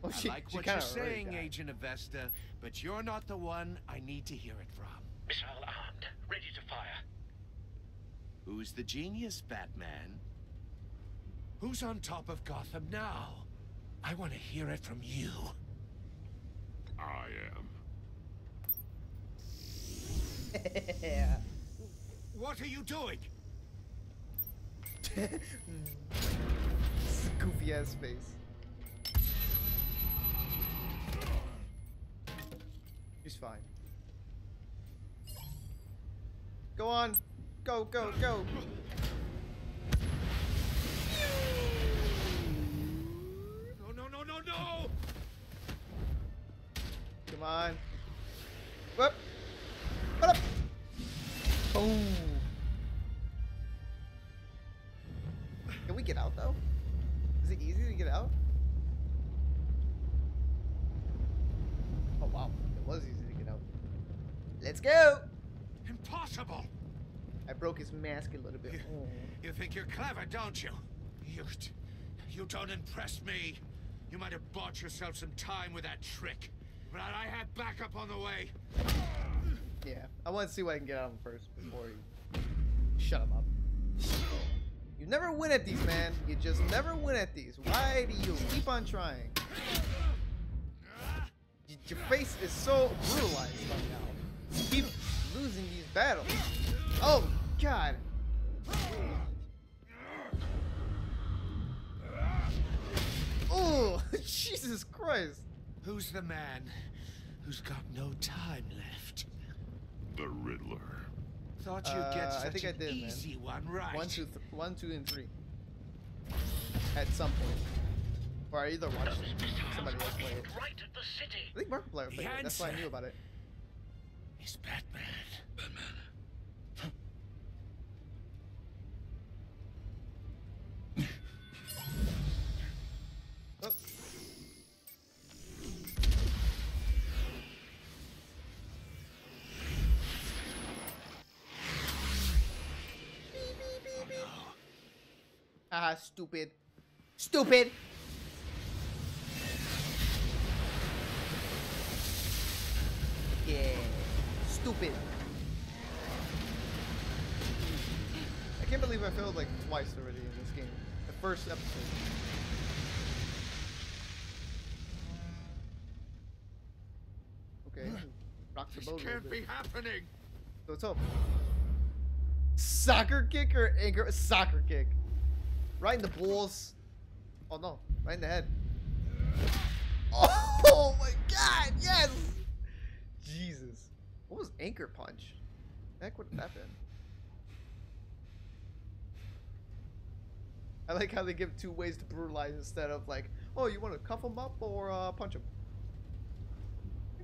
Oh, I like what you're saying, Agent Avesta, but you're not the one I need to hear it from. Missile armed, ready to fire. Who's the genius, Batman? Who's on top of Gotham now? I want to hear it from you. I am. Yeah. What are you doing? Goofy ass face. He's fine. Go on. Go, go, go. No, no, no, no, no! Come on. Whoop. What up? Boom. Can we get out though? Is it easy to get out? Oh wow, it was easy to get out. Let's go! Impossible! I broke his mask a little bit. You think you're clever, don't you? You don't impress me. You might have bought yourself some time with that trick, but I have backup on the way. Yeah, I want to see what I can get out of him first before you shut him up. You never win at these, man. You just never win at these. Why do you keep on trying? Your face is so brutalized right now. You keep losing these battles. Oh, God. Oh, Jesus Christ. Who's the man who's got no time left? The Riddler. Thought you'd get such I think I did, easy man. one, right? 1, 2, and 3. At some point. Or I either watched somebody else play it. Right at the city. I think Markiplier played it. That's why I knew about it. He's Batman. Oh. Ah, stupid. Stupid! Yeah. Stupid. I can't believe I failed like twice already in this game. The first episode. Okay. Rocks the boat. This can't be happening. So what's up? Soccer kick or anchor? Soccer kick. Right in the balls. Oh no, right in the head. Oh my God, yes! Jesus. What was anchor punch? Heck, what did that been? I like how they give 2 ways to brutalize instead of like, oh, you want to cuff him up or punch him?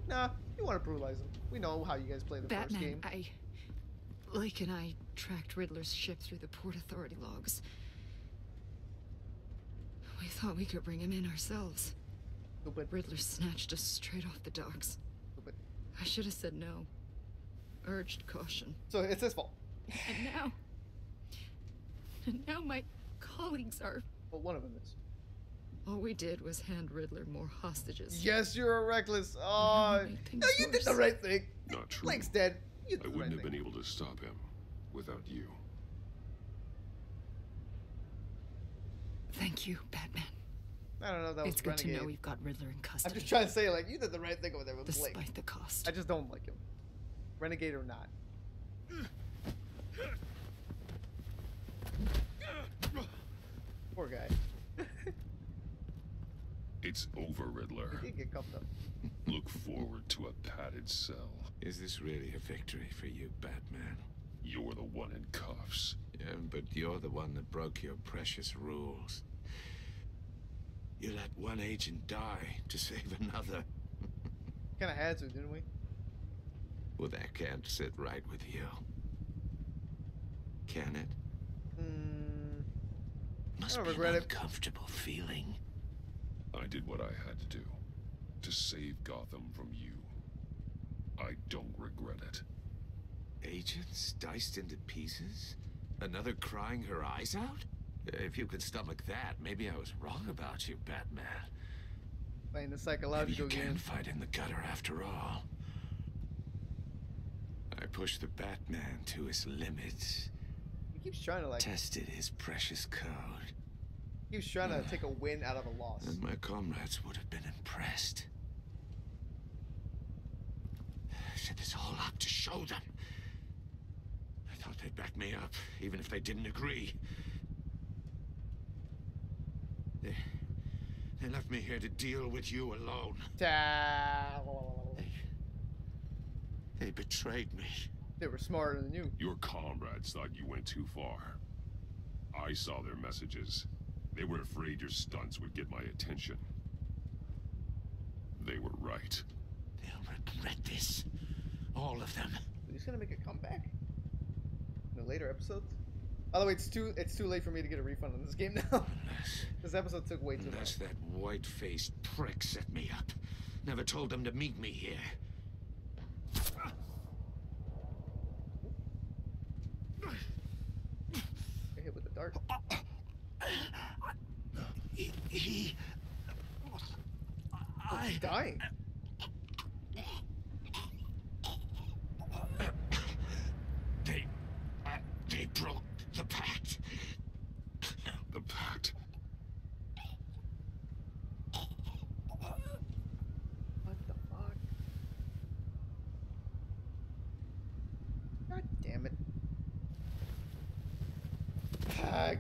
Nah, you want to brutalize him. We know how you guys play the first game. Lake and I tracked Riddler's ship through the Port Authority logs. We thought we could bring him in ourselves. Stupid. Riddler snatched us straight off the docks. Stupid. I should have said no. Urged caution. So it's his fault. And now my colleagues are... Well, one of them is. All we did was hand Riddler more hostages. Yes, you're a reckless. Oh, no, you did the right thing. Not true. Lake's dead. You did I the wouldn't right have thing. been able to stop him without you. Thank you, Batman. I don't know if that was It's good Renegade. to know we've got Riddler in custody. I'm just trying to say, like, you did the right thing over there with Despite Blake. the cost. I just don't like him. Renegade or not. Poor guy. It's over, Riddler. He did get cuffed up. Look forward to a padded cell. Is this really a victory for you, Batman? You're the one in cuffs. Yeah, but you're the one that broke your precious rules. You let one agent die to save another. Kind of had to, didn't we? Well, that can't sit right with you. Can it? Must I don't be regret an it. uncomfortable feeling. I did what I had to do to save Gotham from you. I don't regret it. Agents diced into pieces? Another crying her eyes out? If you could stomach that, maybe I was wrong about you, Batman. Playing the Maybe psychological you can game. fight in the gutter after all. I pushed the Batman to his limits. He keeps trying to like. Tested his precious code. He keeps trying to take a win out of a loss. And my comrades would have been impressed. I set this all up to show them. I thought they'd back me up, even if they didn't agree. They left me here to deal with you alone. They betrayed me. They were smarter than you. Your comrades thought you went too far. I saw their messages. They were afraid your stunts would get my attention. They were right. They'll regret this. All of them. He's gonna make a comeback in the later episodes. By the way, it's too late for me to get a refund on this game now. This episode took way too long. Unless that white-faced prick set me up. Never told them to meet me here. Get hit with the dart. You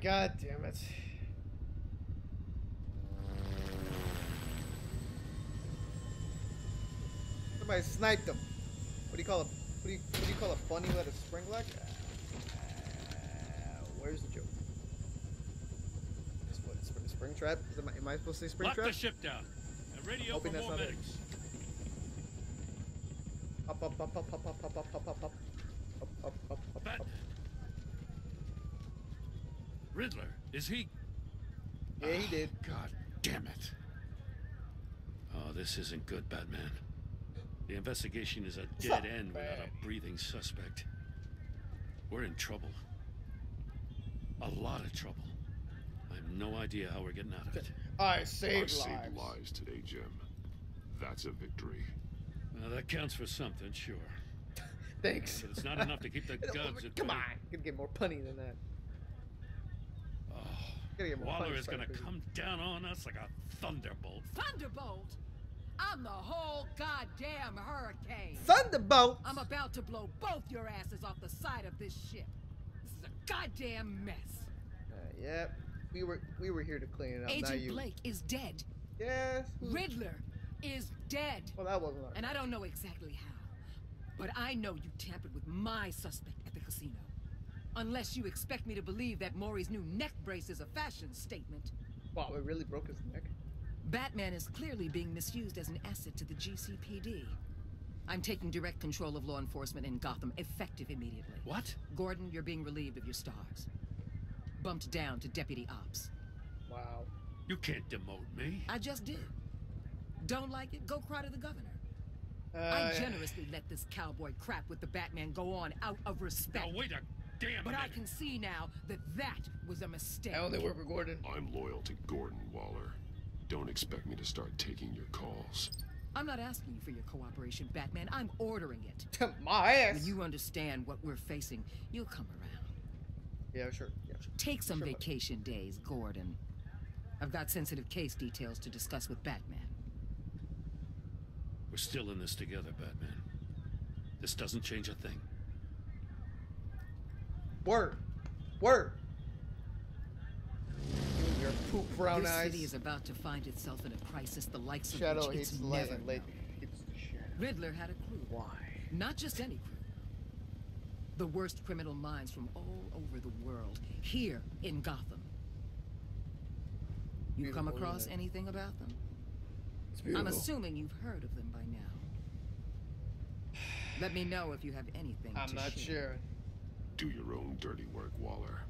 God damn it. Somebody sniped him. What do you call a what do you call a bunny with a spring leg? Where's the joke? Spring trap? Am I supposed to say spring trap? Lock the ship down. And radio for more medics. Up. Riddler, is he? Yeah, he did. God damn it. Oh, this isn't good, Batman. The investigation is a dead end without a breathing suspect. We're in trouble. A lot of trouble. I have no idea how we're getting out of it. I saved lives today, Jim. That's a victory. Well, that counts for something, sure. Thanks. But it's not enough to keep the guns at bay. Come on. Could get more punny than that. Waller is gonna come down on us like a thunderbolt. Thunderbolt? I'm the whole goddamn hurricane. Thunderbolt? I'm about to blow both your asses off the side of this ship. This is a goddamn mess. Yep. We were here to clean it up. Agent not you. Blake is dead. Yes. Riddler is dead. Well, that wasn't our And I don't know exactly how, but I know you tampered with my suspect at the casino. Unless you expect me to believe that Maury's new neck brace is a fashion statement. Wow, it really broke his neck. Batman is clearly being misused as an asset to the GCPD. I'm taking direct control of law enforcement in Gotham, effective immediately. What? Gordon, you're being relieved of your stars. Bumped down to Deputy Ops. Wow. You can't demote me. I just did. Don't like it? Go cry to the governor. I generously let this cowboy crap with the Batman go on out of respect. Now wait a damn But minute. I can see now that that was a mistake. I only work for Gordon. I'm loyal to Gordon, Waller. Don't expect me to start taking your calls. I'm not asking you for your cooperation, Batman. I'm ordering it. My ass. When you understand what we're facing, you'll come around. Yeah, sure. Yeah, sure. Take some vacation days, Gordon. I've got sensitive case details to discuss with Batman. We're still in this together, Batman. This doesn't change a thing. Word. Your poop brown this eyes. This city is about to find itself in a crisis the likes of Shadow which hates it's the light never and light known. hates the shadow. Riddler had a crew. Why? Not just any crew. The worst criminal minds from all over the world, here in Gotham. You come across anything about them? I'm assuming you've heard of them by now. Let me know if you have anything to share. I'm not sure. Do your own dirty work, Waller.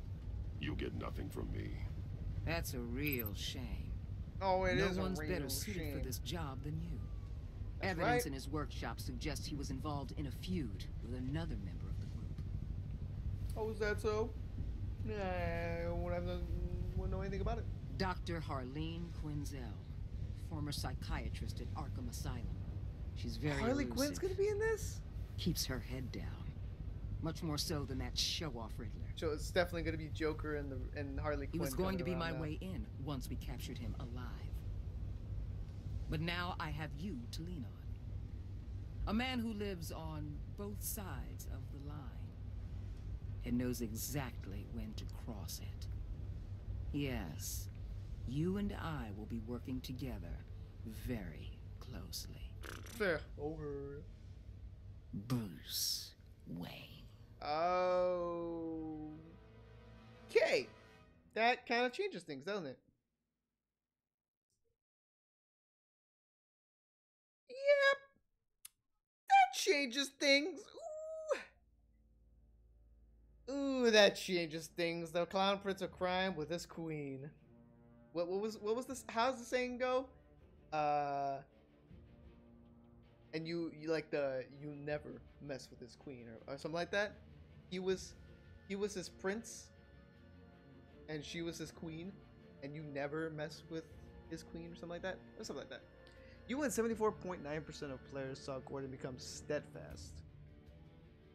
You'll get nothing from me. That's a real shame. Oh, it is a real shame. No one's better suited for this job than you. That's Evidence right. in his workshop suggests he was involved in a feud with another member of the group. Oh, is that so? Nah, I wouldn't know anything about it. Dr. Harleen Quinzel, former psychiatrist at Arkham Asylum. She's very Harley elusive. Quinn's gonna be in this? Keeps her head down. Much more so than that show-off Riddler. So it's definitely gonna be Joker and Harley Quinn. He was going to be my now. way in once we captured him alive. But now I have you to lean on. A man who lives on both sides of the line and knows exactly when to cross it. Yes, you and I will be working together very closely. Fair. Over. Bruce Wayne. Oh. Okay. That kind of changes things, doesn't it? Yep. That changes things. Ooh. Ooh, that changes things. The Clown Prince of Crime with this queen. What was this? How's the saying go? And you like you never mess with his queen or something like that. He was his prince, and she was his queen, and you never mess with his queen or something like that. Or something like that. You and 74.9% of players saw Gordon become steadfast.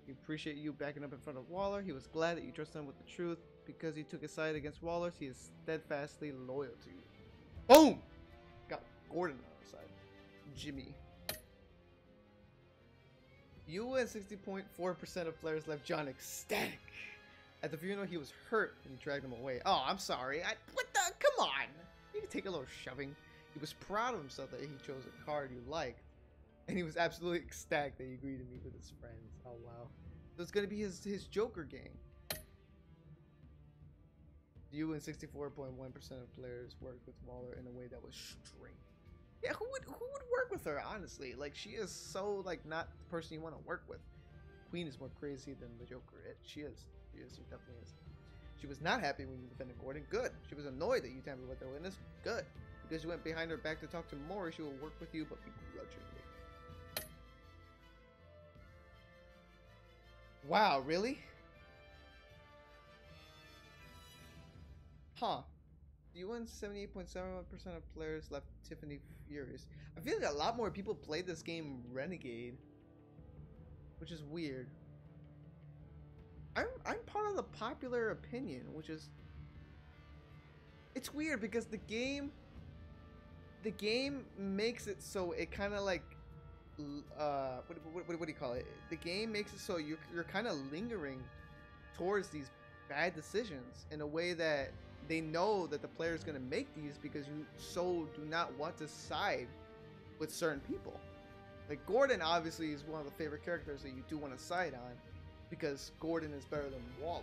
We appreciate you backing up in front of Waller. He was glad that you trusted him with the truth. Because he took his side against Waller, he is steadfastly loyal to you. Boom! Got Gordon on our side. Jimmy. You and 60.4% of players left John ecstatic At the funeral, he was hurt when you dragged him away. Oh, I'm sorry. What the? Come on. You can take a little shoving. He was proud of himself that he chose a card you liked. And he was absolutely ecstatic that he agreed to meet with his friends. Oh, wow. So it's going to be his Joker gang. You and 64.1% of players worked with Waller in a way that was strange. Yeah, who would work with her, honestly? Like, she is so, like, not the person you want to work with. Queen is more crazy than the Joker. She is. She definitely is. She was not happy when you defended Gordon. Good. She was annoyed that you tampered with her witness. Good. Because you went behind her back to talk to Mori, she will work with you, but begrudgingly. Wow, really? Huh. You won 78.71% of players left Tiffany furious. I feel like a lot more people played this game Renegade, which is weird. I'm part of the popular opinion, which is, it's weird because the game makes it so it kind of like what do you call it? The game makes it so you're kind of lingering towards these bad decisions in a way that they know that the player is going to make these because you so do not want to side with certain people. Like Gordon obviously is one of the favorite characters that you do want to side on because Gordon is better than Waller.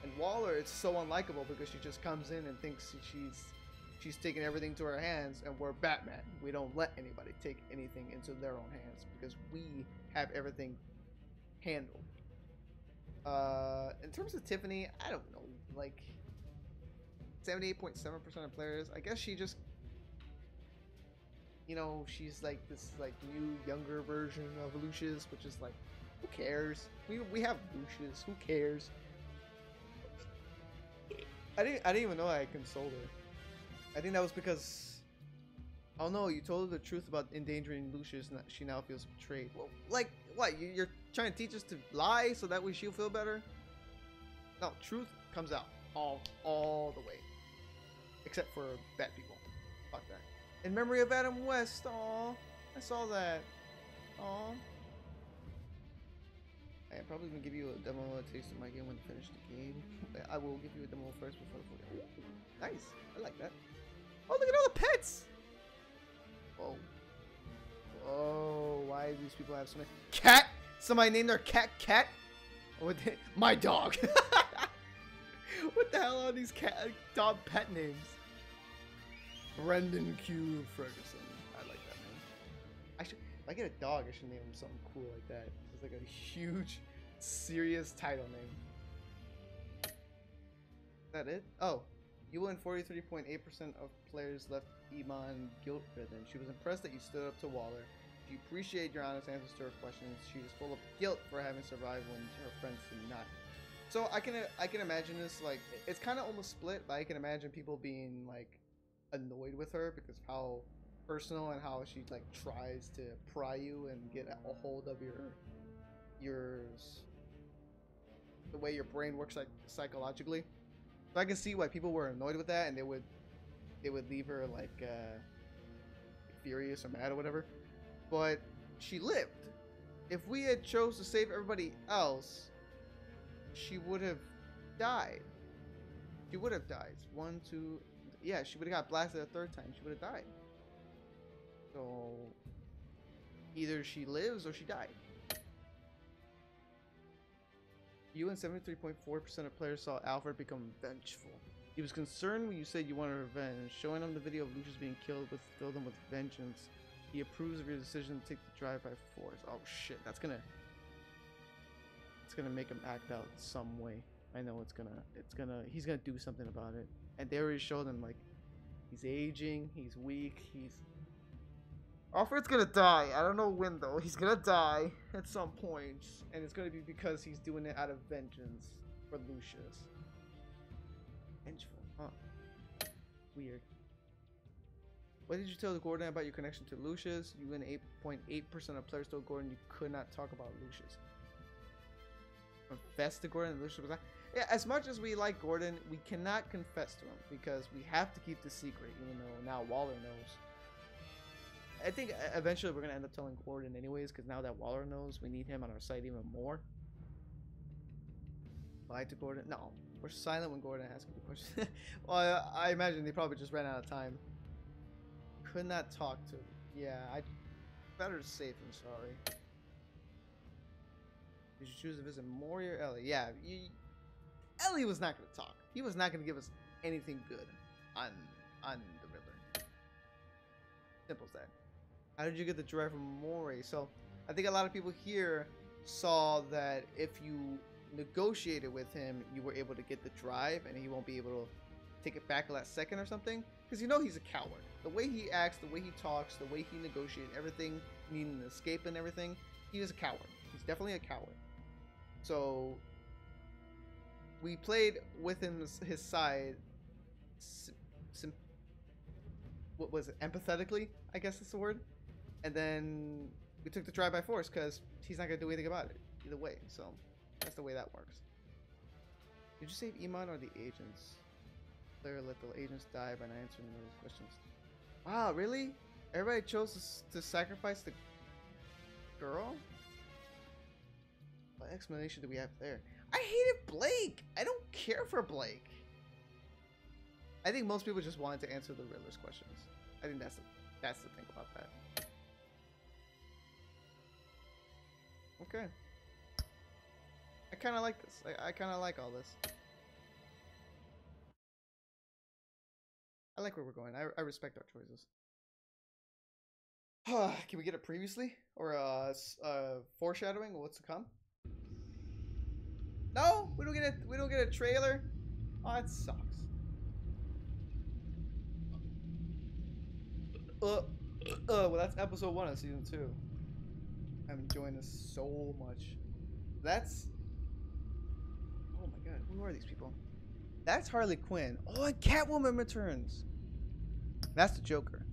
And Waller, it's so unlikable because she just comes in and thinks she's taking everything to her hands, and we're Batman. We don't let anybody take anything into their own hands because we have everything handled. In terms of Tiffany, I don't know, like 78.7% of players. I guess she just, you know, she's like this like new younger version of Lucius, which is like, who cares? We have Lucius. Who cares? I didn't even know I consoled her. I think that was because, oh no, you told her the truth about endangering Lucius, and she now feels betrayed. Well, like what? You're trying to teach us to lie so that way she'll feel better? No, truth comes out all the way, except for bad people. Fuck that. In memory of Adam West. Aw, I saw that. Aw. I'm probably gonna give you a demo taste of my game when I finish the game. I will give you a demo first before the full game. Ooh, nice. I like that. Oh, look at all the pets! Whoa. Whoa, why do these people have so many? Cat! Somebody named their cat Cat? What the... My dog! What the hell are these dog pet names? Brendan Q. Ferguson. I like that name. If I get a dog, I should name him something cool like that. It's like a huge, serious title name. Is that it? Oh. You won 43.8% of players left Iman guilt-ridden. She was impressed that you stood up to Waller. She appreciated your honest answers to her questions. She was full of guilt for having survived when her friends did not. So I can imagine this, like, it's kind of almost split, but I can imagine people being like annoyed with her because of how personal and how she like tries to pry you and get a hold of the way your brain works like psychologically. So I can see why people were annoyed with that, and they would leave her like furious or mad or whatever. But she lived. If we had chose to save everybody else, she would have died. She would have died. Yeah, she would have got blasted a third time. She would have died. So either she lives or she died. You and 73.4% of players saw Alfred become vengeful. He was concerned when you said you wanted revenge. Showing him the video of Lucius being killed filled him with vengeance. He approves of your decision to take the drive by force. Oh shit, it's gonna make him act out some way. I know he's gonna do something about it. And they already showed him like he's aging, he's weak, Alfred's gonna die. I don't know when though. He's gonna die at some point, and it's gonna be because he's doing it out of vengeance for Lucius. Vengeful, huh? Weird. What did you tell Gordon about your connection to Lucius? You and 8.8% of players told Gordon you could not talk about Lucius. Confess to Gordon that Lucius was not. Yeah, as much as we like Gordon, we cannot confess to him because we have to keep the secret, even though now Waller knows. I think eventually we're going to end up telling Gordon anyways, because now that Waller knows, we need him on our side even more. Bye to Gordon. No, we're silent when Gordon asks me questions. Well, I imagine they probably just ran out of time. Could not talk to. Yeah, I better safe than sorry. Did you choose to visit Maury or Ellie? Yeah, Ellie was not going to talk. He was not going to give us anything good on the Riddler. Simple as that. How did you get the drive from Maury? So I think a lot of people here saw that if you negotiated with him, you were able to get the drive, and he won't be able to take it back last second or something. Because you know he's a coward. The way he acts, the way he talks, the way he negotiated everything, needing to escape and everything, he is a coward. He's definitely a coward. So we played with his side. What was it? Empathetically, I guess that's the word. And then we took the drive by force because he's not gonna do anything about it either way. So that's the way that works. Did you save Iman or the agents? Claire let the agents die by not answering those questions. Wow, really? Everybody chose to sacrifice the girl? What explanation do we have there? I hated Blake. I don't care for Blake. I think most people just wanted to answer the Riddler's questions. I think that's the thing about that. Okay. I kind of like this. I kind of like all this. I like where we're going. I respect our choices. Can we get it previously? Or foreshadowing what's to come? No, we don't get a trailer. Oh, it sucks. Well, that's episode 1 of season 2. I'm enjoying this so much. That's. Oh my god, who are these people? That's Harley Quinn. Oh, and Catwoman returns. That's the Joker.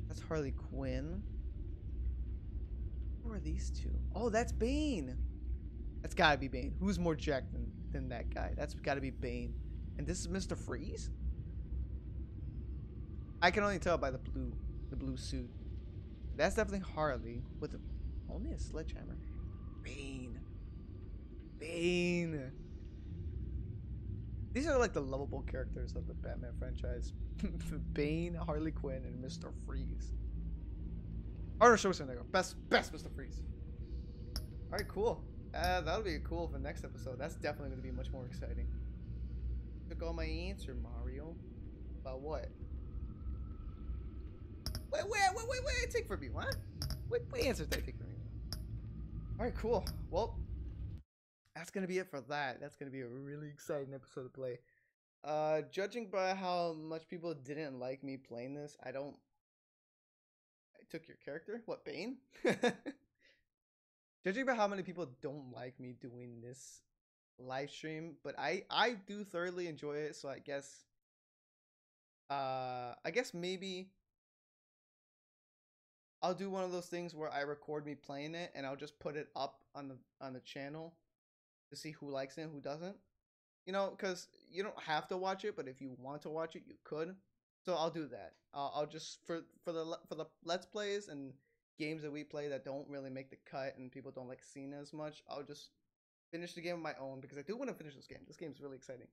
That's Harley Quinn. Who are these two? Oh, that's Bane. That's gotta be Bane. Who's more jacked than that guy? That's gotta be Bane. And this is Mr. Freeze? I can only tell by the blue suit. That's definitely Harley with only a sledgehammer. Bane. Bane. These are like the lovable characters of the Batman franchise. Bane, Harley Quinn, and Mr. Freeze. Arnold Schwarzenegger. Best Mr. Freeze. Alright, cool. That'll be cool for the next episode. That's definitely going to be much more exciting. Took all my answer, Mario. About what? Wait, take from me, what? What answers did I take from you? Alright, cool. Well, that's gonna be it for that. That's gonna be a really exciting episode to play. Judging by how much people didn't like me playing this, I took your character? What, Bane? Judging by how many people don't like me doing this live stream, but I do thoroughly enjoy it, so I guess maybe I'll do one of those things where I record me playing it and I'll just put it up on the channel to see who likes it and who doesn't. You know, because you don't have to watch it, but if you want to watch it, you could. So I'll do that. I'll just for the Let's Plays and games that we play that don't really make the cut and people don't like seeing as much, I'll just finish the game on my own because I do want to finish this game. This game is really exciting.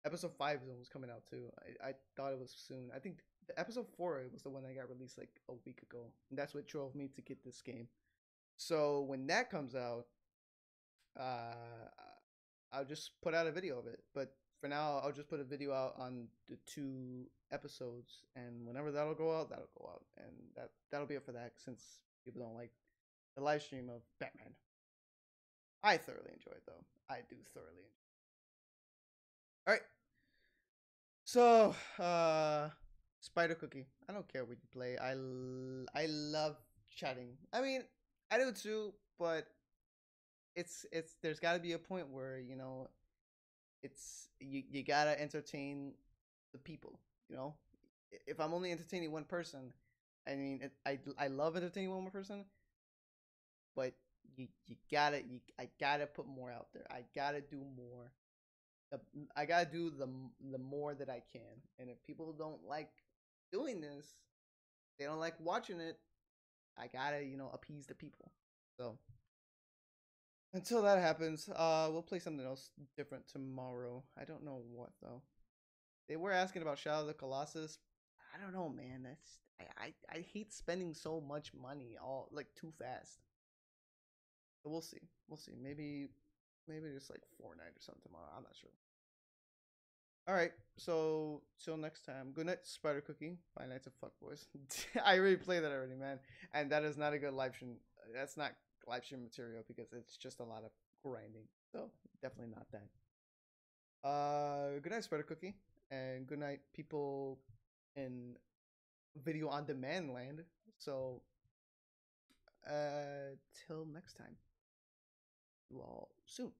Episode 5 was coming out too. I thought it was soon. I think the episode 4 was the one that got released like a week ago, and that's what drove me to get this game. So when that comes out, I'll just put out a video of it. But for now, I'll just put a video out on the 2 episodes, and whenever that'll go out, and that'll be it for that. Since people don't like the live stream of Batman, I thoroughly enjoy it though. I do thoroughly enjoy it. All right. So, Spider Cookie. I don't care what you play. I love chatting. I mean, I do too, but it's there's got to be a point where, you know, it's you got to entertain the people, you know? If I'm only entertaining one person, I mean, I love entertaining one more person, but I gotta put more out there. I gotta do more. I gotta do the more that I can. And if people don't like doing this, they don't like watching it, I gotta, you know, appease the people. So Until that happens, we'll play something else different tomorrow. I don't know what though. They were asking about Shadow of the Colossus. I don't know, man. That's I hate spending so much money all like too fast. But we'll see. We'll see. Maybe just like Fortnite or something tomorrow. I'm not sure. All right. So till next time. Good night, Spider Cookie. Five Nights of Fuck Boys. I already played that already, man. And that is not a good live stream. That's not live stream material because it's just a lot of grinding. So definitely not that. Good night, Spider Cookie, and good night, people in video on demand land. So till next time. You all soon.